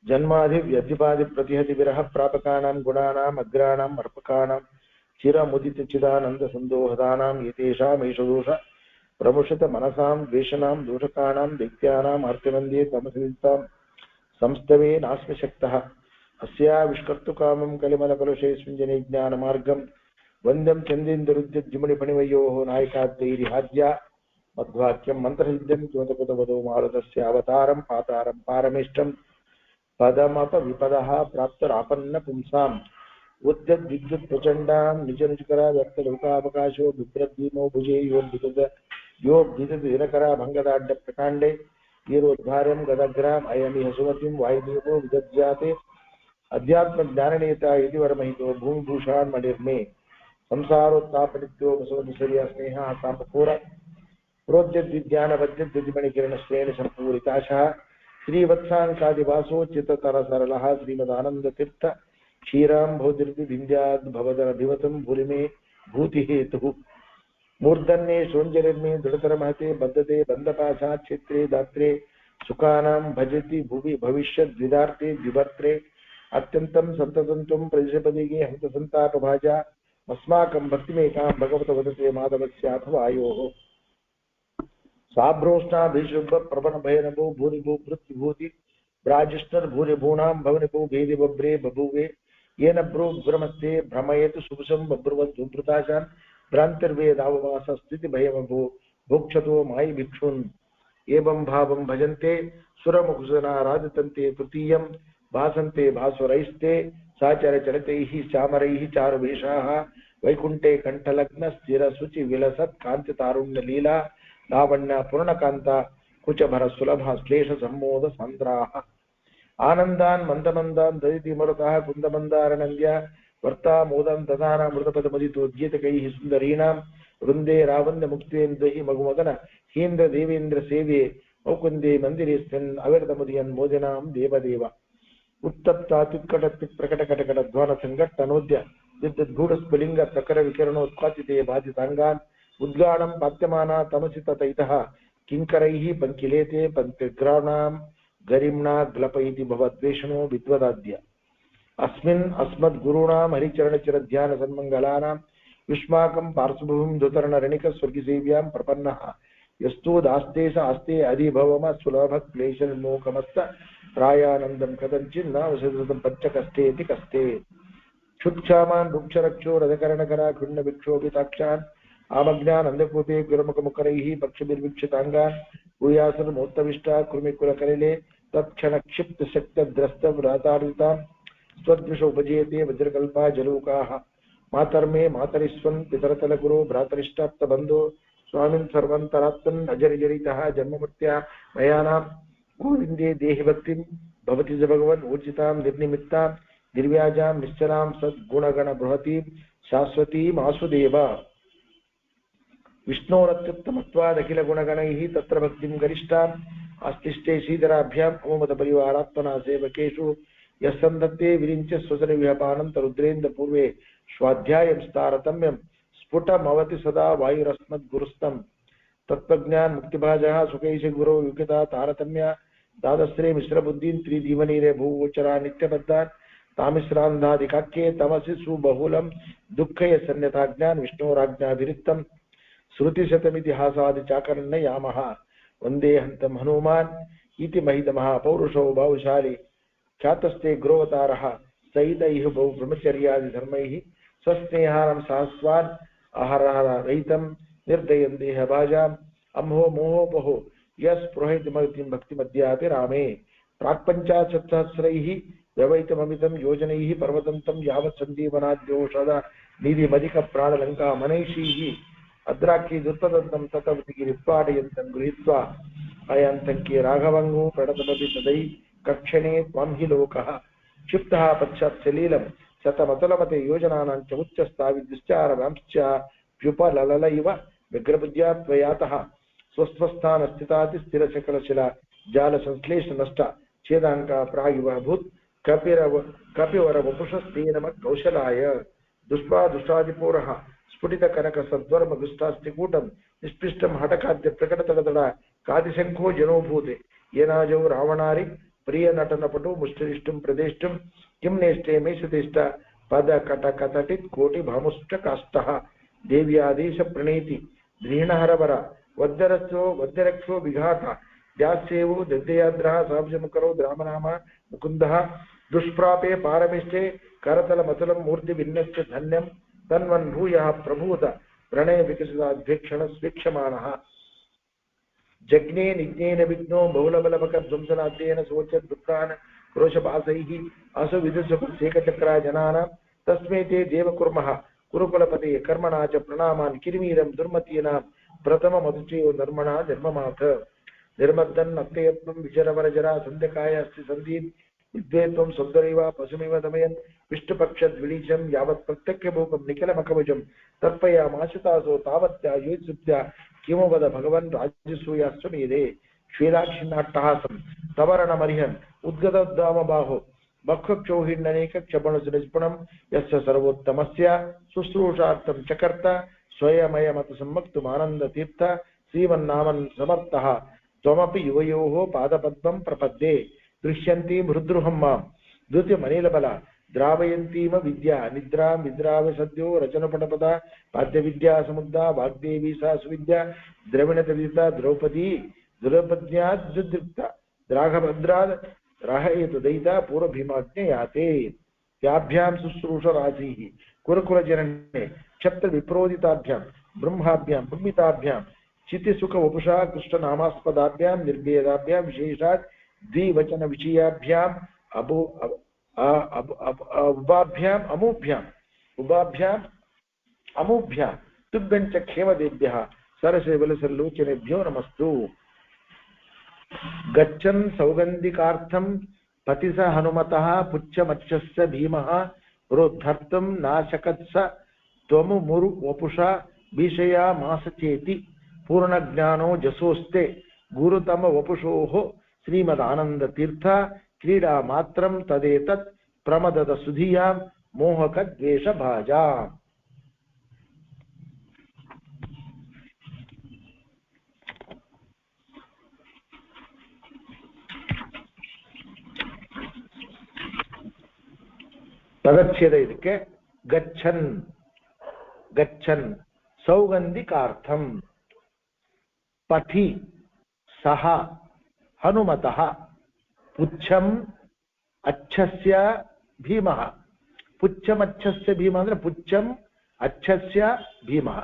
जन्मादि व्यधिपादि प्रतिहति विरह प्रापकानां गुणानां अग्राणां अर्पकानां चिरमुदित चिदानंद संदोहदानां येतेषाम् एषदोष प्रमुषित मनसां द्वेषणां दोषकाणां दैत्यानाम् अर्तिमन्दे तमसितां संस्तवे नास्मि शक्तः अस्या विष्कर्तुकामं कलिमलकलुषे स्विञ्जने ज्ञानमार्गं वन्द्यं चन्देन्दुरुद्यज्जिमणिपणिवयोः नायकाद्वैरिहाद्या मध्वाक्यं मन्त्रसिद्धं किमतकुतवदो मारुतस्य अवतारं पातारं पारमेष्टं पदमप विपदः प्राप्तरापन्न पुंसाम् उद्यद् विद्युत् प्रचण्डां निजनुजकरा व्यक्तलोकावकाशो बिभ्रद्भीमो भुजे यो विदद् दिनकरा भङ्गदाढ्य प्रकाण्डे वीरोद्धार्यं गदग्राम् अयमिह सुमतिं वायुदेवो विदज्जाते अध्यात्मज्ञाननेता यदि वरमहितो भूमिभूषान् मणिर्मे संसारोत्तापनित्यो बसवदुसर्या स्नेहः तापपूर प्रोद्यद्विज्ञानवद्यद्विमणिकिरणश्रेण सम्पूरिताशः श्रीवत्साङ्कादिवासो चित्ततरसरलः श्रीमदानन्दतीर्थ क्षीराम्भोधिर्विन्द्याद्भवदनभिवतं भूरिमे भूतिहेतुः मूर्धन्ये शोञ्जरिर्मे दृढतरमहते बद्धते बन्धपाशात् क्षेत्रे दात्रे सुखानां भजति भुवि भविष्यद्विदार्थे द्विभर्त्रे अत्यन्तं सन्ततं त्वं प्रदिशपदिगे हन्तसन्तापभाजा अस्माकं भक्तिमेकां भगवत वदते माधवस्याथ वायोः साभ्रोष्णाभिशुभ प्रवणभयनभो भूरिभू भृत्विभूति ब्राजिष्णर्भूरिभूणां भवनिभो भेदि बभ्रे बभूवे येन भ्रो भ्रमस्ते भ्रमयेतु शुभशं बभ्रुवद्भृताशान् भ्रान्तिर्वेदाववासस्थितिभयमभो भोक्षतो मायि भिक्षून् एवं भावं भजन्ते सुरमुखुजना राजतन्ते तृतीयं भासन्ते भास्वरैस्ते साचरचरितैः चामरैः चारुवेषाः वैकुण्ठे कण्ठलग्न स्थिरशुचि विलसत् कान्तितारुण्यलीला लावण्य पूर्णकान्ता कुचभर सुलभ श्लेष सम्मोद सान्द्राः आनन्दान् मन्दमन्दान् ददिति मरुतः कुन्दमन्दारनन्द्या वर्ता मोदं ददाना मृतपदमदितोद्गीतकैः सुन्दरीणां वृन्दे रावन्द्य मुक्तेन्द्रहि मगुमगन हीन्द्र देवेन्द्र सेव्ये मौकुन्दे मन्दिरेऽस्मिन् अविरतमुदयन् मोदिनां देवदेव उत्तप्तात्युत्कटत्युत्प्रकटकटकटध्वानसङ्घट्टनोद्य विद्युद्गूढस्फुलिङ्ग प्रकरविकिरणोत्पातिते बाधिताङ्गान् उद्गाणं पात्यमाना तमसि ततैतः किङ्करैः पङ्किलेते पङ्क्तिग्राणां गरिम्णा ग्लपयति भवद्वेषणो विद्वदाद्य अस्मिन् अस्मद्गुरूणां हरिचरणचिरध्यानसन्मङ्गलानां युष्माकं पार्श्वभूमिं धुतरणरणिकस्वर्गसेव्यां प्रपन्नः यस्तु दास्ते स आस्ते अधिभवम सुलभक्लेशन्मोकमस्त प्रायानन्दं कथञ्चिन्न वसतं पञ्चकस्तेति कस्ते क्षुत्क्षामान् वृक्षरक्षो रथकरणकरा खिन्नविक्षोभिताक्षान् आमज्ञानन्दकूपे गुरुमुखमुखरैः पक्षभिर्वीक्षिताङ्गान् भूयासनमोत्तविष्टा कृमिकुलकलिले तत्क्षणक्षिप्तशक्तद्रस्तव्राताडितां स्वद्विषोपजयते वज्रकल्पा जलूकाः मातर्मे मातरिस्वन् पितरतलगुरो भ्रातरिष्टाप्तबन्धो स्वामिन् सर्वन्तरात्मन् अजरिजरितः जन्ममृत्या मयानां गोविन्दे देहि भक्तिं भवति च भगवन् ऊर्जितां निर्निमित्तां निर्व्याजां निश्चलां सद्गुणगणबृहतीं शाश्वतीम् आसुदेव विष्णोरत्युत्तमत्वादखिलगुणगणैः तत्र भक्तिं गरिष्ठाम् आस्तिष्ठे श्रीधराभ्याम् अमोमतपरिवारात्मना सेवकेषु यः सन्दत्ते विरिञ्च स्वसरविहपानन्तरुद्रेन्द्रपूर्वे स्वाध्यायं स्तारतम्यं स्फुटमवति सदा वायुरस्मद्गुरुस्तं तत्त्वज्ञान मुक्तिभाजः सुखैष गुरो युक्ता तारतम्या दादस्रे मिश्रबुद्धीन् त्रिदीवनीरे भूगोचरा नित्यबद्धान् तामिश्रान्धादिकाख्ये तमसि सुबहुलं दुःखय सन्यताज्ञान विष्णोराज्ञाभिरिक्तं श्रुतिशतमितिहासादिचाकर्णयामः वन्दे हन्तं हनुमान् इति महितमः पौरुषो बहुशाली ख्यातस्ते गुरोवतारः सहितैः बहु ब्रह्मचर्यादिधर्मैः स्वस्नेहानं सहस्वान् आहाररहितं निर्दयं देहभाजाम् अम्हो मोहोपहो यस्पृहैतमतिं भक्तिमद्यापि रामे प्राक्पञ्चाशत्सहस्रैः व्यवहितममितं योजनैः पर्वतं यावत् सन्दीपनाद्योषध निधिमधिकप्राणलङ्का मनैषीः अद्राक्षी दुर्पदन्तं ततवतिगिरिपाटयन्तं गृहीत्वा अयन्तङ्के राघवङ्गो प्रणतमपि तदै कक्षणे त्वं हि लोकः क्षिप्तः पश्चात् सलीलं शतमतुलमते योजनानां च उच्चस्ताविद्युश्चारवांश्च व्युपललल इव व्यग्रबुद्ध्या त्वयातः स्वस्वस्थान स्थिताति स्थिर सकलशिला जाल संश्लेष नष्ट छेदांका प्रागिव भूत कपिवर वपुषस्तेनम कौशलाय दुष्पा दुष्टादिपूरः स्फुटित कनक सद्वर्म दुष्टास्तिकूटं निष्पिष्टं हटकाद्य प्रकटतडतड कादिशंखो जनोभूते येनाजौ रावणारि प्रिय नटनपटु मुष्टिरिष्टुं प्रदेष्टुं किं नेष्टे मेषुतिष्ठ पद कटकटटित कोटि भामुष्ट काष्ठः देव्यादेश प्रणीति द्रीणहरवर वद्यरक्षो विघात द्यास्येवो दद्ययाद्रः साब्जमुकरो द्रामनाम मुकुन्दः दुष्प्रापे पारमिष्टे करतल मतुलं मूर्ति विन्यस्य धन्यं तन्वन् भूयः प्रभूत प्रणय विकसिताध्यक्षण स्वीक्षमाणः जग्ने निज्ञेन विघ्नो बहुलबलभक ध्वंसनाद्येन सोचत् दुःखान् क्रोशपासैः असु विदुषेकचक्रा जनानां तस्मै ते देव कुर्मः कुरुकुलपते कर्मणा च प्रणामान् किरीरं दुर्मतीनां प्रथममधुचयो धर्मणा जन्ममाथ निर्मद्दन् अक्तयत्वं विचरवरजरा सन्ध्यकाय अस्ति सन्धीन् विद्वेत्वं सुन्दरैव पशुमिव दमयन् विष्णुपक्षद्विलीचं यावत् प्रत्यक्षभूकं निखिलमकवचं तर्पयामाशुतासो तावत्या योत्सुप्त्या किमु वद भगवन् राज्यसूयास्वमेधे श्वेलाक्षिन्नाट्टहासं तवरणमरिहन् उद्गतोद्दामबाहो बक्षक्षौहिण्यनेकक्षपणसुनिष्पुणं यस्य सर्वोत्तमस्य शुश्रूषार्थं चकर्त स्वयमयमतसम्मक्तुमानन्दतीर्थ श्रीमन्नामन् समर्थः त्वमपि युवयोः पादपद्मं प्रपद्ये दृश्यन्ती हृद्रुहं मां द्युतिमनिलबल द्रावयन्तीम विद्या निद्रां विद्राव सद्यो रचनपटपदा पाद्यविद्या समुद्रा वाग्देवी सा सुविद्या द्रविणतविदिता द्रौपदी द्रौपद्याद्युद्युक्ता द्राघभद्राद् राहयतु दयिता पूर्वभीमाज्ञयाते त्याभ्यां शुश्रूषराजीः कुरुकुलजनने क्षत्रविप्रोदिताभ्यां ब्रह्माभ्यां ब्रह्मिताभ्यां चितिसुख वपुषा कृष्णनामास्पदाभ्यां निर्भेदाभ्यां विशेषात् द्विवचन विषयाभ्याम् उभाभ्याम् अमूभ्यां तुभ्यञ्च क्षेमदेभ्यः सरसेवलसल्लोचनेभ्यो नमस्तु गच्छन् सौगन्धिकार्थं पतिस हनुमतः पुच्छमच्छस्य भीमः रोद्धर्तुं नाशकत्स त्वमुमुरु वपुषा भीषयामास चेति पूर्णज्ञानो जसोस्ते गुरुतम वपुषोः श्रीमदानन्दतीर्थ क्रीडा मात्रं तदेतत् प्रमदद सुधियां मोहकद्वेषभाजा ಪದಚ್ಛೇದ ಇದಕ್ಕೆ ಗಚ್ಚನ್ ಗಚ್ಚನ್ ಸೌಗಂಧಿಕಾರ್ಥಂ ಪಥಿ ಸಹ ಹನುಮತಃ ಪುಚ್ಛಂ ಅಚ್ಛಸ್ಯ ಭೀಮಃ ಪುಚ್ಛಂ ಅಚ್ಛಸ್ಯ ಭೀಮ ಅಂದ್ರೆ ಪುಚ್ಛಂ ಅಚ್ಛಸ್ಯ ಭೀಮಃ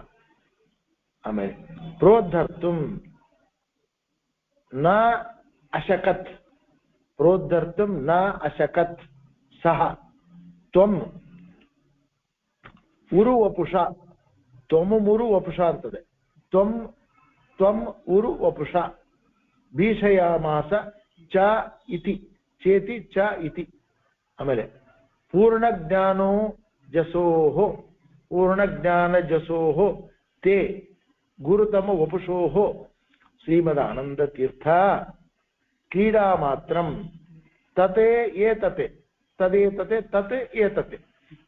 ಆಮೇಲೆ ಪ್ರೋದ್ಧರ್ತುಂ ನ ಅಶಕತ್ ಪ್ರೋದ್ಧರ್ತುಂ ನ ಅಶಕತ್ ಸಹ ತ್ವಂ ಉರು ವಪುಷ ತ್ವಮುರು ವಪುಷ ಅಂತದೆ ತ್ವಂ ತ್ವಂ ಉರು ವಪುಷ ಭೀಷಯಾಮಾಸ ಚ ಇತಿ ಚೇತಿ ಚ ಇತಿ ಆಮೇಲೆ ಪೂರ್ಣಜ್ಞಾನೋ ಜಸೋಹೋ ಪೂರ್ಣಜ್ಞಾನ ಜಸೋಹೋ ತೇ ಗುರುತಮ ವಪುಷೋಹೋ ಶ್ರೀಮದಾನಂದತೀರ್ಥ ಕ್ರೀಡಾ ಮಾತ್ರಂ ತತೆ ಏತತೆ ತದೇತತೆ ತತ್ ಏತತೆ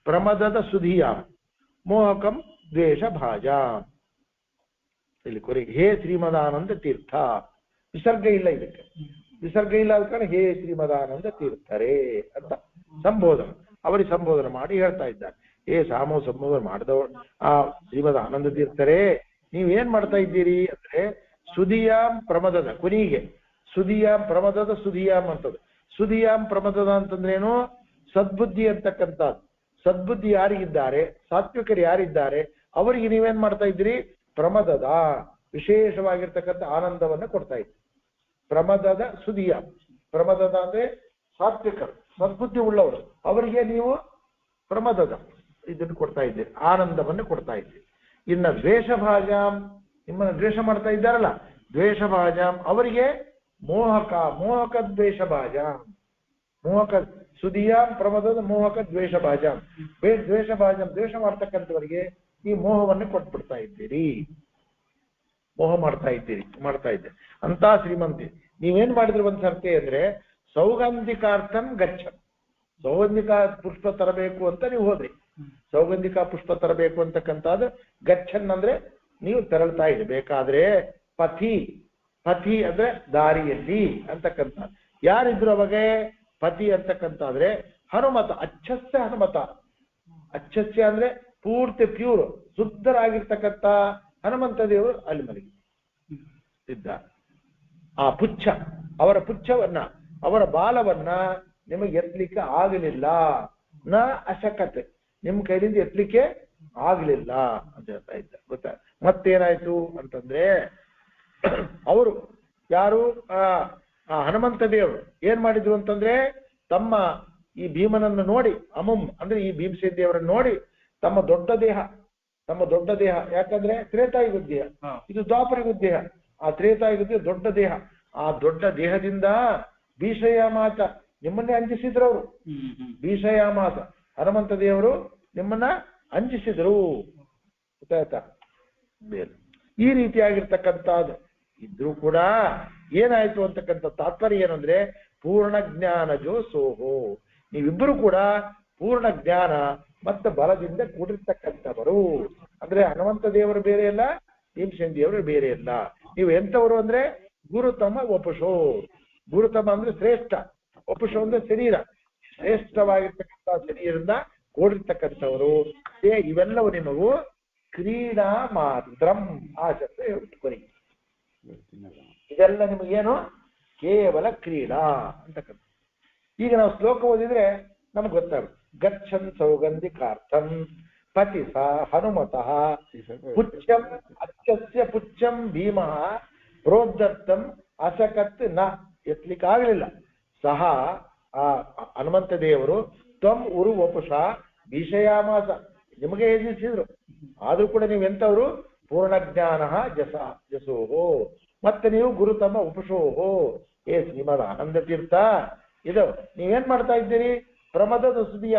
ಪ್ರಮದದ ಸುಧಿಯಾಂ ಮೋಹಕಂ ದ್ವೇಷ ಭಾಜಾ ಇಲ್ಲಿ ಕೊನೆಗೆ ಹೇ ಶ್ರೀಮದಾನಂದ ತೀರ್ಥ ವಿಸರ್ಗ ಇಲ್ಲ ಇದಕ್ಕೆ ವಿಸರ್ಗ ಇಲ್ಲ ಅದ ಕಾರಣ ಹೇ ಶ್ರೀಮದಾನಂದ ತೀರ್ಥರೇ ಅಂತ ಸಂಬೋಧನೆ ಅವರಿಗೆ ಸಂಬೋಧನೆ ಮಾಡಿ ಹೇಳ್ತಾ ಇದ್ದಾರೆ ಹೇ ಸಾಮೋ ಸಂಬೋಧನೆ ಮಾಡಿದವರು ಆ ಶ್ರೀಮದ್ ಆನಂದ ತೀರ್ಥರೇ ನೀವೇನ್ ಮಾಡ್ತಾ ಇದ್ದೀರಿ ಅಂದ್ರೆ ಸುಧಿಯಾಂ ಪ್ರಮದದ ಕೊನೆಗೆ ಸುಧಿಯಾಂ ಪ್ರಮದದ ಸುಧಿಯಾಂ ಅಂತದ್ದು ಸುಧಿಯಾಂ ಪ್ರಮದದ ಅಂತಂದ್ರೇನು ಸದ್ಬುದ್ಧಿ ಅಂತಕ್ಕಂಥದ್ದು ಸದ್ಬುದ್ಧಿ ಯಾರಿಗಿದ್ದಾರೆ ಸಾತ್ವಿಕರು ಯಾರಿದ್ದಾರೆ ಅವರಿಗೆ ನೀವೇನ್ ಮಾಡ್ತಾ ಇದ್ದೀರಿ ಪ್ರಮದದ ವಿಶೇಷವಾಗಿರ್ತಕ್ಕಂಥ ಆನಂದವನ್ನ ಕೊಡ್ತಾ ಇದ್ದೀರಿ ಪ್ರಮದದ ಸುಧಿಯ ಪ್ರಮದದ ಅಂದ್ರೆ ಸಾತ್ವಿಕರು ಸದ್ಬುದ್ಧಿ ಉಳ್ಳವರು ಅವರಿಗೆ ನೀವು ಪ್ರಮದದ ಇದನ್ನು ಕೊಡ್ತಾ ಇದ್ದೀರಿ ಆನಂದವನ್ನು ಕೊಡ್ತಾ ಇದ್ದೀರಿ ಇನ್ನ ದ್ವೇಷಭಾಜಾಂ ನಿಮ್ಮನ್ನ ದ್ವೇಷ ಮಾಡ್ತಾ ಇದ್ದಾರಲ್ಲ ದ್ವೇಷಭಾಜಾಂ ಅವರಿಗೆ ಮೋಹಕ ದ್ವೇಷಭಾಜಾಂ ಮೋಹಕ ಸುದಿಯಾಂ ಪ್ರಮದದ ಮೋಹಕ ದ್ವೇಷ ಭಾಜಾಂ ದ್ವೇಷ ಭಾಜಾಂ ದ್ವೇಷ ಮಾಡ್ತಕ್ಕಂಥವರಿಗೆ ಈ ಮೋಹವನ್ನು ಕೊಟ್ಬಿಡ್ತಾ ಇದ್ದೀರಿ, ಮೋಹ ಮಾಡ್ತಾ ಇದ್ದೆ ಅಂತ ಶ್ರೀಮಂತಿ. ನೀವೇನ್ ಮಾಡಿದ್ರಿ ಒಂದ್ ಸರ್ತಿ ಅಂದ್ರೆ ಸೌಗಂಧಿಕಾರ್ಥಂ ಗಚ್ಚ, ಸೌಗಂಧಿಕ ಪುಷ್ಪ ತರಬೇಕು ಅಂತ ನೀವು ಹೋದ್ರಿ, ಸೌಗಂಧಿಕ ಪುಷ್ಪ ತರಬೇಕು ಅಂತಕ್ಕಂಥದ್ದು ಗಚ್ಚನ್ ಅಂದ್ರೆ ನೀವು ತೆರಳ್ತಾ ಇದ್ರಿ. ಬೇಕಾದ್ರೆ ಪಥಿ, ಪಥಿ ಅಂದ್ರೆ ದಾರಿಯಲ್ಲಿ ಅಂತಕ್ಕಂಥ ಯಾರಿದ್ರು ಅವಾಗ ಪತಿ ಅಂತಕ್ಕಂತಾದ್ರೆ ಹನುಮತ, ಅಚ್ಚಸ್ಯ ಹನುಮತ, ಅಚ್ಚಸ್ಯ ಅಂದ್ರೆ ಪೂರ್ತಿ ಪ್ಯೂರ್ ಶುದ್ಧರಾಗಿರ್ತಕ್ಕಂಥ ಹನುಮಂತ ದೇವರು ಅಲ್ಲಿ ಮಲಗಿ ಇದ್ದ. ಆ ಪುಚ್ಛ, ಅವರ ಪುಚ್ಛವನ್ನ, ಅವರ ಬಾಲವನ್ನ ನಿಮಗೆ ಎತ್ತಲಿಕ್ಕೆ ಆಗಲಿಲ್ಲ. ನ ಅಶಕತೆ, ನಿಮ್ಮ ಕೈಲಿಂದ ಎತ್ತಲಿಕ್ಕೆ ಆಗ್ಲಿಲ್ಲ ಅಂತ ಹೇಳ್ತಾ ಇದ್ದ. ಗೊತ್ತಾ ಮತ್ತೇನಾಯ್ತು ಅಂತಂದ್ರೆ ಅವರು ಯಾರು ಹನುಮಂತ ದೇವರು ಏನ್ ಮಾಡಿದ್ರು ಅಂತಂದ್ರೆ ತಮ್ಮ ಈ ಭೀಮನನ್ನು ನೋಡಿ, ಅಮುಂ ಅಂದ್ರೆ ಈ ಭೀಮಸೇನ ದೇವರನ್ನು ನೋಡಿ ತಮ್ಮ ದೊಡ್ಡ ದೇಹ, ಯಾಕಂದ್ರೆ ತ್ರೇತಾಯುಗದ ದೇಹ, ಇದು ದ್ವಾಪರಯುಗದ ದೇಹ. ಆ ತ್ರೇತಾಯುಗದ ದೊಡ್ಡ ದೇಹ, ಆ ದೊಡ್ಡ ದೇಹದಿಂದ ಭೀಷಯಾಮಾತ ನಿಮ್ಮನ್ನೇ ಅಂಜಿಸಿದ್ರು ಅವರು. ಭೀಷಯಾಮಾತ ಹನುಮಂತ ದೇವರು ನಿಮ್ಮನ್ನ ಅಂಜಿಸಿದ್ರು. ಗೊತ್ತಾಯ್ತಾ? ಈ ರೀತಿಯಾಗಿರ್ತಕ್ಕಂಥದ್ದು ಇದ್ರೂ ಕೂಡ ಏನಾಯ್ತು ಅಂತಕ್ಕಂಥ ತಾತ್ಪರ್ಯ ಏನು ಅಂದ್ರೆ ಪೂರ್ಣ ಜ್ಞಾನ ಜೋ ಸೋಹೋ, ನೀವಿಬ್ಬರು ಕೂಡ ಪೂರ್ಣ ಜ್ಞಾನ ಮತ್ತು ಬಲದಿಂದ ಕೂಡಿರ್ತಕ್ಕಂಥವರು. ಅಂದ್ರೆ ಹನುಮಂತ ದೇವರು ಬೇರೆ ಇಲ್ಲ, ಭೀಮಸೇನ ದೇವರು ಬೇರೆ ಇಲ್ಲ. ನೀವು ಎಂಥವರು ಅಂದ್ರೆ ಗುರುತಮ ವಪುಷೋ, ಗುರುತಮ ಅಂದ್ರೆ ಶ್ರೇಷ್ಠ, ವಪುಷೋ ಅಂದ್ರೆ ಶರೀರ, ಶ್ರೇಷ್ಠವಾಗಿರ್ತಕ್ಕಂಥ ಶರೀರದಿಂದ ಕೂಡಿರ್ತಕ್ಕಂಥವರು. ಇವೆಲ್ಲವೂ ನಿಮಗೂ ಕ್ರೀಡಾ ಮಾತ್ರಂ ಆಚರಣೆ ಹೇಳ್ಕೊರಿ. ಇದೆಲ್ಲ ನಿಮಗೇನು ಕೇವಲ ಕ್ರೀಡಾ ಅಂತಕ್ಕಂಥ. ಈಗ ನಾವು ಶ್ಲೋಕ ಓದಿದ್ರೆ ನಮ್ಗೆ ಗೊತ್ತಾಗುತ್ತೆ. ಗಚ್ಚನ್ ಸೌಗಂಧಿಕಾರ್ಥಂ ಪತಿ ಸ ಹನುಮತಃ ಪುಚ್ಛಂ ಅಚ್ಚಸ್ಯ ಪುಚ್ಛಂ ಭೀಮಃ ಪ್ರೋದ್ದರ್ಥಂ ಅಸಕತ್ ನ, ಎತ್ತಲಿಕ್ಕಾಗಲಿಲ್ಲ. ಸಹ ಆ ಹನುಮಂತ ದೇವರು ತ್ವಂ ಉರು ವಪುಷ ಭೀಷಯಾಮಾಸ, ನಿಮಗೆ ಎದುರಿಸಿದ್ರು. ಆದ್ರೂ ಕೂಡ ನೀವು ಎಂತವ್ರು ಪೂರ್ಣಜ್ಞಾನ ಜಸೋಹೋ, ಮತ್ತೆ ನೀವು ಗುರುತಮ ಉಪುಷೋಹೋ. ಶ್ರೀಮದ್ ಆನಂದ ತೀರ್ಥ ಇದು ನೀವೇನ್ ಮಾಡ್ತಾ ಇದ್ದೀರಿ? ಪ್ರಮದದ ಸುದಿಯ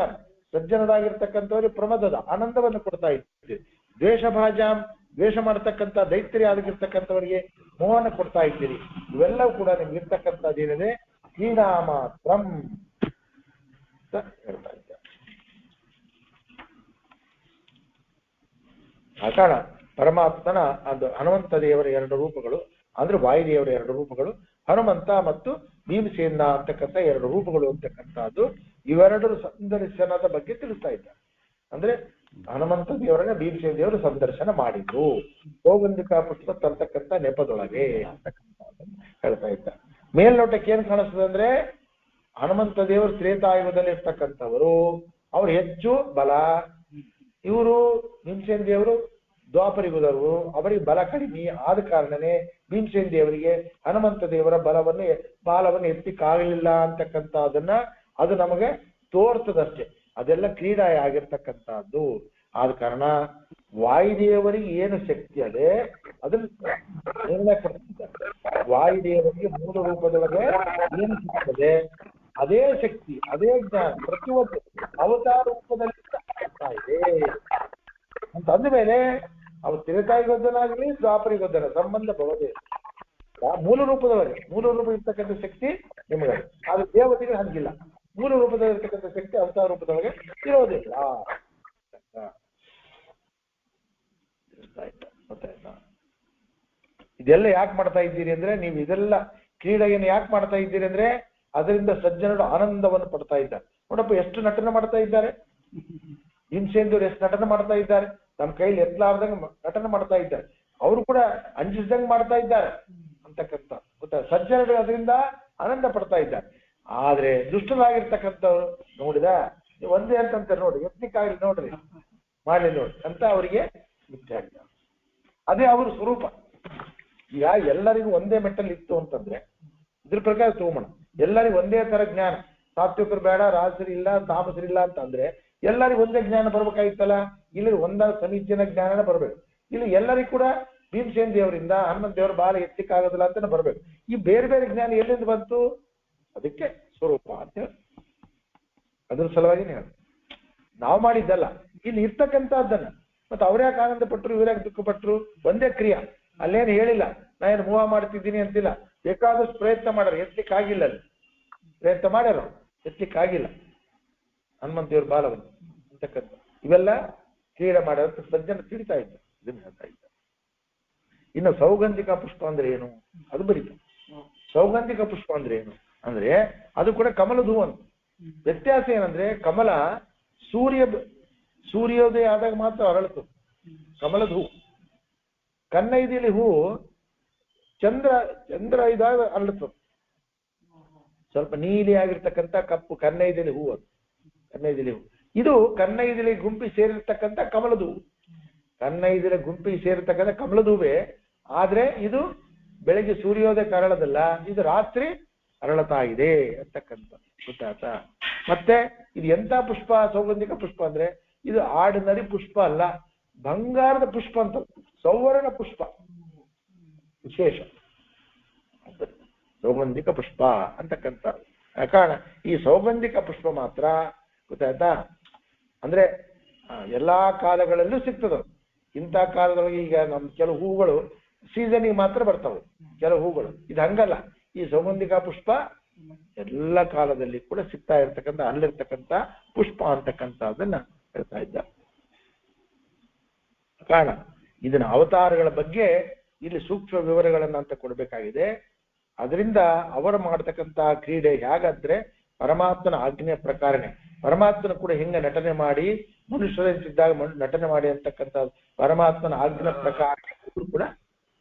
ಸಜ್ಜನರಾಗಿರ್ತಕ್ಕಂಥವ್ರಿಗೆ ಪ್ರಮದದ ಆನಂದವನ್ನು ಕೊಡ್ತಾ ಇದ್ದೀರಿ. ದ್ವೇಷ ಭಾಜಾಂ ದ್ವೇಷ ಮಾಡ್ತಕ್ಕಂಥ ದೈತ್ರಿ ಆಗಿರ್ತಕ್ಕಂಥವರಿಗೆ ಮೋಹನ ಕೊಡ್ತಾ ಇದ್ದೀರಿ. ಇವೆಲ್ಲವೂ ಕೂಡ ನಿಮ್ಗೆ ಇರ್ತಕ್ಕಂಥದ್ದು ಏನಿದೆ ಕ್ರೀಡಾ ಮಾತ್ರಂ ಅಂತ ಹೇಳ್ತಾ ಇದ್ದಾರೆ. ಆ ಕಾರಣ ಪರಮಾತ್ಮನ ಅದು ಹನುಮಂತ ದೇವರ ಎರಡು ರೂಪಗಳು ಅಂದ್ರೆ ವಾಯುದೇವರ ಎರಡು ರೂಪಗಳು, ಹನುಮಂತ ಮತ್ತು ಭೀಮಸೇನ ಅಂತಕ್ಕಂಥ ಎರಡು ರೂಪಗಳು ಅಂತಕ್ಕಂಥದ್ದು ಇವೆರಡರ ಸಂದರ್ಶನದ ಬಗ್ಗೆ ತಿಳಿಸ್ತಾ ಇದ್ದಾರೆ. ಅಂದ್ರೆ ಹನುಮಂತ ದೇವರನ್ನ ಭೀಮಸೇನ ದೇವರು ಸಂದರ್ಶನ ಮಾಡಿದ್ರು ಸೌಗಂಧಿಕ ಪುಷ್ಪ ತರ್ತಕ್ಕಂಥ ನೆಪದೊಳಗೆ ಅಂತಕ್ಕಂಥ ಹೇಳ್ತಾ ಇದ್ದಾರೆ. ಮೇಲ್ನೋಟಕ್ಕೆ ಏನ್ ಕಾಣಿಸ್ತದೆ ಅಂದ್ರೆ ಹನುಮಂತ ದೇವರು ತ್ರೇತಾಯುಗದಲ್ಲಿ ಇರ್ತಕ್ಕಂಥವರು, ಅವ್ರು ಹೆಚ್ಚು ಬಲ. ಇವರು ಭೀಮಸೇನ ದೇವರು ದ್ವಾಪರಯುಗದವರು, ಅವರಿಗೆ ಬಲ ಕಡಿಮೆ. ಆದ ಕಾರಣನೇ ಭೀಮಸೇನ ದೇವರಿಗೆ ಹನುಮಂತ ದೇವರ ಬಾಲವನ್ನು ಎತ್ತಿಕ್ಕಾಗಲಿಲ್ಲ ಅಂತಕ್ಕಂಥದನ್ನ ಅದು ನಮಗೆ ತೋರ್ತದಷ್ಟೇ. ಅದೆಲ್ಲ ಕ್ರೀಡಾ ಆಗಿರ್ತಕ್ಕಂಥದ್ದು. ಆದ ಕಾರಣ ವಾಯುದೇವರಿಗೆ ಏನು ಶಕ್ತಿ ಅದೇ ಅದನ್ನ ನಿರ್ಣಯ ಪಡಿಸಿದ್ದಾರೆ. ವಾಯುದೇವರಿಗೆ ಮೂಲ ರೂಪದೊಳಗೆ ಏನು ಸಿಗ್ತದೆ ಅದೇ ಶಕ್ತಿ, ಅದೇ ಜ್ಞಾನ ಪ್ರತಿಯೊಂದು ಅವತಾರ ರೂಪದಲ್ಲಿ ಇದೆ ಅಂತ ಅಂದಮೇಲೆ ಅವು ತ್ರೇತಾಯುಗದನಾಗಲಿ ದ್ವಾಪರಯುಗದನ ಸಂಬಂಧ ಬರೋದೇ ಮೂಲ ರೂಪದೊಳಗೆ. ಮೂಲ ರೂಪ ಇರ್ತಕ್ಕಂಥ ಶಕ್ತಿ ನಿಮಗೆ, ಆದ್ರೆ ದೇವತೆಗೆ ಹಂಗಿಲ್ಲ. ಮೂಲ ರೂಪದಲ್ಲಿ ಇರ್ತಕ್ಕಂಥ ಶಕ್ತಿ ಅವತಾರ ರೂಪದೊಳಗೆ ಇರೋದಿಲ್ಲ. ಇದೆಲ್ಲ ಯಾಕೆ ಮಾಡ್ತಾ ಇದ್ದೀರಿ ಅಂದ್ರೆ, ನೀವು ಇದೆಲ್ಲ ಕ್ರೀಡೆಯನ್ನು ಯಾಕೆ ಮಾಡ್ತಾ ಇದ್ದೀರಿ ಅಂದ್ರೆ ಅದರಿಂದ ಸಜ್ಜನರು ಆನಂದವನ್ನು ಪಡ್ತಾ ಇದ್ದಾರೆ. ನೋಡಪ್ಪ ಎಷ್ಟು ನಟನೆ ಮಾಡ್ತಾ ಇದ್ದಾರೆ, ಭೀಮಸೇನರು ಎಷ್ಟು ನಟನೆ ಮಾಡ್ತಾ ಇದ್ದಾರೆ, ನಮ್ಮ ಕೈಲಿ ಎತ್ತಲಾರ್ದಂಗೆ ನಟನೆ ಮಾಡ್ತಾ ಇದ್ದಾರೆ. ಅವರು ಕೂಡ ಅಂಜಿಸ್ದಂಗೆ ಮಾಡ್ತಾ ಇದ್ದಾರೆ ಅಂತಕ್ಕಂಥ ಗೊತ್ತಾ. ಸಜ್ಜನರು ಅದರಿಂದ ಆನಂದ ಪಡ್ತಾ ಇದ್ದಾರೆ. ಆದ್ರೆ ದುಷ್ಟರಾಗಿರ್ತಕ್ಕಂಥವ್ರು ನೋಡಿದ ನೀವು ಒಂದೇ ಅಂತಂತಾರೆ, ನೋಡಿ ಎತ್ತಲಿಕ್ಕಾಗಲಿ ನೋಡ್ರಿ ಮಾಡಲಿ ನೋಡಿ ಅಂತ ಅವರಿಗೆ ಮಿಥ್ಯೆ ಆಗಿದೆ. ಅದೇ ಅವ್ರ ಸ್ವರೂಪ. ಈಗ ಎಲ್ಲರಿಗೂ ಒಂದೇ ಮೆಟ್ಟಲ್ಲಿ ಇತ್ತು ಅಂತಂದ್ರೆ ಇದ್ರ ಪ್ರಕಾರ ತಗೋಣ, ಎಲ್ಲರಿಗೂ ಒಂದೇ ತರ ಜ್ಞಾನ, ಸಾತ್ವಿಕರು ಬೇಡ ರಾಜಸರಿ ಇಲ್ಲ ತಾಮಸರಿ ಇಲ್ಲ ಅಂತ ಅಂದ್ರೆ ಎಲ್ಲರಿಗೂ ಒಂದೇ ಜ್ಞಾನ ಬರ್ಬೇಕಾಗಿತ್ತಲ್ಲ. ಇಲ್ಲಿ ಒಂದಾದ ಸಮೀಚೀನ ಜ್ಞಾನನ ಬರ್ಬೇಕು. ಇಲ್ಲಿ ಎಲ್ಲರಿಗೂ ಕೂಡ ಭೀಮಸೇನ ದೇವರಿಂದ ಹನುಮಂತ ದೇವರ ಬಾಲ ಎತ್ತಿಕ್ಕಾಗೋದಿಲ್ಲ ಅಂತ ಬರ್ಬೇಕು. ಈ ಬೇರೆ ಬೇರೆ ಜ್ಞಾನ ಎಲ್ಲಿಂದ ಬಂತು? ಅದಕ್ಕೆ ಸ್ವರೂಪ ಅಂತ ಹೇಳಿ ಅದ್ರ ಸಲುವಾಗಿನೇ ಹೇಳ ನಾವು ಮಾಡಿದ್ದಲ್ಲ, ಇಲ್ಲಿ ಇರ್ತಕ್ಕಂಥದ್ದನ್ನ. ಮತ್ತೆ ಅವ್ರ್ಯಾಕೆ ಆನಂದ ಪಟ್ರು, ಇವ್ರ್ಯಾಕೆ ದುಃಖ ಪಟ್ರು? ಒಂದೇ ಕ್ರಿಯಾ. ಅಲ್ಲೇನು ಹೇಳಿಲ್ಲ ನಾ ಏನು ಮೂವ ಮಾಡ್ತಿದ್ದೀನಿ ಅಂತಿಲ್ಲ. ಬೇಕಾದಷ್ಟು ಪ್ರಯತ್ನ ಮಾಡ್ಯಾರ, ಎತ್ತಲಿಕ್ಕಾಗಿಲ್ಲ. ಅಲ್ಲಿ ಪ್ರಯತ್ನ ಮಾಡ್ಯಾರ, ಎತ್ತಲಿಕ್ಕಾಗಿಲ್ಲ ಹನುಮಂತ ದೇವ್ರ ಬಾಲವನ್ನು ಅಂತಕ್ಕಂಥ. ಇವೆಲ್ಲ ಕ್ರೀಡೆ ಮಾಡ್ಯಾರ, ಸಜ್ಜನ ತಿಳಿತಾ ಇದ್ದ, ಇದನ್ನ ಹೇಳ್ತಾ ಇದ್ದ. ಇನ್ನು ಸೌಗಂಧಿಕ ಪುಷ್ಪ ಅಂದ್ರೆ ಏನು ಅದು ಬರೀತ. ಸೌಗಂಧಿಕ ಪುಷ್ಪ ಅಂದ್ರೆ ಏನು ಅಂದ್ರೆ ಅದು ಕೂಡ ಕಮಲದ ಹೂ ಅಂತ. ವ್ಯತ್ಯಾಸ ಏನಂದ್ರೆ ಕಮಲ ಸೂರ್ಯೋದಯ ಆದಾಗ ಮಾತ್ರ ಅರಳಿತು ಕಮಲದ ಹೂ. ಕನ್ನೈದಿಲಿ ಹೂ ಚಂದ್ರ ಇದಾಗ ಅರಳುತ್ತದೆ. ಸ್ವಲ್ಪ ನೀಲಿ ಆಗಿರ್ತಕ್ಕಂಥ ಕಪ್ಪು ಕನ್ನೈದಿಲಿ ಹೂ. ಅದು ಕನ್ನೈದಿಲಿ ಹೂ. ಇದು ಕನ್ನೈದಿಲಿ ಗುಂಪಿ ಸೇರಿರ್ತಕ್ಕಂಥ ಕಮಲದ ಹೂ. ಕನ್ನೈದಿಲಿ ಗುಂಪಿ ಸೇರಿರ್ತಕ್ಕಂಥ ಕಮಲದ ಹೂವೇ. ಆದ್ರೆ ಇದು ಬೆಳಗ್ಗೆ ಸೂರ್ಯೋದಯಕ್ಕೆ ಅರಳದಲ್ಲ, ಇದು ರಾತ್ರಿ ಅರಳತಾ ಇದೆ ಅಂತಕ್ಕಂಥ. ಗೊತ್ತಾಯ್ತಾ? ಮತ್ತೆ ಇದು ಎಂತ ಪುಷ್ಪ? ಸೌಗಂಧಿಕ ಪುಷ್ಪ ಅಂದ್ರೆ ಇದು ಆರ್ಡಿನರಿ ಪುಷ್ಪ ಅಲ್ಲ, ಬಂಗಾರದ ಪುಷ್ಪ ಅಂತ, ಸೌವರ್ಣ ಪುಷ್ಪ ವಿಶೇಷ. ಸೌಗಂಧಿಕ ಪುಷ್ಪ ಅಂತಕ್ಕಂಥ ಕಾರಣ. ಈ ಸೌಗಂಧಿಕ ಪುಷ್ಪ ಮಾತ್ರ ಗೊತ್ತಾಯ್ತಾ ಅಂದ್ರೆ ಎಲ್ಲಾ ಕಾಲಗಳಲ್ಲೂ ಸಿಗ್ತದ. ಇಂಥ ಕಾಲದೊಳಗೆ ಈಗ ನಮ್ ಕೆಲವು ಹೂಗಳು ಸೀಸನಿಗೆ ಮಾತ್ರ ಬರ್ತಾವೆ, ಕೆಲವು ಹೂಗಳು. ಇದು ಹಂಗಲ್ಲ. ಈ ಸೌಗಂಧಿಕ ಪುಷ್ಪ ಎಲ್ಲ ಕಾಲದಲ್ಲಿ ಕೂಡ ಸಿಗ್ತಾ ಇರ್ತಕ್ಕಂಥ, ಅಲ್ಲಿರ್ತಕ್ಕಂಥ ಪುಷ್ಪ ಅಂತಕ್ಕಂಥದ್ದನ್ನ ಹೇಳ್ತಾ ಇದ್ದ. ಕಾರಣ ಇದನ್ನ ಅವತಾರಗಳ ಬಗ್ಗೆ ಇಲ್ಲಿ ಸೂಕ್ಷ್ಮ ವಿವರಗಳನ್ನ ಅಂತ ಕೊಡ್ಬೇಕಾಗಿದೆ. ಅದರಿಂದ ಅವರು ಮಾಡ್ತಕ್ಕಂತಹ ಕ್ರೀಡೆ ಹೇಗಾದ್ರೆ ಪರಮಾತ್ಮನ ಆಜ್ಞೆಯ ಪ್ರಕಾರನೇ. ಪರಮಾತ್ಮನ ಕೂಡ ಹೆಂಗ ನಟನೆ ಮಾಡಿ ಮನುಷ್ಯರಂತಿದ್ದಾಗ ನಟನೆ ಮಾಡಿ ಅಂತಕ್ಕಂಥ ಪರಮಾತ್ಮನ ಆಜ್ಞೆಯ ಪ್ರಕಾರ ಕೂಡ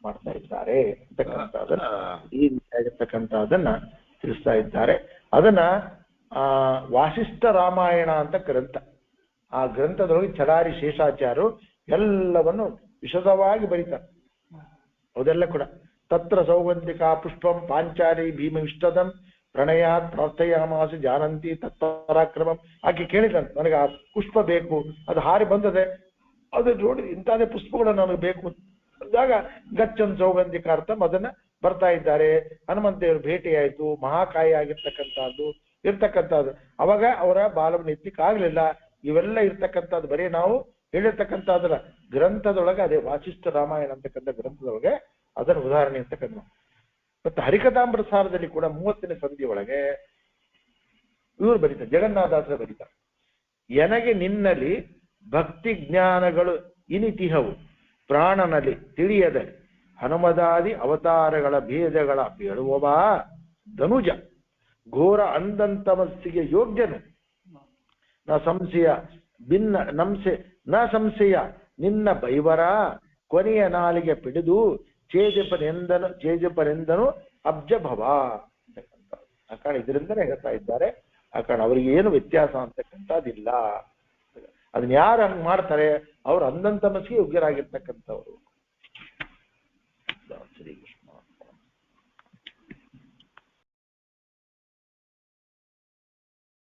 ಮಾಡ್ತಾ ಇದ್ದಾರೆ ಅಂತಕ್ಕಂಥದ್ದನ್ನ ಈ ರೀತಿಯಾಗಿರ್ತಕ್ಕಂಥದ್ದನ್ನ ತಿಳಿಸ್ತಾ ಇದ್ದಾರೆ. ಅದನ್ನ ವಾಸಿಷ್ಠ ರಾಮಾಯಣ ಅಂತ ಗ್ರಂಥ. ಆ ಗ್ರಂಥದೊಳಗೆ ಚಲಾರಿ ಶೇಷಾಚಾರ್ಯರು ಎಲ್ಲವನ್ನು ವಿಶದವಾಗಿ ಬರೀತಾರೆ. ಅದೆಲ್ಲ ಕೂಡ ತತ್ರ ಸೌಗಂಧಿಕ ಪುಷ್ಪಂ ಪಾಂಚಾಲಿ ಭೀಮವಿಷ್ಟದಂ ಪ್ರಣಯಾತ್ ಪ್ರಾರ್ಥಯಾಮಾಸು ಜಾನಂತಿ ತತ್ಪರಾಕ್ರಮಂ. ಆಕೆ ಕೇಳಿದಂತೆ, ನನಗೆ ಆ ಪುಷ್ಪ ಬೇಕು, ಅದು ಹಾರಿ ಬಂದದೆ, ಅದು ನೋಡಿ ಇಂಥದೇ ಪುಷ್ಪಗಳು ನನಗೆ ಬೇಕು ಅಂದಾಗ ಗಚ್ಚನ್ ಸೌಗಂಧಿಕ ಅರ್ಥ ಅದನ್ನ ಬರ್ತಾ ಇದ್ದಾರೆ. ಹನುಮಂತ ದೇವರು ಭೇಟಿಯಾಯಿತು, ಮಹಾಕಾಯಿ ಆಗಿರ್ತಕ್ಕಂಥದ್ದು ಇರ್ತಕ್ಕಂಥದ್ದು. ಅವಾಗ ಅವರ ಬಾಲವನ್ನು ಎತ್ತಲಿಕ್ಕೆ ಆಗ್ಲಿಲ್ಲ. ಇವೆಲ್ಲ ಇರ್ತಕ್ಕಂಥದ್ದು ಬರೀ ನಾವು ಹೇಳಿರ್ತಕ್ಕಂಥದ್ರ ಗ್ರಂಥದೊಳಗೆ, ಅದೇ ವಾಸಿಷ್ಠ ರಾಮಾಯಣ ಅಂತಕ್ಕಂಥ ಗ್ರಂಥದೊಳಗೆ ಅದರ ಉದಾಹರಣೆ ಅಂತಕ್ಕಂಥ. ಮತ್ತೆ ಹರಿಕಥಾಮೃತ ಸಾರದಲ್ಲಿ ಕೂಡ 30ನೇ ಸಂಧಿ ಒಳಗೆ ಇವರು ಬರೀತಾರೆ, ಜಗನ್ನಾಥದಾಸರ ಬರೀತಾರೆ, ಎನಗೆ ನಿನ್ನಲ್ಲಿ ಭಕ್ತಿ ಜ್ಞಾನಗಳು ಇನಿತಿಹವು ಪ್ರಾಣನಲ್ಲಿ ತಿಳಿಯದೆ ಹನುಮದಾದಿ ಅವತಾರಗಳ ಭೇದಗಳ ಬೇಡುವವ ಧನುಜ ಘೋರ ಅಂದಂತಮಸ್ಸಿಗೆ ಯೋಗ್ಯನು ನ ಸಂಶಯ ನ ಸಂಶಯ ನಿನ್ನ ಬೈವರ ಕೊನೆಯ ನಾಲಿಗೆ ಪಿಡಿದು ಚೇಜಪನೆಂದನು ಅಬ್ಜ ಭವ ಅಂತಕ್ಕಂಥ. ಆ ಕಾರಣ ಇದರಿಂದನೇ ಹೇಳ್ತಾ ಇದ್ದಾರೆ. ಆ ಕಾರಣ ಅವರಿಗೆ ಏನು ವ್ಯತ್ಯಾಸ ಅಂತಕ್ಕಂಥದ್ದಿಲ್ಲ. ಅದನ್ನ ಯಾರು ಹಂಗ್ ಮಾಡ್ತಾರೆ ಅವರು ಅಂದಂತ ಮನಸ್ಸಿಗೆ ಯೋಗ್ಯರಾಗಿರ್ತಕ್ಕಂಥವ್ರು. ಶ್ರೀ ಕೃಷ್ಣ.